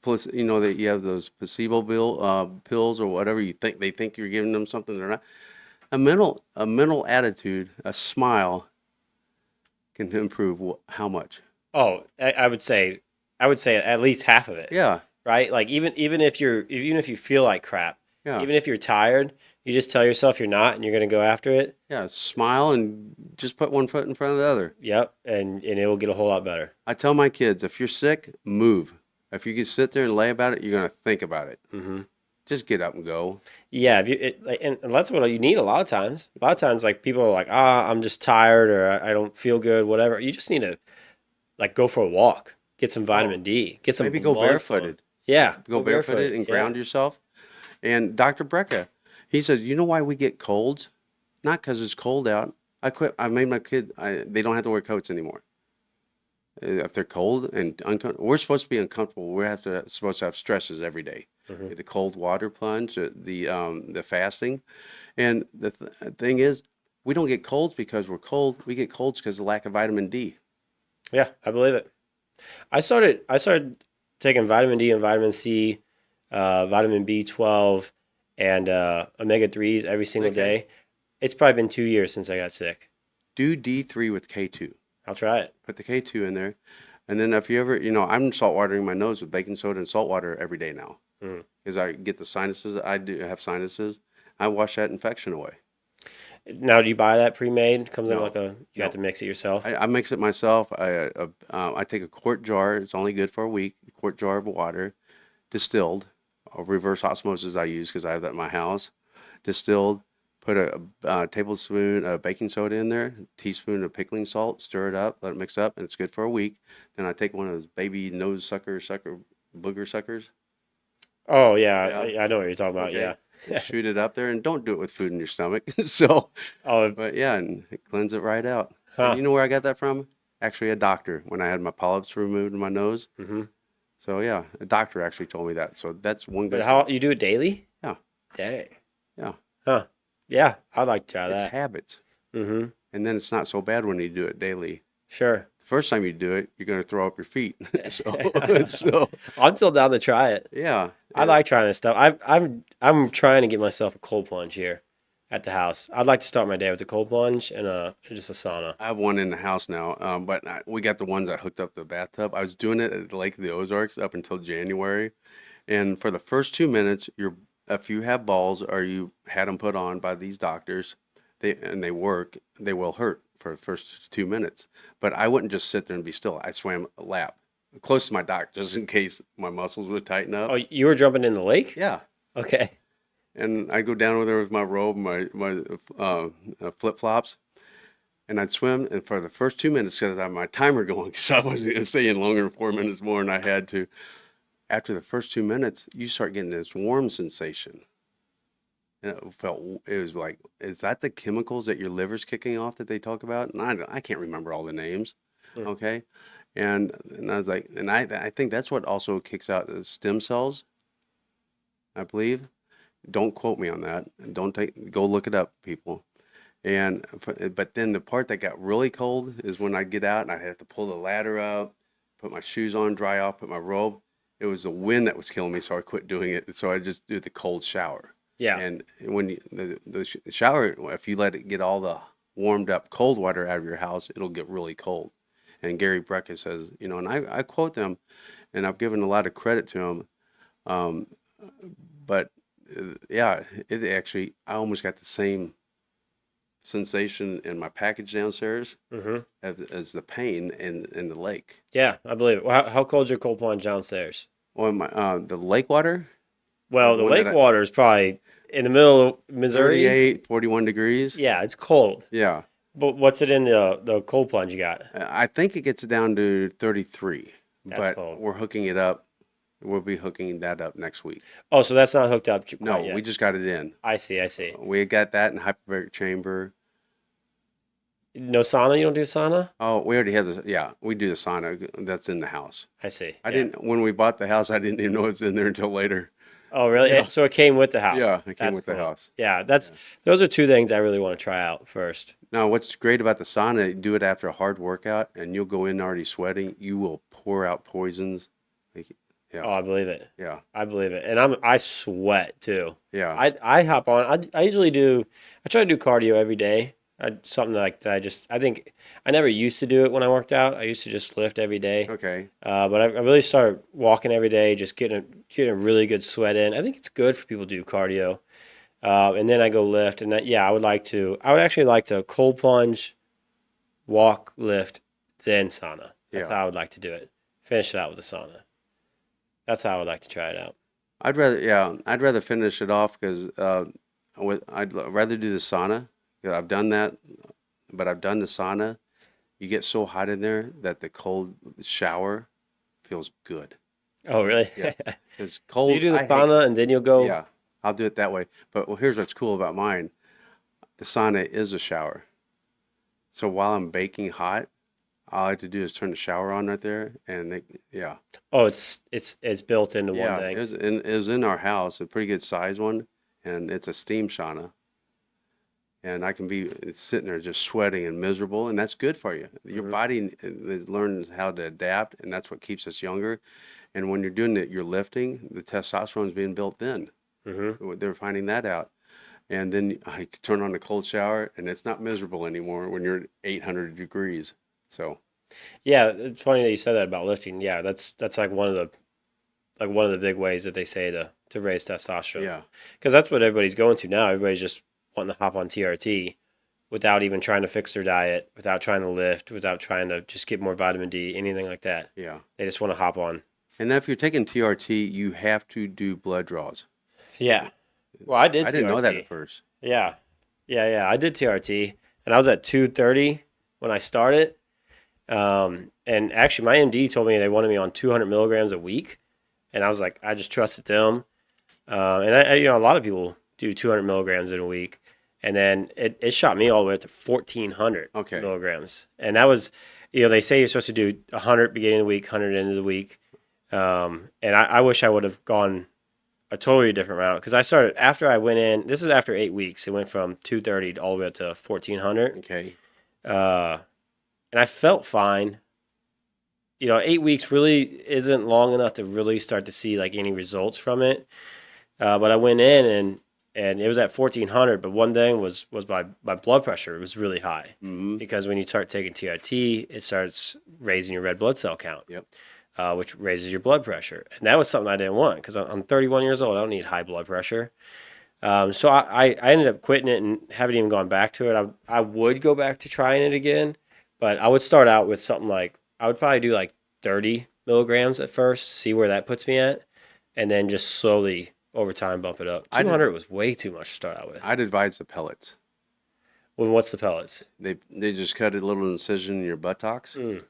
plus, that you have those placebo pills or whatever they think you're giving them something they're not. A mental attitude, a smile can improve how much? Oh, I would say at least half of it, Yeah, right? Like even if you feel like crap, yeah, even if you're tired, you just tell yourself you're not and you're gonna go after it. yeah. Smile and just put one foot in front of the other. Yep, and it will get a whole lot better. I tell my kids, if you're sick, move. If you can sit there and lay about it, you're going to think about it. Hmm. Just get up and go. Yeah, if you like, and that's what you need a lot of times. A lot of times, like people are like, I'm just tired or I don't feel good, whatever. You just need to like go for a walk, get some Oh, vitamin D, get some maybe go blood flowing. barefooted. Yeah, Go go barefooted barefoot. and Yeah. ground yourself. And Dr. Brecka, he says, you know why we get colds? Not because it's cold out. I quit. I made my kid. They don't have to wear coats anymore. If they're cold and uncomfortable, we're supposed to be uncomfortable. Supposed to have stresses every day. Hmm. The cold water plunge, the fasting, and the thing is, we don't get colds because we're cold. We get colds because of lack of vitamin D. Yeah, I believe it. I started taking vitamin D and vitamin C, vitamin B12, and omega threes every single Okay, day. It's probably been 2 years since I got sick. do D3 with K2. I'll try it. Put the K2 in there, and then if you ever, I'm salt watering my nose with baking soda and salt water every day now Mm. because I get the sinuses. I do have sinuses. I wash that infection away. Now, do you buy that pre-made? Comes in like No, a, you have no. to mix it yourself? I mix it myself. I take a quart jar. It's only good for a week. A quart jar of water, distilled, or reverse osmosis I use because I have that in my house. Distilled. Put a tablespoon of baking soda in there, teaspoon of pickling salt. Stir it up. Let it mix up, and it's good for a week. Then I take one of those baby nose sucker booger suckers. Oh yeah, Yeah. I know what you're talking about. Okay. Yeah. And shoot it up there, and don't do it with food in your stomach. So, Oh, but yeah, and it cleans it right out. And huh. you know where I got that from? Actually, a doctor when I had my polyps removed in my nose. Hmm. So yeah, a doctor actually told me that. So that's one But good how thing. you do it daily? Yeah, Dang. yeah. Huh. Yeah, I'd like to try It's that. habits, Hmm. and then it's not so bad when you do it daily. Sure. The first time you do it, you're going to throw up your feet. So, so I'm still down to try it. yeah, I like trying this stuff. I'm trying to get myself a cold plunge here at the house. I'd like to start my day with a cold plunge and just a sauna. I have one in the house now, but we got the ones that hooked up the bathtub. I was doing it at Lake of the Ozarks up until January, and for the first 2 minutes, if you have balls or you had them put on by these doctors, they work, they will hurt for the first 2 minutes. But I wouldn't just sit there and be still. I swam a lap close to my dock just in case my muscles would tighten Oh, up. you were jumping in the lake? Yeah, Okay. and I'd go down with there with my robe, my flip flops, and I'd swim. And for the first 2 minutes, because I had my timer going, because I wasn't going to stay in longer than 4 minutes more than I had to. After the first 2 minutes, you start getting this warm sensation. And it was like, is that the chemicals that your liver's kicking off that they talk about? And I can't remember all the names. Hmm. Okay. And I was like, and I think that's what also kicks out the stem cells, I believe. Don't quote me on that. Go look it up, people. But then the part that got really cold is when I get out and I had to pull the ladder out, put my shoes on, dry off, put my robe. It was the wind that was killing me, so I quit doing it. So I just do the cold shower. Yeah. And when the shower, if you let it get all the warmed up cold water out of your house, it'll get really cold. And Gary Brecka says, and I quote them, and I've given a lot of credit to him. Um, but yeah, it actually, I almost got the same sensation in my package downstairs Hmm. as the pain in the lake. Yeah, I believe it. Well, how cold's your cold plunge downstairs? Well, the lake water, Well, the the one that lake water is probably in the middle of Missouri. 38, 41 degrees. Yeah, it's cold. Yeah. But what's it in the cold plunge you got? I think it gets down to 33, That's but cold. we're hooking it up. We'll be hooking that up next week. Oh, so that's not hooked up quite No, we yet. just got it in. I see. I see. We got that in hyperbaric chamber. No sauna? You don't do sauna? Oh, we already have this. Yeah, we do the sauna. That's in the house. I see. I Yeah. didn't, when we bought the house, I didn't even know it's in there until later. Oh, really? Yeah. So it came with the house. Yeah, it came That's with the cool. house. Yeah, Yeah. those are two things I really want to try out first. Now, what's great about the sauna, do it after a hard workout and you'll go in already sweating. You will pour out poisons. Like, yeah, Oh, I believe it. yeah, I believe it. And I sweat too. yeah. I hop on. I usually do. I try to do cardio every day. Something like that. I think I never used to do it when I worked out. I used to just lift every day. Okay. But I really started walking every day, just getting a really good sweat in. I think it's good for people to do cardio. And then I go lift, and yeah, I would like to. I would actually like to cold plunge, walk, lift, then sauna. That's Yeah. how I would like to do it. Finish it out with the sauna. That's how I would like to try it out. I'd rather finish it off because I'd rather do the sauna. Yeah, I've done that, but I've done the sauna. You get so hot in there that the cold shower feels good. Oh, really? Yes. Because So you cold, do the I hate, sauna, and then you'll go. yeah, I'll do it that way. But well, here's what's cool about mine. The sauna is a shower. So while I'm baking hot, all I have to do is turn the shower on right there, and yeah, Oh, it's built into one yeah. thing. It was in our house, a pretty good size one, and it's a steam sauna. And I can be sitting there just sweating and miserable, and that's good for you. Your Hmm. body learns how to adapt, and that's what keeps us younger. And when you're doing it, you're lifting, the testosterone is being built in. Hmm. They're finding that out. And then I turn on the cold shower, and it's not miserable anymore when you're at 800 degrees. So, Yeah, it's funny that you said that about lifting. Yeah, that's like one of the big ways that they say to raise testosterone yeah, because that's what everybody's going to now. Everybody's just wanting to hop on TRT. without even trying to fix their diet, without trying to lift, without trying to just get more vitamin D, anything like that. Yeah. They just want to hop on. And if you're taking TRT, you have to do blood draws. Yeah. Well, I did I didn't know that at TRT. first. Yeah. Yeah. I did TRT, and I was at 230 when I started. And actually, my MD told me they wanted me on 200 milligrams a week, and I was like, I just trusted them. A lot of people do 200 milligrams in a week, and then it shot me all the way up to 1400 Okay. milligrams, and that was, they say you're supposed to do 100 beginning of the week, 100 end of the week, and I wish I would have gone a totally different route because I started after I went in. This is after 8 weeks. It went from 230 all the way up to 1400, Okay. uh, and I felt fine. 8 weeks really isn't long enough to really start to see like any results from it. But I went in and it was at 1400. But one thing was my blood pressure was really high Mm-hmm. because when you start taking TRT, it starts raising your red blood cell count, Yep. which raises your blood pressure. And that was something I didn't want because I'm 31 years old. I don't need high blood pressure. So I ended up quitting it and haven't even gone back to it. I would go back to trying it again, but I would start out with something like I would probably do like 30 milligrams at first, see where that puts me at, and then just slowly over time bump it up. 200 was way too much to start out with. I'd advise the pellets. Well, what's the pellets? They just cut a little incision in your buttocks Mm,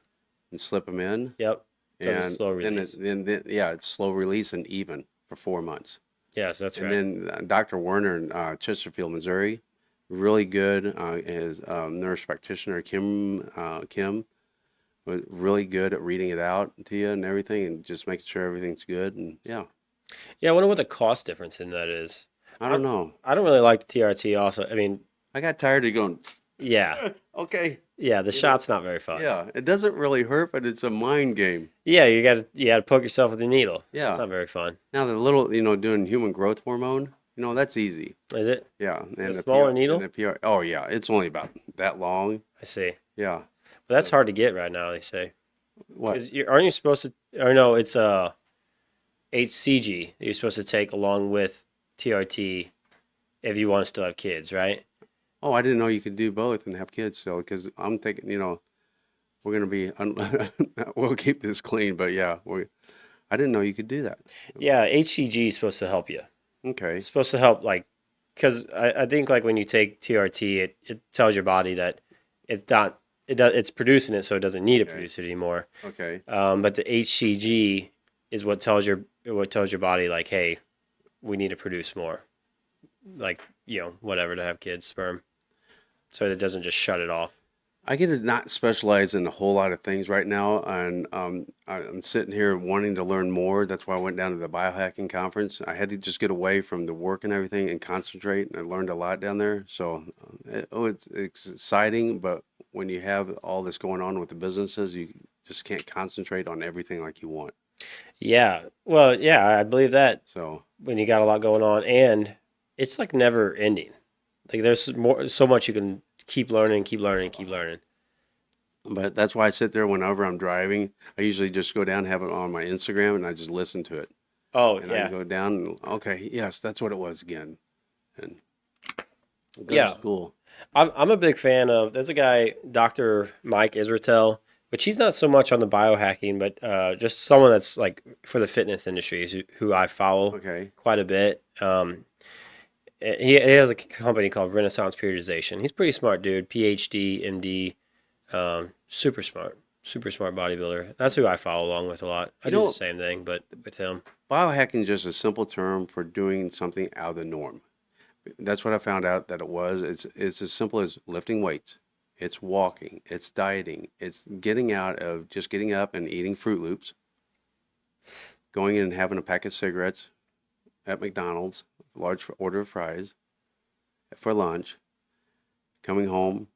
and slip them in, yep. Does a and slow then release. yeah, it's slow release and even for 4 months. Yes, that's And right. then Dr. Werner in Chesterfield, Missouri, really good. His nurse practitioner Kim was really good at reading it out to you and everything, and just making sure everything's good. And yeah, Yeah, I wonder what the cost difference in that is. I I, don't know. I don't really like the TRT also. I mean, I got tired of going. yeah. Okay, Yeah, the you know, shot's not very fun. yeah, it doesn't really hurt, but it's a mind game. Yeah, you got to poke yourself with a needle. It's Yeah. not very fun. Now the little, doing human growth hormone, that's easy. Is it? Yeah, Is and it a the smaller PR and needle? the PR. Oh yeah, it's only about that long. I see. Yeah. But that's So hard to get right now, they say. what? Because aren't you supposed to, or no, it's HCG that you're supposed to take along with TRT if you want to still have kids, right? Oh, I didn't know you could do both and have kids still. Because I'm thinking, we're gonna be. We'll keep this clean, but yeah, I didn't know you could do that. Yeah, HCG is supposed to help you. Okay. It's supposed to help, like, because I think, like, when you take TRT, it tells your body that it's not, it's producing it, so it doesn't need to Okay. produce it anymore. Okay. But the HCG is what tells your body like, hey, we need to produce more, like whatever to have kids, sperm, so it doesn't just shut it off. I get to not specialize in a whole lot of things right now, and I'm sitting here wanting to learn more. That's why I went down to the biohacking conference. I had to just get away from the work and everything and concentrate, and I learned a lot down there. So, it's exciting, but when you have all this going on with the businesses, you just can't concentrate on everything like you want. Yeah, well, yeah, I believe that So, when you got a lot going on, and it's like never ending. Like there's so much you can keep learning, keep learning, keep learning. but that's why I sit there whenever I'm driving. I usually just go down, have it on my Instagram, and I just listen to it. Oh And I yeah, go down, and okay, yes, that's what it was again. And go to yeah. school. I'm a big fan of. There's a guy, Dr. Mike Israetel, which he's not so much on the biohacking, but just someone that's like for the fitness industry is who I follow Okay. quite a bit. He has a company called Renaissance Periodization. He's a pretty smart dude, PhD, MD, super smart bodybuilder. That's who I follow along with a lot. I You do the know, same thing, but with him. biohacking is just a simple term for doing something out of the norm. That's what I found out that it was. It's as simple as lifting weights. It's walking. It's dieting. It's getting out of just getting up and eating Fruit Loops, going in and having a pack of cigarettes at McDonald's, a large order of fries for lunch, coming home,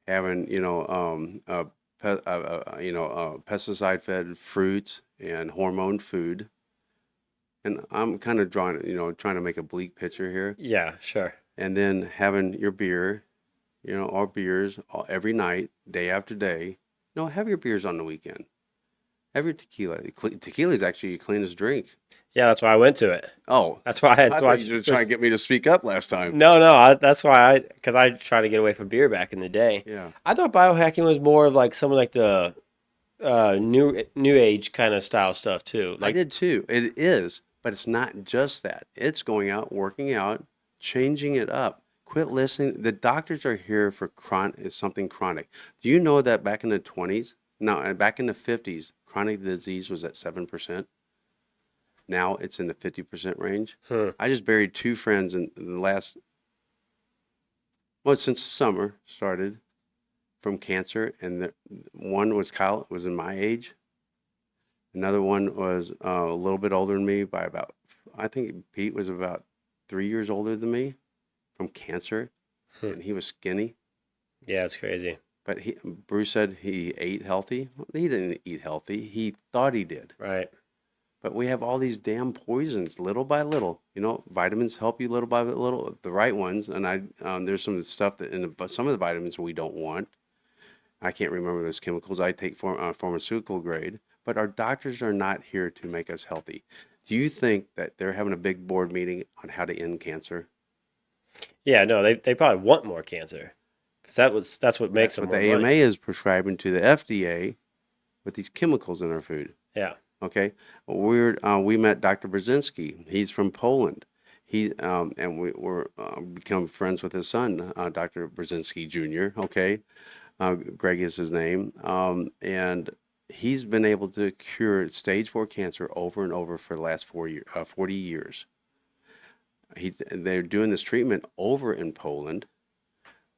having pesticide-fed fruits and hormone food. And I'm kind of drawing, trying to make a bleak picture here. Yeah, sure. And then having your beer, or beers every night, day after day. Have your beers on the weekend. Every tequila. Tequila is actually your cleanest drink. Yeah, that's why I went to it. Oh, That's why I thought you were trying to get me to speak up last time. No, that's why because I tried to get away from beer back in the day. Yeah. I thought biohacking was more of like some of like the new age kind of style stuff too. I Like, did too. It is, but it's not just that. It's going out, working out, changing it up. Quit listening. The doctors are here for something chronic. Do you know that back in the 20s, no, back in the 50s, chronic disease was at 7%? Now it's in the 50% range. hmm, I just buried two friends in the last, well, since the summer started from cancer, and one was Kyle, was in my age. Another one was a little bit older than me by about, I think Pete was about 3 years older than me from cancer, hmm. and he was skinny. Yeah, it's crazy. But Bruce said he ate healthy. He didn't eat healthy. He thought he did. Right. But we have all these damn poisons little by little. You know, vitamins help you little by little, the right ones. And there's some stuff that some of the vitamins we don't want. I can't remember those chemicals. I take pharmaceutical grade. But our doctors are not here to make us healthy. Do you think that they're having a big board meeting on how to end cancer? Yeah, no, they probably want more cancer because that's what makes That's them what the more money. AMA is prescribing to the FDA with these chemicals in our food. Yeah. Okay, we met Dr. Brzezinski. He's from Poland. And we were become friends with his son, Dr. Brzezinski Jr. Okay, Greg is his name, and he's been able to cure stage 4 cancer over and over for the last 40 years. They're doing this treatment over in Poland,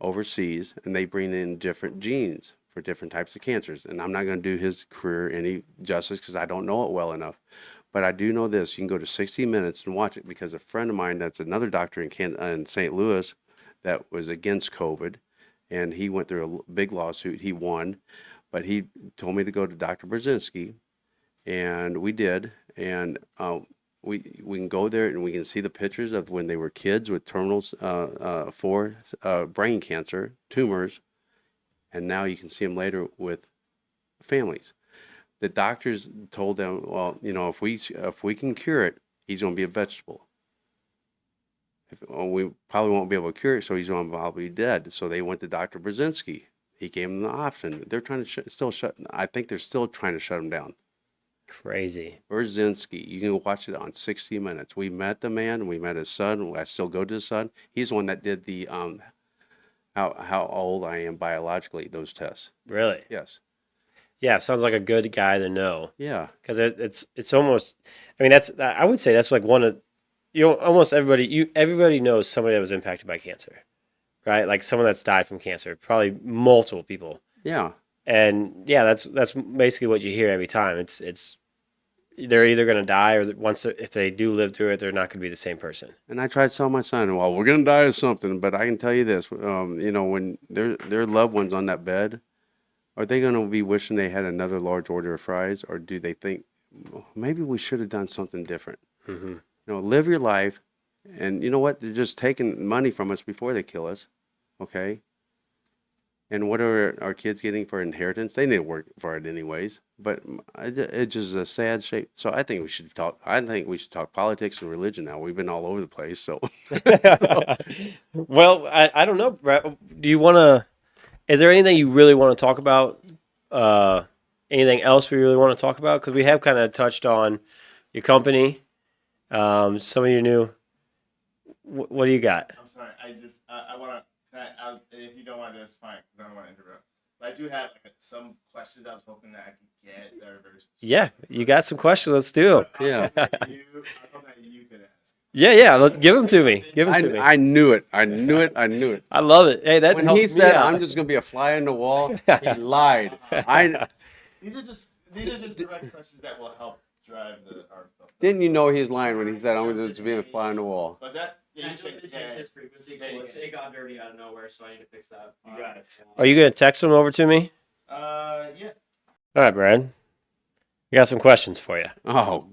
overseas, and they bring in different genes for different types of cancers. And I'm not going to do his career any justice because I don't know it well enough. But I do know this. You can go to 60 Minutes and watch it because a friend of mine that's another doctor in St. Louis that was against COVID, and he went through a big lawsuit. He won, but he told me to go to Dr. Brzezinski, and we did. And we can go there and we can see the pictures of when they were kids with terminal for brain cancer, tumors, and now you can see them later with families. The doctors told them, well, you know, if we can cure it, he's going to be a vegetable. We probably won't be able to cure it, so he's going to probably be dead. So they went to Dr. Brzezinski. He gave them the option. They're trying to still shut. I think they're still trying to shut him down. Crazy. Brzezinski, you can watch it on 60 Minutes. We met the man. We met his son. I still go to his son. He's the one that did the how old I am biologically, those tests. Really? Yes. Yeah, sounds like a good guy to know Yeah. because it's almost. I mean, I would say that's like one of almost everybody knows somebody that was impacted by cancer, right? Like someone that's died from cancer, probably multiple people. Yeah. And yeah, that's basically what you hear every time. It's they're either going to die or if they do live through it, they're not going to be the same person. And I tried to tell my son, well, we're going to die of something, but I can tell you this, you know, when their loved ones on that bed, are they going to be wishing they had another large order of fries, or do they think, well, maybe we should have done something different? Mm-hmm. You know, live your life, and you know what? They're just taking money from us before they kill us, okay? And what are our kids getting for inheritance? They need to work for it anyways. But it's just a sad shape. So I think we should talk. I think we should talk politics and religion now. We've been all over the place. So, Well, I don't know, Brett. Do you want to? Is there anything you really want to talk about? Anything else we really want to talk about? Because we have kind of touched on your company, some of your new. What do you got? I'm sorry. I want to. If you don't want to, that's fine. Because I don't want to interrupt. But I do have some questions I was hoping that I could get that are very specific. Yeah, you got some questions. Let's do them. yeah. I hope that you could ask. Yeah. Let's give them to me. Give them to me. I knew it. I knew it. I knew it. I love it. Hey, that When helps he me said, out. I'm just going to be a fly in the wall, he lied. These are just direct questions that will help drive our. Didn't you know he was lying when he said, I'm going to just be a fly in the wall? Was that? Yeah, you I check- to yeah, change his frequency. Yeah, It got dirty out of nowhere, so I need to fix that. You got it. Are you gonna text them over to me? Yeah. All right, Brad. We got some questions for you, Oh,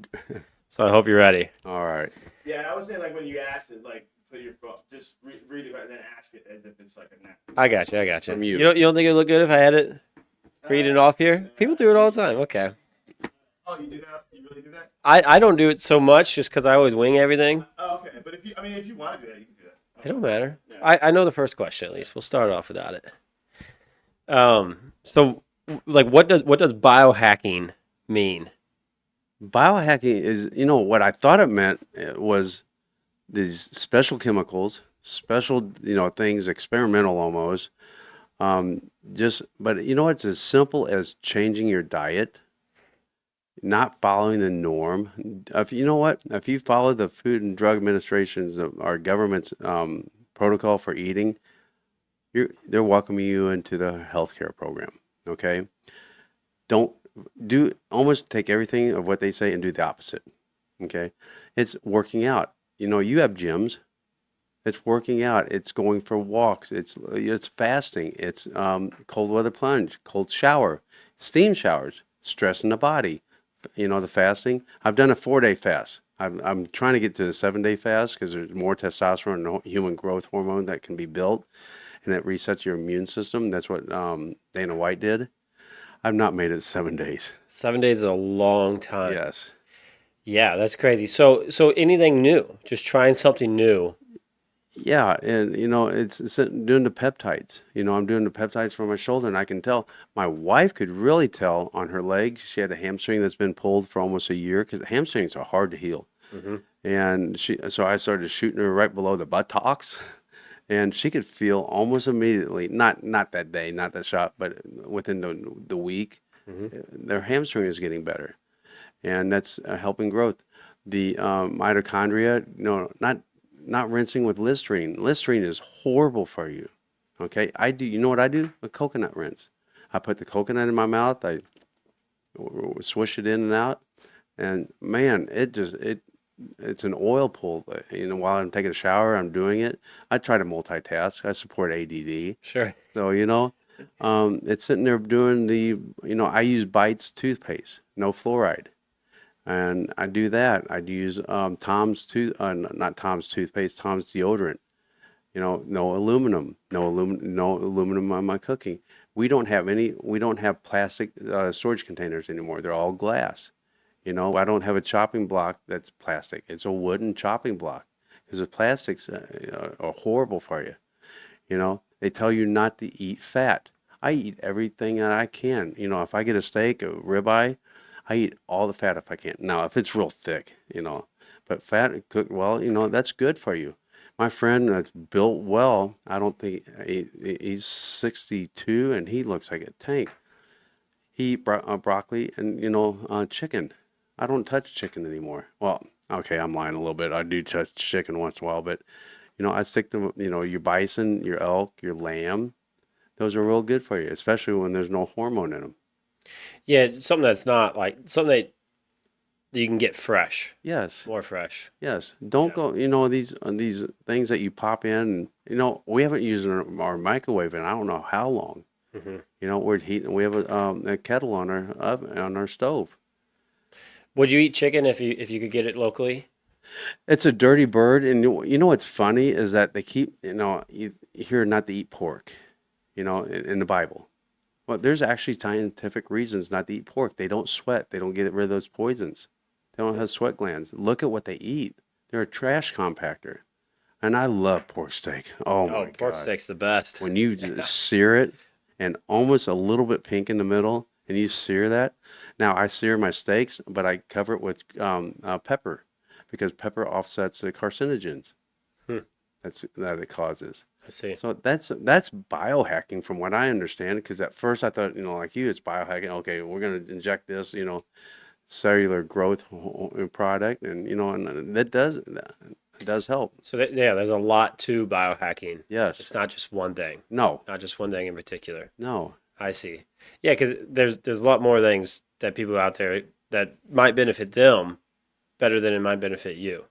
so I hope you're ready. all right. Yeah, and I was saying when you ask it, put your phone, just read it and then ask it as if it's like a nap. I got you. From you. You don't think it'd look good if I had it reading off here? People do it all the time. Okay. Oh, you do that? You really do that? I don't do it so much just because I always wing everything. Oh, okay. But if you want to do that, you can do that. It don't matter. Yeah. I know the first question at least. We'll start off without it. So like what does biohacking mean? Biohacking is, what I thought it meant was these special chemicals, special, things, experimental almost. But it's as simple as changing your diet, not following the norm. If you know what, if you follow the Food and Drug Administration's, our government's protocol for eating, they're welcoming you into the healthcare program. Okay, don't almost take everything of what they say and do the opposite. Okay, it's working out. You have gyms. It's working out. It's going for walks. It's fasting. It's cold weather plunge, cold shower, steam showers, stress in the body. The fasting. I've done a 4-day fast. I'm trying to get to a 7-day fast because there's more testosterone and human growth hormone that can be built, and it resets your immune system. That's what Dana White did. I've not made it 7 days. 7 days is a long time. Yes. Yeah, that's crazy. So anything new, just trying something new. Yeah, and it's doing the peptides. I'm doing the peptides for my shoulder, and I can tell. My wife could really tell on her leg. She had a hamstring that's been pulled for almost a year because hamstrings are hard to heal. Mm-hmm. And so I started shooting her right below the buttocks, and she could feel almost immediately. Not that day, not that shot, but within the week, their hamstring is getting better, and that's helping growth. The mitochondria, not rinsing with Listerine. Listerine is horrible for you. Okay, I do. You know what I do? A coconut rinse. I put the coconut in my mouth. I swish it in and out, and man, it's an oil pull. While I'm taking a shower, I'm doing it. I try to multitask. I support ADD, Sure. so it's sitting there doing I use Bites toothpaste, no fluoride. And I do that. I'd use not Tom's toothpaste, Tom's deodorant. No aluminum, no aluminum on my cooking. We don't have plastic storage containers anymore. They're all glass. I don't have a chopping block that's plastic. It's a wooden chopping block because the plastics are horrible for you. They tell you not to eat fat. I eat everything that I can. If I get a steak, a ribeye, I eat all the fat if I can. Now, if it's real thick, but fat cooked well, that's good for you. My friend that's built well, I don't think he's 62 and he looks like a tank. He eat broccoli and chicken. I don't touch chicken anymore. Well, okay, I'm lying a little bit. I do touch chicken once in a while, but I stick to your bison, your elk, your lamb. Those are real good for you, especially when there's no hormone in them. Yeah, something that's not like something that you can get fresh, Yes. more fresh. Yes, don't Yeah. go. These things that you pop in. We haven't used our microwave in I don't know how long. Hmm. We're heating. We have a kettle on our oven, on our stove. Would you eat chicken if you could get it locally? It's a dirty bird, and what's funny is that they keep you hear not to eat pork, in the Bible. Well, there's actually scientific reasons not to eat pork. They don't sweat. They don't get rid of those poisons. They don't have sweat glands. Look at what they eat. They're a trash compactor. And I love pork steak. Oh Oh, my pork God. steak's the best. When you just sear it and almost a little bit pink in the middle and you sear that. Now I sear my steaks, but I cover it with pepper because pepper offsets the carcinogens Hmm, that it causes. I see. So that's biohacking from what I understand. Because at first I thought, like you, it's biohacking. Okay, we're going to inject this, cellular growth product, and and it does help. So yeah, there's a lot to biohacking. Yes. It's not just one thing, No. not just one thing in particular. No. I see. Yeah, because there's a lot more things that people out there that might benefit them better than it might benefit you.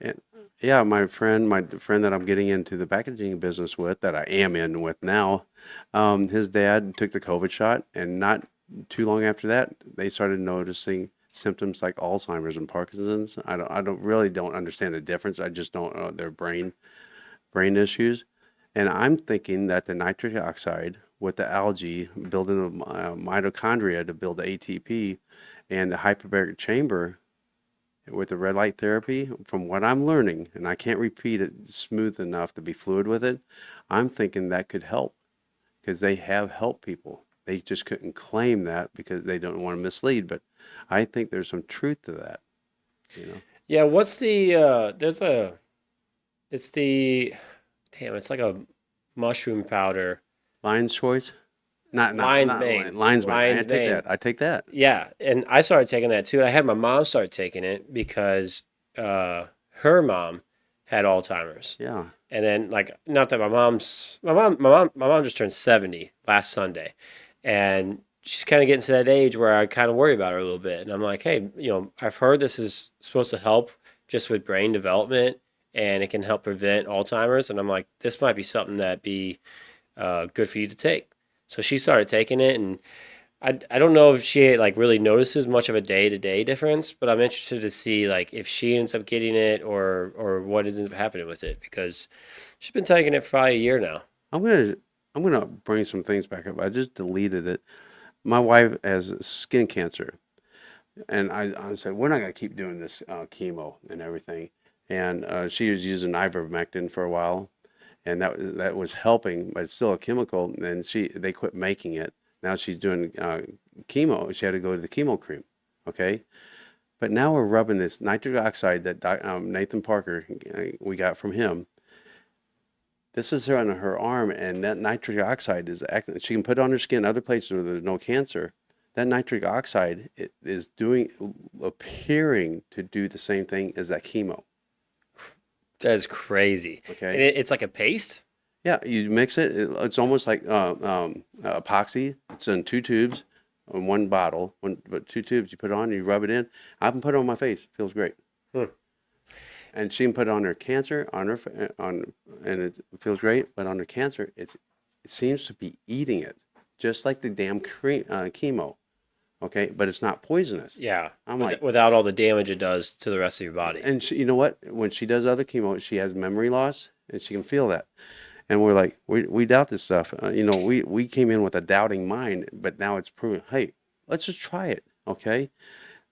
And yeah, my friend that I'm getting into the packaging business with, that I am in with now, his dad took the COVID shot, and not too long after that, they started noticing symptoms like Alzheimer's and Parkinson's. I don't understand the difference. I just don't know their brain issues, and I'm thinking that the nitric oxide with the algae, building the mitochondria to build the ATP, and the hyperbaric chamber with the red light therapy, from what I'm learning, and I can't repeat it smooth enough to be fluid with it, I'm thinking that could help because they have helped people. They just couldn't claim that because they don't want to mislead, but I think there's some truth to that, you know. Yeah, what's the it's the damn, it's like a mushroom powder. Lion's choice? Lion's Not mane. lion's mane. I Lion's take mane. that. I take that. Yeah, and I started taking that too. And I had my mom start taking it because her mom had Alzheimer's. Yeah. And then like not that my mom just turned 70 last Sunday. And she's kind of getting to that age where I kind of worry about her a little bit. And I'm like, "Hey, I've heard this is supposed to help just with brain development and it can help prevent Alzheimer's." And I'm like, "This might be something that be good for you to take." So she started taking it, and I don't know if she like really notices much of a day to day difference, but I'm interested to see like if she ends up getting it or what ends up happening with it because she's been taking it for probably a year now. I'm gonna I'm gonna bring some things back up. I just deleted it. My wife has skin cancer, and I said we're not gonna keep doing this chemo and everything. And she was using ivermectin for a while, and that was helping, but it's still a chemical. And they quit making it. Now she's doing chemo. She had to go to the chemo cream. Okay, but now we're rubbing this nitric oxide that Nathan Parker we got from him. This is her on her arm, and that nitric oxide is acting. She can put it on her skin other places where there's no cancer. That nitric oxide is appearing to do the same thing as that chemo. That's crazy. Okay. And it's like a paste. Yeah, you mix it. It's almost like epoxy. It's in two tubes, in one bottle. But two tubes. You put it on, you rub it in. I can put it on my face. It feels great. Hmm. And she can put it on her cancer, and it feels great. But on her cancer, it seems to be eating it, just like the damn chemo. Okay, but it's not poisonous. Yeah. I'm like, Without all the damage it does to the rest of your body. and you know what? When she does other chemo, she has memory loss, and she can feel that. And we're like, we doubt this stuff. We came in with a doubting mind, but now it's proven. Hey, let's just try it, okay?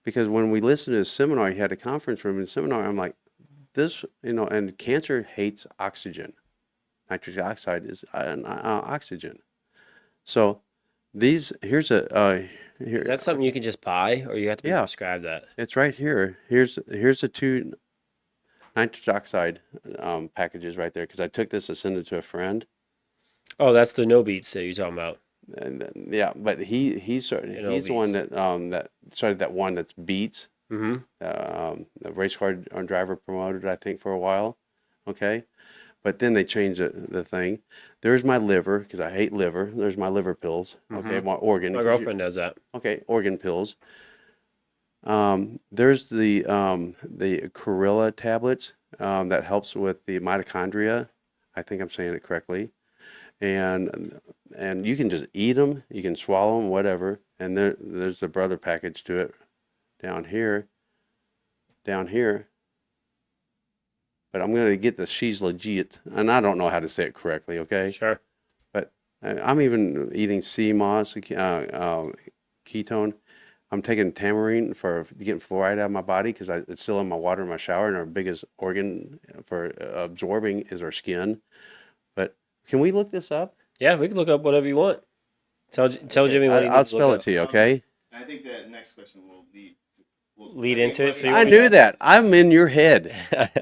Because when we listened to his seminar, he had a conference room in seminar. I'm like, this, and cancer hates oxygen. Nitric oxide is oxygen. So here's a here. Is that something you can just buy or you have to be Yeah. prescribed that? It's right here. Here's the two nitric oxide packages right there because I took this to send it to a friend. Oh, that's the no beats that you're talking about. And yeah, but he started. He's the one that started that one that's Beats. Mm-hmm. The race car driver promoted, I think, for a while. Okay, but then they changed the thing. There's my liver because I hate liver. There's my liver pills. Okay, my organ. My girlfriend does that. Okay, organ pills. There's the Corilla tablets that helps with the mitochondria. I think I'm saying it correctly. And you can just eat them, you can swallow them, whatever. And there's the brother package to it down here. But I'm going to get the She's Legit, and I don't know how to say it correctly, okay? Sure. But I'm even eating sea moss, ketone. I'm taking tamarine for getting fluoride out of my body because it's still in my water in my shower, and our biggest organ for absorbing is our skin. But can we look this up? Yeah, we can look up whatever you want. Tell Jimmy what he I'll needs to spell look it to you, okay? I think that next question will Lead into it, so you I knew that. I'm in your head. up.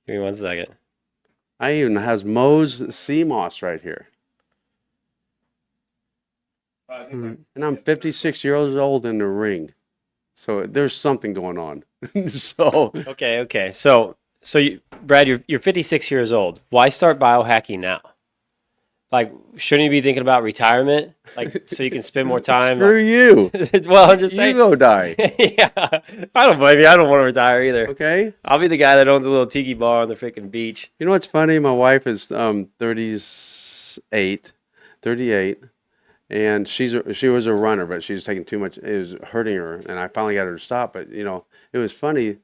Give me 1 second. I even has Moe's sea moss right here. And I'm 56 years old in the ring. So there's something going on. So Okay. So Brad, you're 56 years old. Why start biohacking now? Like, shouldn't you be thinking about retirement? Like, so you can spend more time. screw you. Well, I'm just You saying. go die. Yeah, I don't blame you. I don't want to retire either. Okay? I'll be the guy that owns a little tiki bar on the freaking beach. You know what's funny? My wife is 38, and she was a runner, but she was taking too much. It was hurting her, and I finally got her to stop. But it was funny.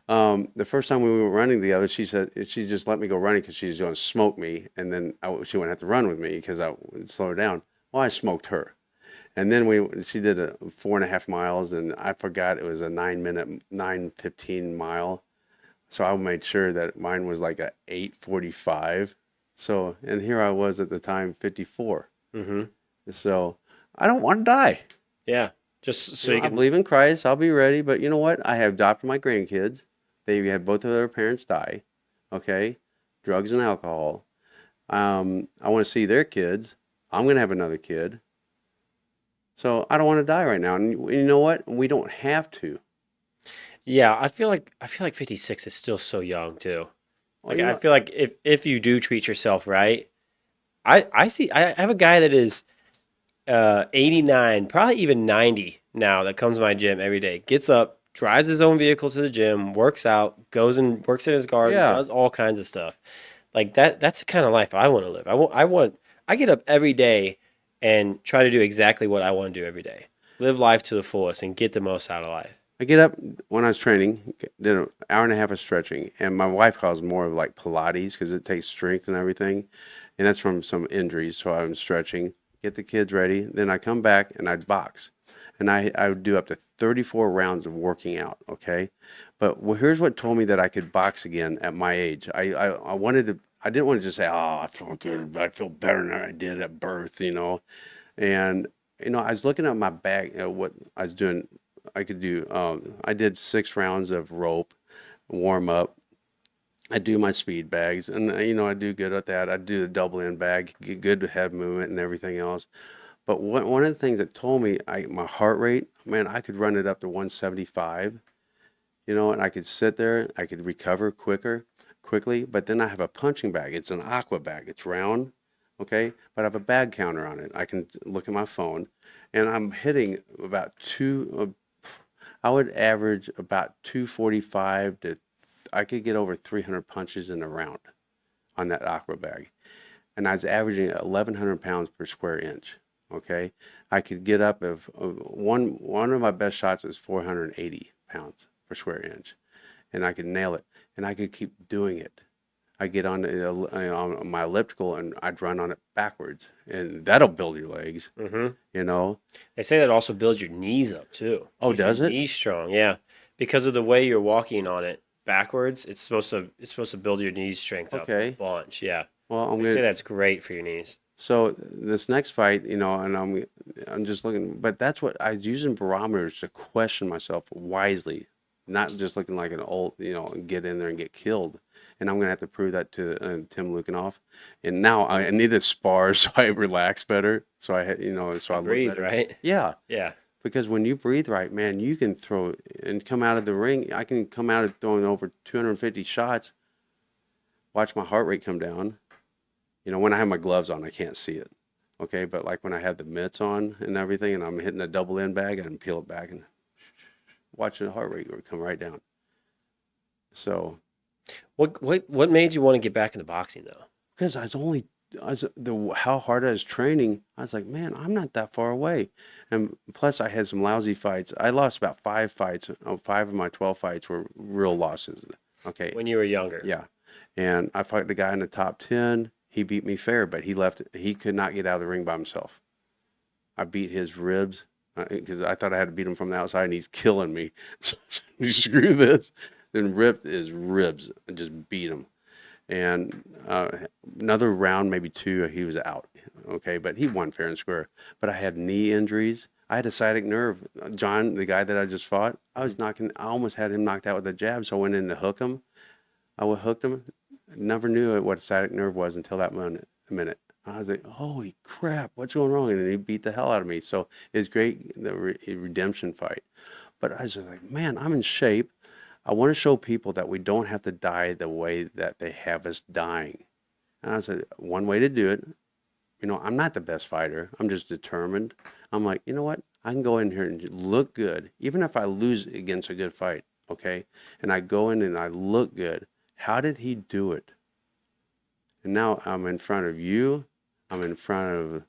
The first time we went running together, she said she just let me go running because she was going to smoke me, and then she wouldn't have to run with me because I would slow her down. Well, I smoked her, and then she did a 4.5 miles, and I forgot it was a 9 minute 9:15 mile, so I made sure that mine was like a 8:45. So, and here I was at the time 54. Mm-hmm. So I don't want to die. Yeah. Just so You you know, I can. believe in Christ. I'll be ready. But you know what? I have adopted my grandkids. They had both of their parents die. Okay, drugs and alcohol. I want to see their kids. I'm gonna have another kid. So I don't want to die right now. And you know what? We don't have to. Yeah, I feel like 56 is still so young too. Well, Like you I know, feel like if you do treat yourself right, I have a guy that is 89, probably even 90 now that comes to my gym every day. Gets up, drives his own vehicle to the gym, works out, goes and works in his garden, yeah. does all kinds of stuff. Like that's the kind of life I want to live. I get up every day and try to do exactly what I want to do every day. Live life to the fullest and get the most out of life. I get up when I was training, did an hour and a half of stretching, and my wife calls it more of like Pilates because it takes strength and everything, and that's from some injuries. So I'm stretching, get the kids ready, then I come back and I'd box, and I would do up to 34 rounds of working out. Okay, but here's what told me that I could box again at my age. I wanted to. I didn't want to just say, "Oh, I feel good. I feel better than I did at birth," And I was looking at my bag, what I was doing. I could do. I did 6 rounds of rope, warm up. I do my speed bags, and I do good at that. I do the double end bag, get good head movement and everything else. But one of the things that told me, my heart rate, man, I could run it up to 175. And I could sit there, I could recover quickly. But then I have a punching bag. It's an aqua bag. It's round, okay, but I have a bag counter on it. I can look at my phone, and I'm hitting about I would average about 245 to I could get over 300 punches in a round on that aqua bag, and I was averaging 1,100 pounds per square inch. Okay, I could get up of one of my best shots was 480 pounds per square inch, and I could nail it, and I could keep doing it. I get on my elliptical and I'd run on it backwards, and that'll build your legs. Hmm. You know. They say that also builds your knees up too. Oh, Keeps your does it? knees strong. Yeah, because of the way you're walking on it backwards, it's supposed to build your knees strength up a Okay. bunch. Yeah, Well, I'm they say gonna. that's great for your knees. So this next fight, and I'm just looking, but that's what I was using barometers to question myself wisely, not just looking like an old, get in there and get killed. And I'm gonna have to prove that to Tim Lukinoff. And now I need to spar so I relax better, so so I And look breathe, better. right? Yeah, Yeah. because when you breathe right, man, you can throw and come out of the ring. I can come out of throwing over 250 shots. Watch my heart rate come down. When I have my gloves on, I can't see it. Okay, but like when I have the mitts on and everything, and I'm hitting a double end bag, I can peel it back and watch the heart rate come right down. So, What made you want to get back into boxing though? because how hard I was training, I was like, man, I'm not that far away. And plus, I had some lousy fights. I lost about 5 fights. 5 of my 12 fights were real losses. Okay, When you were younger. yeah. And I fought the guy in the top 10. He beat me fair, but he left. He could not get out of the ring by himself. I beat his ribs because I thought I had to beat him from the outside, and he's killing me. So you screw this. Then ripped his ribs and just beat him. And another round, maybe two, he was out. Okay, but he won fair and square. But I had knee injuries. I had a sciatic nerve. John, the guy that I just fought, I almost had him knocked out with a jab, so I went in to hook him. Hooked him. Never knew what a sciatic nerve was until that minute. I was like, holy crap, what's going wrong? And he beat the hell out of me. So it's great, the redemption fight. But I was just like, man, I'm in shape. I want to show people that we don't have to die the way that they have us dying. And I said, one way to do it, I'm not the best fighter. I'm just determined. I'm like, you know what? I can go in here and look good, even if I lose against a good fight, okay? And I go in and I look good. How did he do it? And now I'm in front of you. I'm in front of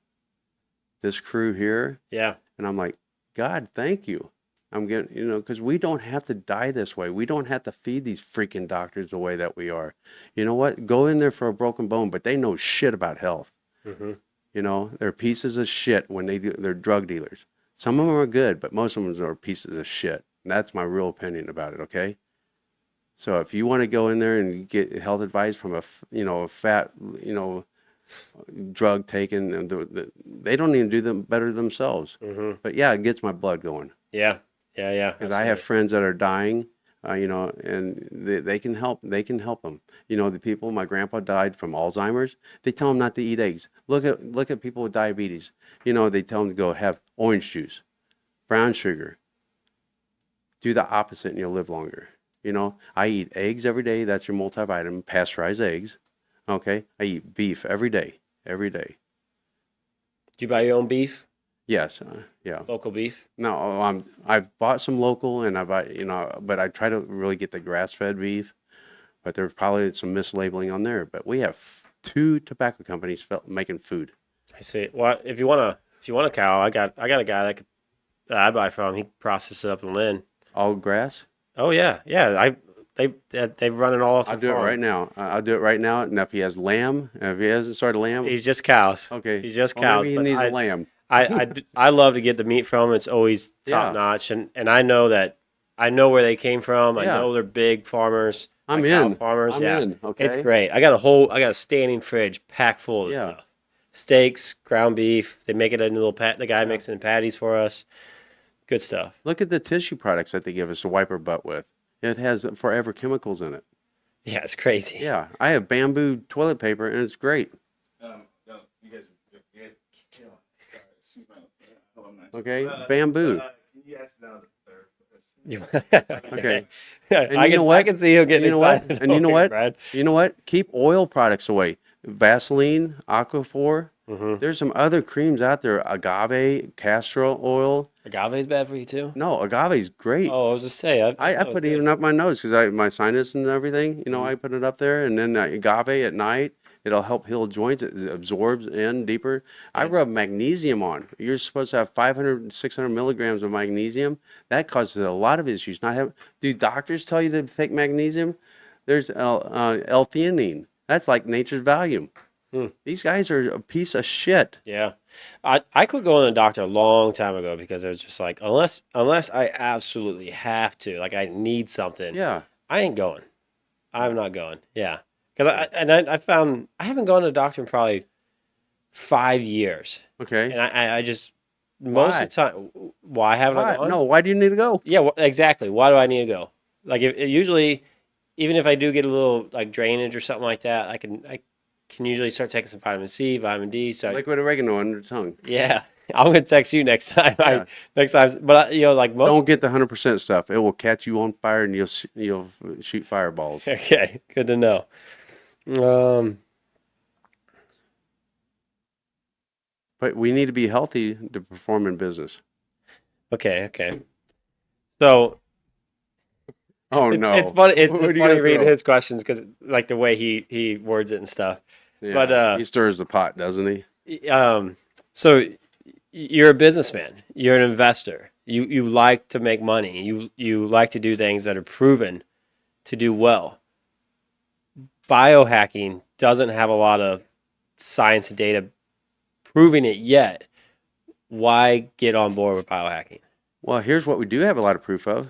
this crew here. Yeah. And I'm like, God, thank you. I'm getting, because we don't have to die this way. We don't have to feed these freaking doctors the way that we are. You know what? Go in there for a broken bone, but they know shit about health. Mm-hmm. They're pieces of shit when they're drug dealers. Some of them are good, but most of them are pieces of shit. And that's my real opinion about it, okay? So if you want to go in there and get health advice from a fat, drug taken, and they don't even do them better themselves. Mm-hmm. But yeah, it gets my blood going. Yeah. Yeah. Because I have friends that are dying, and they can help. They can help them. The people. My grandpa died from Alzheimer's. They tell him not to eat eggs. Look at people with diabetes. They tell them to go have orange juice, brown sugar. Do the opposite, and you'll live longer. I eat eggs every day. That's your multivitamin, pasteurized eggs. Okay, I eat beef every day. Every day. Do you buy your own beef? Yes. Yeah. Local beef? No, I've bought some local, and but I try to really get the grass-fed beef. But there's probably some mislabeling on there. But we have two tobacco companies making food. I see. Well, if you want a cow, I got a guy that I buy from. He processes it up in Lynn. All grass. Oh yeah. They run it all off the I'll do it farm. right now. I'll do it right now. And if he has lamb, if he hasn't started lamb, He's just cows. okay. He's just Well, cows. maybe he but needs a lamb. I love to get the meat from him. It's always top Yeah. notch, and I know where they came from. I Yeah. know they're big farmers. I'm like cow in. farmers. I'm yeah, in. Okay. it's great. I got a standing fridge packed full of Yeah. stuff. Steaks, ground beef. They make it in little the guy makes it in patties for us. Good stuff. Look at the tissue products that they give us to wipe our butt with. It has forever chemicals in it. Yeah, it's crazy. Yeah, I have bamboo toilet paper, and it's great. No, you guys kill. Sorry, excuse my. Hold on, Okay, bamboo. Can you ask now the third? Okay. Yeah, And I can see him getting You know what? excited. And you know over what? it, Brad. You know what? Keep oil products away. Vaseline, Aquaphor. Mm-hmm. There's some other creams out there. Agave, castor oil. Agave's bad for you too. No, agave's great. Oh, I was just saying. I put it even up my nose because my sinus and everything. I put it up there, and then agave at night. It'll help heal joints. It absorbs in deeper. I Yes. rub magnesium on. You're supposed to have 500, 600 milligrams of magnesium. That causes a lot of issues. Do doctors tell you to take magnesium? There's L-theanine. That's like nature's Valium. Hmm. These guys are a piece of shit. Yeah. I quit going to the doctor a long time ago because it was just like unless I absolutely have to, like I need something, Yeah. I ain't going. I'm not going. Yeah. Because I found I haven't gone to the doctor in probably 5 years. Okay. And I just most Why? of the time why haven't I Why? gone? No, why do you need to go? Yeah, exactly. Why do I need to go? Like if usually even if I do get a little like drainage or something like that, I can usually start taking some vitamin C, vitamin D. So Liquid oregano under the tongue. yeah, I'm gonna text you next time. Yeah. Next time, but like most. Don't get the 100% stuff. It will catch you on fire, and you'll shoot fireballs. Okay, good to know. But we need to be healthy to perform in business. Okay. So Oh no! it's funny. It's What just are you funny gonna reading throw? his questions because like the way he words it and stuff. Yeah, but, he stirs the pot, doesn't he? So you're a businessman. You're an investor. You like to make money. You like to do things that are proven to do well. Biohacking doesn't have a lot of science and data proving it yet. Why get on board with biohacking? Well, here's what we do have a lot of proof of.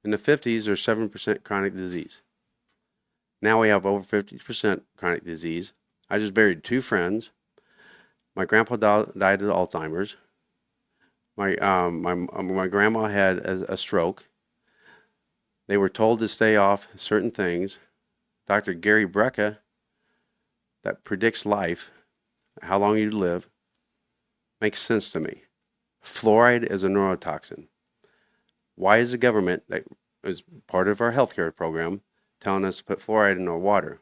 In the 50s, there's 7% chronic disease. Now we have over 50% chronic disease. I just buried 2 friends. My grandpa died of Alzheimer's. My grandma had a stroke. They were told to stay off certain things. Dr. Gary Brecka, that predicts life, how long you live, makes sense to me. Fluoride is a neurotoxin. Why is the government, that is part of our healthcare program, telling us to put fluoride in our water?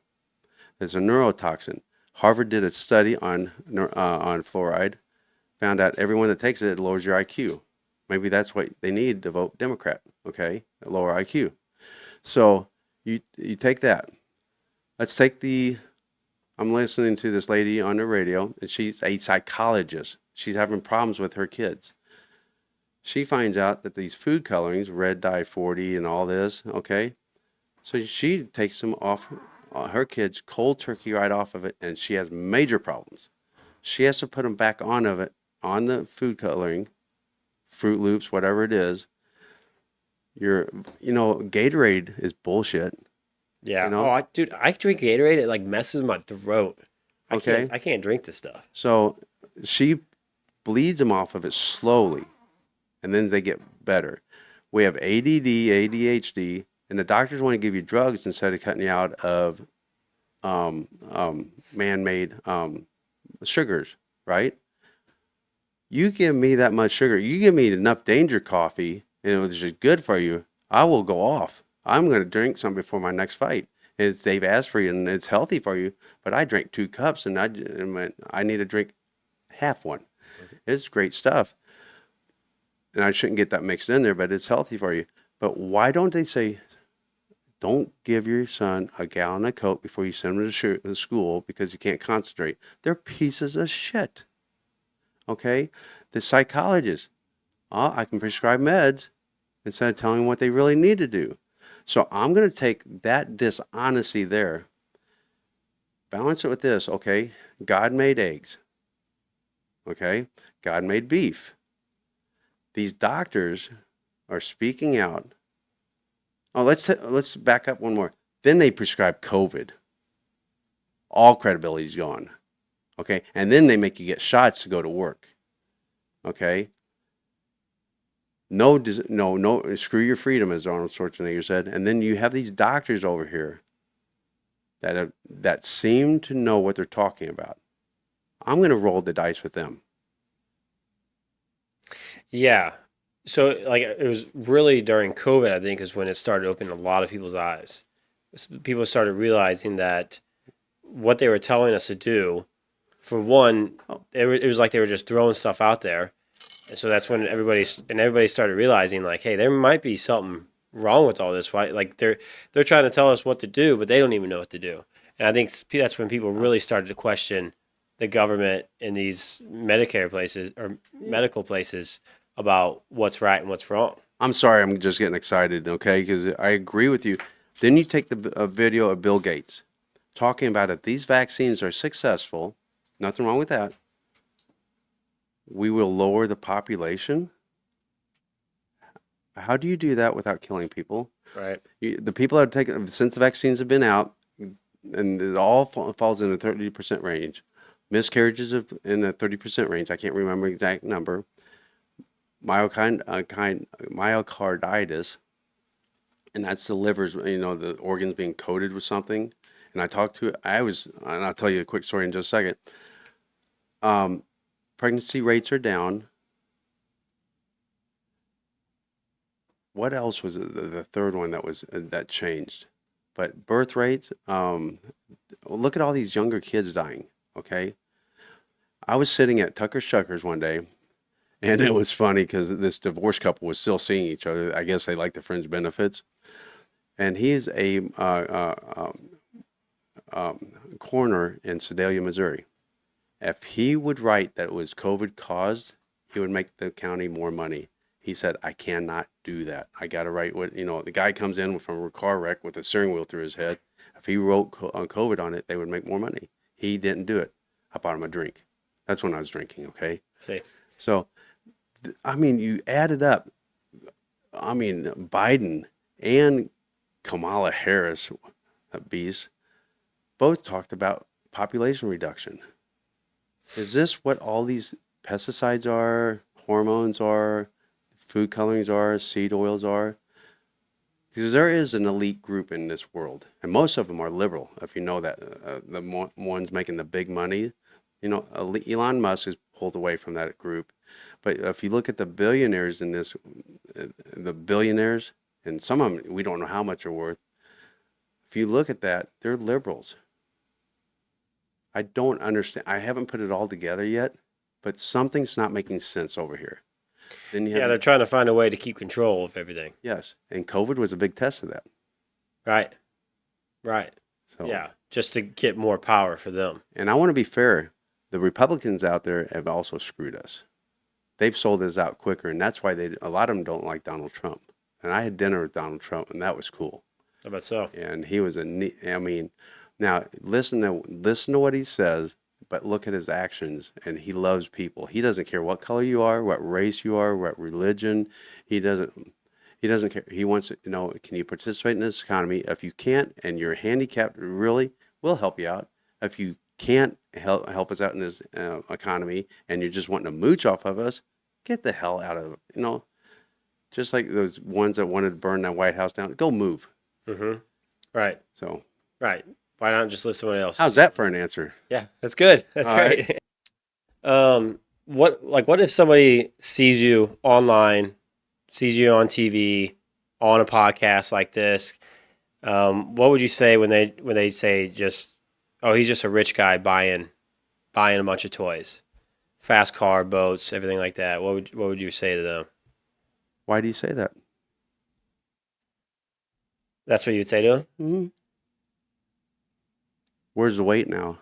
It's a neurotoxin. Harvard did a study on fluoride, found out everyone that takes it lowers your IQ. Maybe that's what they need to vote Democrat, okay? A lower IQ. So you take that. Let's take I'm listening to this lady on the radio, and she's a psychologist. She's having problems with her kids. She finds out that these food colorings, red dye 40 and all this, okay? So she takes them off her kids cold turkey right off of it, and she has major problems. She has to put them back on of it on the food coloring, Fruit Loops, whatever it is. Gatorade is bullshit. You Yeah. Oh, know, dude, I drink Gatorade. It like messes my throat. okay. I can't drink this stuff. So she bleeds them off of it slowly, and then they get better. We have ADD, ADHD, and the doctors want to give you drugs instead of cutting you out of man-made sugars, right? You give me that much sugar, you give me enough danger coffee, and it was just good for you, I will go off. I'm going to drink some before my next fight. They've asked for you, and it's healthy for you, but I drank 2 cups, and I need to drink half one. It's great stuff. And I shouldn't get that mixed in there, but it's healthy for you. But why don't they say, don't give your son a gallon of Coke before you send him to school because he can't concentrate? They're pieces of shit. Okay? The psychologist, I can prescribe meds instead of telling them what they really need to do. So I'm going to take that dishonesty there, balance it with this, okay? God made eggs, okay? God made beef. These doctors are speaking out. Oh, let's back up one more. Then they prescribe COVID. All credibility is gone, okay? And then they make you get shots to go to work, okay? No, screw your freedom, as Arnold Schwarzenegger said. And then you have these doctors over here that seem to know what they're talking about. I'm going to roll the dice with them. Yeah. So like it was really during COVID, I think, is when it started opening a lot of people's eyes. People started realizing that what they were telling us to do, for one, it was like they were just throwing stuff out there. And so that's when everybody started realizing like, hey, there might be something wrong with all this. Why? Like they're trying to tell us what to do, but they don't even know what to do. And I think that's when people really started to question the government in these Medicare places or medical places about what's right and what's wrong. I'm sorry, I'm just getting excited, okay? Because I agree with you. Then you take a video of Bill Gates talking about if these vaccines are successful, nothing wrong with that, we will lower the population. How do you do that without killing people? Right. The people that have taken, since the vaccines have been out, and it all falls in the 30% range. Miscarriages in the 30% range. I can't remember the exact number. Myocarditis, and that's the liver's, the organs being coated with something. And and I'll tell you a quick story in just a second. Pregnancy rates are down. What else was it? The third one that changed? But birth rates. Look at all these younger kids dying. Okay, I was sitting at Tucker Shuckers one day, and it was funny because this divorced couple was still seeing each other. I guess they like the fringe benefits. And he is a coroner in Sedalia, Missouri. If he would write that it was COVID caused, he would make the county more money. He said, I cannot do that. I got to write the guy comes in from a car wreck with a steering wheel through his head. If he wrote COVID on it, they would make more money. He didn't do it. I bought him a drink. That's when I was drinking, okay? See. So, you add it up. Biden and Kamala Harris, that beast, both talked about population reduction. Is this what all these pesticides are, hormones are, food colorings are, seed oils are? Because there is an elite group in this world, and most of them are liberal, if you know that. The ones making the big money, Elon Musk is pulled away from that group. But if you look at the billionaires in this, and some of them, we don't know how much are worth. If you look at that, they're liberals. I don't understand. I haven't put it all together yet, but something's not making sense over here. Then you have, Yeah, they're trying to find a way to keep control of everything. yes, and COVID was a big test of that. Right. Right. So, Yeah, just to get more power for them. and I want to be fair. The Republicans out there have also screwed us. they've sold this out quicker, and that's why a lot of them don't like Donald Trump. And I had dinner with Donald Trump, and that was cool. How about so? And he was I mean, now listen to what he says, but look at his actions. And he loves people. He doesn't care what color you are, what race you are, what religion. He doesn't. He doesn't care. He wants to know, can you participate in this economy? If you can't and you're handicapped, really, we'll help you out. If you can't help us out in this economy and you're just wanting to mooch off of us, get the hell out of it. Just like those ones that wanted to burn that White House down, go move. Mm-hmm. Right. So, Right. Why not just list someone else? how's that for an answer? Yeah, that's good. That's All great. What if somebody sees you online, sees you on TV, on a podcast like this? What would you say when they say just, oh, he's just a rich guy buying a bunch of toys, fast car, boats, everything like that? What would you say to them? Why do you say that? That's what you'd say to them? Mm-hmm. Where's the weight now?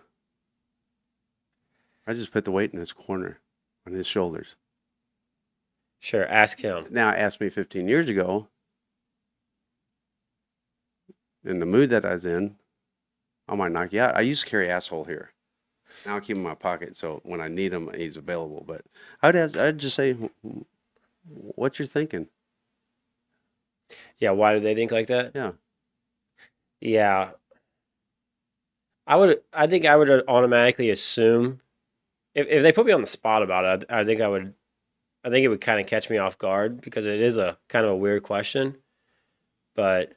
I just put the weight in his corner, on his shoulders. Sure, ask him. Now, ask me 15 years ago, in the mood that I was in, I might knock you out. I used to carry asshole here. Now I keep him in my pocket, so when I need him, he's available. But I'd just say, what you're thinking. Yeah, why do they think like that? Yeah. Yeah. I think I would automatically assume if they put me on the spot about it, I think it would kind of catch me off guard because it is a kind of a weird question. But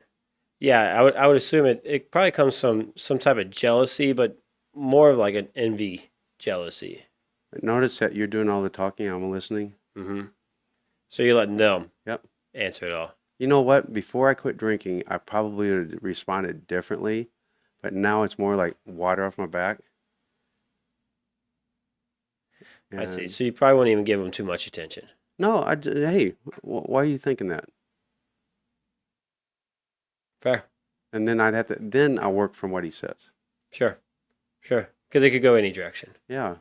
yeah, I would assume it probably comes from some type of jealousy, but more of like an envy jealousy. Notice that you're doing all the talking, I'm listening. Mm-hmm. So you're letting them Yep. answer it all. You know what? Before I quit drinking, I probably would have responded differently, but now it's more like water off my back. I see. And So you probably won't even give them too much attention. no, hey, why are you thinking that? Fair. And then then I'll work from what he says. Sure. Because it could go any direction. Yeah.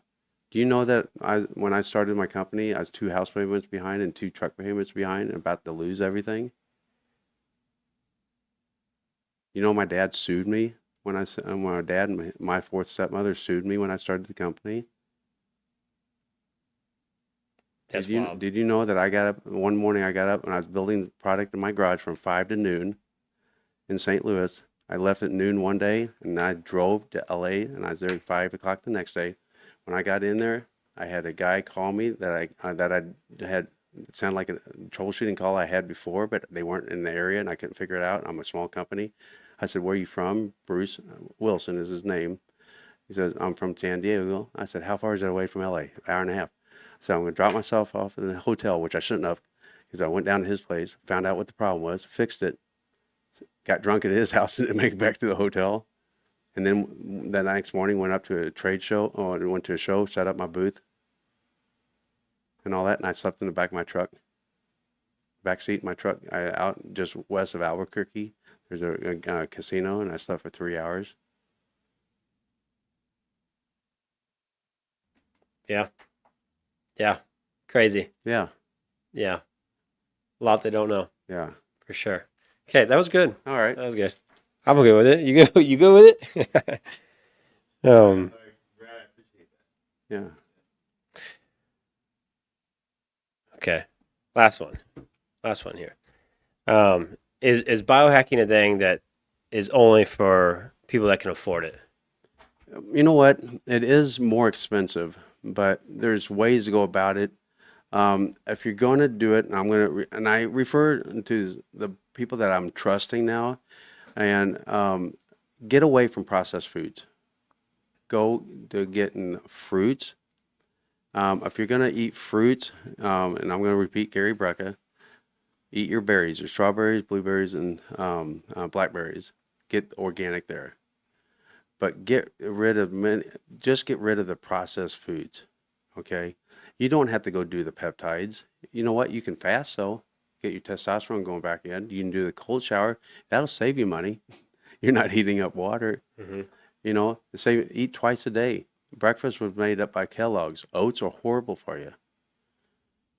Do you know that when I started my company, I was 2 house payments behind and 2 truck payments behind and about to lose everything? You know, my dad sued me when my dad and my 4th stepmother sued me when I started the company. That's wild. Did you know that I got up one morning? I got up and I was building product in my garage from 5 to noon in St. Louis. I left at noon one day and I drove to LA and I was there at 5 o'clock the next day. When I got in there, I had a guy call me that I had. It sounded like a troubleshooting call I had before, but they weren't in the area and I couldn't figure it out. I'm a small company. I said, "Where are you from?" Bruce Wilson is his name. He says, "I'm from San Diego." I said, "How far is that away from LA?" Hour and a half. So I'm going to drop myself off in the hotel, which I shouldn't have, because I went down to his place, found out what the problem was, fixed it, got drunk at his house and didn't make it back to the hotel. And then the next morning went up to a trade show, or went to a show, set up my booth and all that. And I slept in the back of my truck, back seat of my truck, out just west of Albuquerque. There's a casino, and I slept for 3 hours. Yeah. Yeah. Crazy. Yeah. Yeah. A lot they don't know, Yeah. for sure. Okay, that was good. All right. That was good. I'm good with it. You good with it? Brad, I appreciate that. Yeah. Okay. Last one here. Is biohacking a thing that is only for people that can afford it? You know what? It is more expensive, but there's ways to go about it. If you're going to do it, and I refer to the people that I'm trusting now, and get away from processed foods. Go to getting fruits. If you're going to eat fruits, and I'm going to repeat Gary Brecka, eat your berries, your strawberries, blueberries, and blackberries. Get organic there. But just get rid of the processed foods, okay? You don't have to go do the peptides. You know what? You can fast, so get your testosterone going back in. You can do the cold shower. That'll save you money. You're not heating up water. Mm-hmm. You know, eat twice a day. Breakfast was made up by Kellogg's. Oats are horrible for you.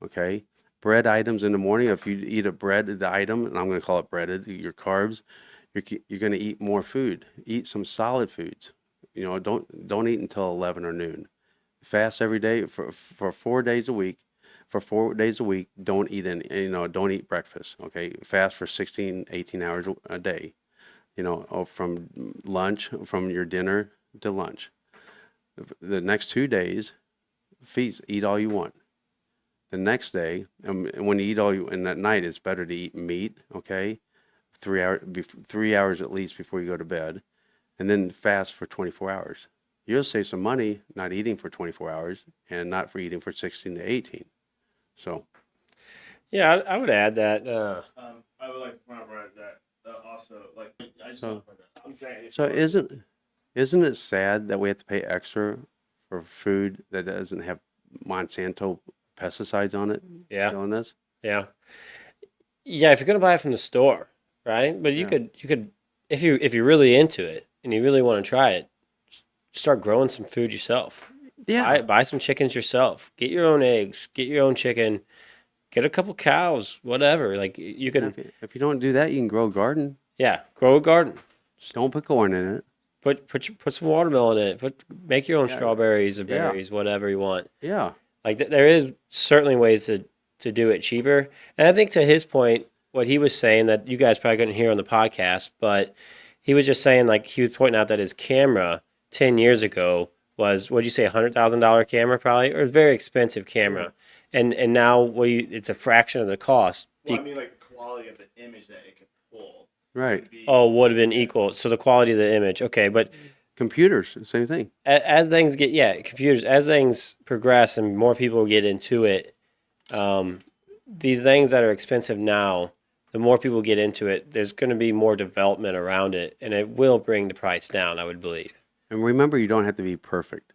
Okay, bread items in the morning. If you eat a breaded item, and I'm going to call it breaded, your carbs, you're going to eat more food. Eat some solid foods. Don't eat until 11 or noon. Fast every day for 4 days a week. For 4 days a week, don't eat don't eat breakfast. Okay, fast for 16, 18 hours a day. Or from lunch, from your dinner to lunch. The next 2 days, feast, eat all you want. The next day, when you eat all you, and at night, it's better to eat meat. Okay, 3 hours, 3 hours at least before you go to bed, and then fast for 24 hours. You'll save some money not eating for 24 hours and not for eating for 16 to 18. So, Yeah, I would add that. I would like to point out Brad, that also like I just So- want to point that out. I'm saying if so you- isn't it sad that we have to pay extra for food that doesn't have Monsanto pesticides on it? Yeah. Killing us. Yeah. Yeah, if you're gonna buy it from the store, right? But you Yeah. could if you're really into it and you really want to try it, start growing some food yourself. Yeah. Buy some chickens yourself. Get your own eggs. Get your own chicken. Get a couple cows. Whatever. Like you can. If you don't do that, you can grow a garden. Yeah. Grow a garden. Don't put corn in it. Put some watermelon in it. Make your own Yeah. strawberries or Yeah. berries. Whatever you want. Yeah. Like there is certainly ways to do it cheaper. And I think to his point, what he was saying that you guys probably couldn't hear on the podcast, but he was just saying like he was pointing out that his camera 10 years ago was what'd you say $100,000 camera probably or a very expensive camera, and now it's a fraction of the cost. well, I mean, like the quality of the image that it could pull. Right. Would be, Would have been equal. So the quality of the image, okay, but Computers, same thing. as things computers, as things progress and more people get into it, these things that are expensive now, the more people get into it, there's going to be more development around it, and it will bring the price down, I would believe. And remember, you don't have to be perfect.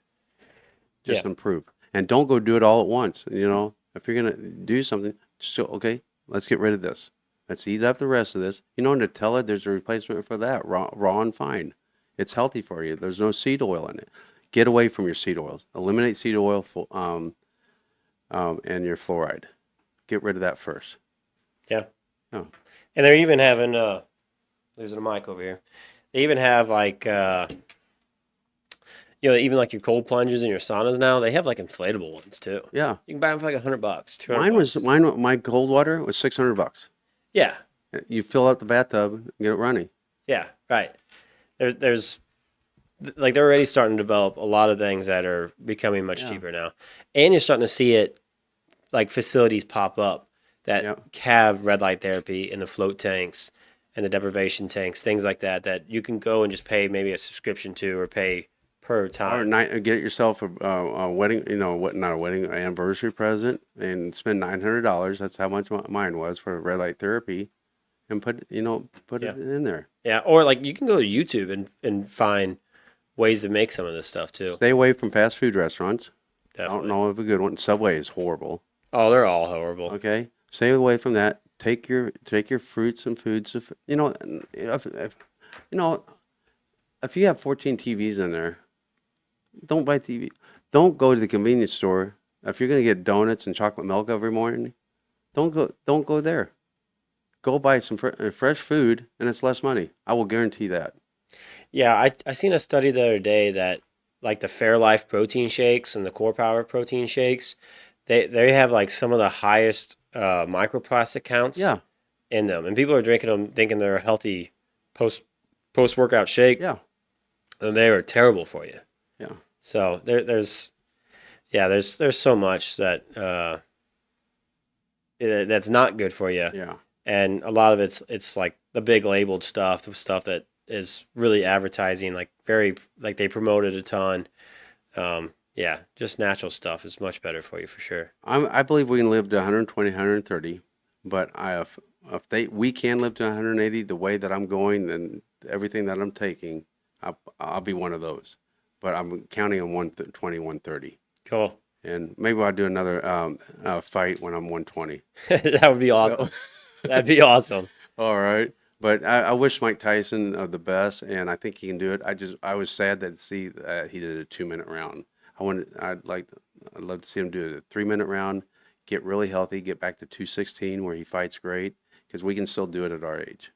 Just Yeah. improve. And don't go do it all at once. If you're going to do something, just go, okay, let's get rid of this. Let's eat up the rest of this. Nutella, there's a replacement for that, raw and fine. It's healthy for you. There's no seed oil in it. Get away from your seed oils. Eliminate seed oil and your fluoride. Get rid of that first. Yeah. Oh. And they're even having, losing a mic over here. They even have like, even like your cold plunges and your saunas now, they have like inflatable ones too. Yeah. You can buy them for like $100, $200. My cold water was $600. Yeah. You fill up the bathtub and get it running. Yeah. Right. There's like they're already starting to develop a lot of things that are becoming much Yeah. cheaper now, and you're starting to see it like facilities pop up that Yeah. have red light therapy in the float tanks and the deprivation tanks, things like that you can go and just pay maybe a subscription to or pay per Or time. get yourself a wedding, not a wedding, an anniversary present, and spend $900. That's how much mine was for red light therapy, and put it in there. Yeah, or like you can go to YouTube and find ways to make some of this stuff too. Stay away from fast food restaurants. Definitely. I don't know of a good one. Subway is horrible. Oh, they're all horrible. Okay, stay away from that. Take your fruits and foods. If you have 14 TVs in there, don't buy TV. Don't go to the convenience store. If you're going to get donuts and chocolate milk every morning, don't go there. Go buy some fresh food, and it's less money. I will guarantee that. Yeah, I seen a study the other day that like the Fairlife protein shakes and the Core Power protein shakes, they have like some of the highest microplastic counts Yeah, in them, and people are drinking them thinking they're a healthy post workout shake, yeah, and they are terrible for you. yeah. So there's so much that that's not good for you, Yeah. and a lot of it's like the big labeled stuff, the stuff that is really advertising, like very like they promote it a ton. Yeah, just natural stuff is much better for you for sure. I believe we can live to 120, 130, but we can live to 180 the way that I'm going and everything that I'm taking, I'll be one of those. But I'm counting on 120, 130. Cool. And maybe I'll do another fight when I'm 120. That would be awesome. That'd be awesome. All right. But I wish Mike Tyson the best, and I think he can do it. I was sad to see that he did a 2-minute round. I'd love to see him do a 3-minute round. get really healthy, get back to 216 where he fights great, because we can still do it at our age.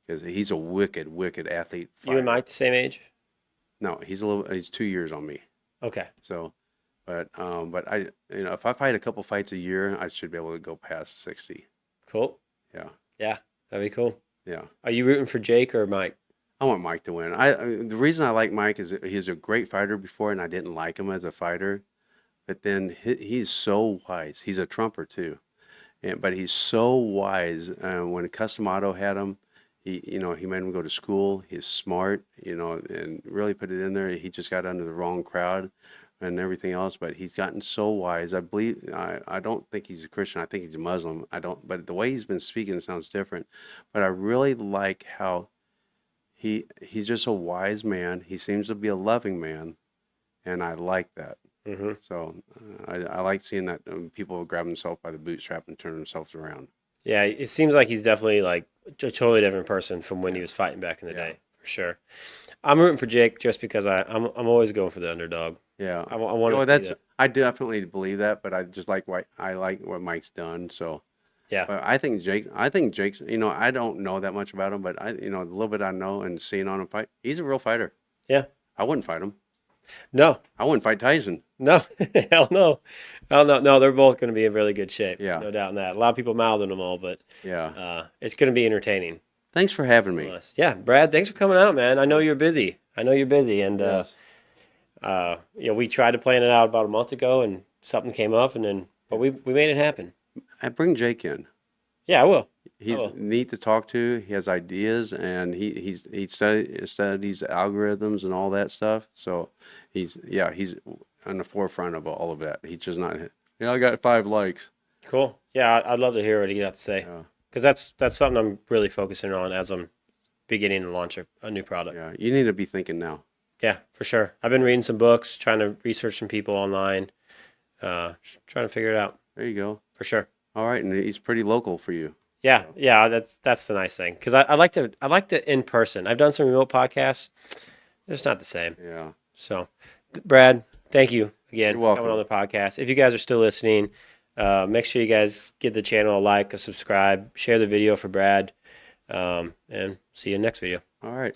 Because he's a wicked, wicked athlete. You and fighter. Mike the same age? No, he's 2 years on me. Okay. So, but I, if I fight a couple fights a year, I should be able to go past 60. Cool. Yeah, Yeah, that'd be cool. yeah. Are you rooting for Jake or Mike? I want Mike to win. The reason I like Mike is that he's a great fighter before, and I didn't like him as a fighter. But then he's so wise. He's a trumper too, but he's so wise. When Custom Auto had him, he made him go to school. He's smart, and really put it in there. He just got under the wrong crowd and everything else. But he's gotten so wise. I don't think he's a Christian. I think he's a Muslim. I don't. But the way he's been speaking sounds different. But I really like how he's just a wise man. He seems to be a loving man, and I like that. Mm-hmm. So I like seeing that people grab themselves by the bootstrap and turn themselves around. Yeah, it seems like he's definitely like a totally different person from when he was fighting back in the Yeah. day, for sure. I'm rooting for Jake just because I'm always going for the underdog. Yeah, I want to well, see that. I definitely believe that, but I just like what Mike's done. So, Yeah. but I think Jake's. I don't know that much about him, but the little bit I know and seeing on him fight, he's a real fighter. Yeah. I wouldn't fight him. No. I wouldn't fight Tyson. No. Hell no. Hell no. No, they're both going to be in really good shape. Yeah. No doubt in that. A lot of people mouthing them all, but Yeah. it's going to be entertaining. Thanks for having me. Yeah, Brad, thanks for coming out, man. I know you're busy. And Yes. we tried to plan it out about a month ago, and something came up, but we made it happen. I bring Jake in. Yeah, I will. He's Oh. neat to talk to. He has ideas, and he studies algorithms and all that stuff. So he's on the forefront of all of that. He's just not. I got 5 likes. Cool. Yeah, I'd love to hear what he got to say, Yeah, because that's something I'm really focusing on as I'm beginning to launch a new product. yeah. You need to be thinking now. Yeah, for sure. I've been reading some books, trying to research some people online, trying to figure it out. There you go. For sure. All right, and he's pretty local for you. Yeah. That's the nice thing, because I like to in person. I've done some remote podcasts. It's not the same. Yeah. So, Brad, thank you again You're for welcome. coming on the podcast. If you guys are still listening, make sure you guys give the channel a like, a subscribe, share the video for Brad, and see you in the next video. All right.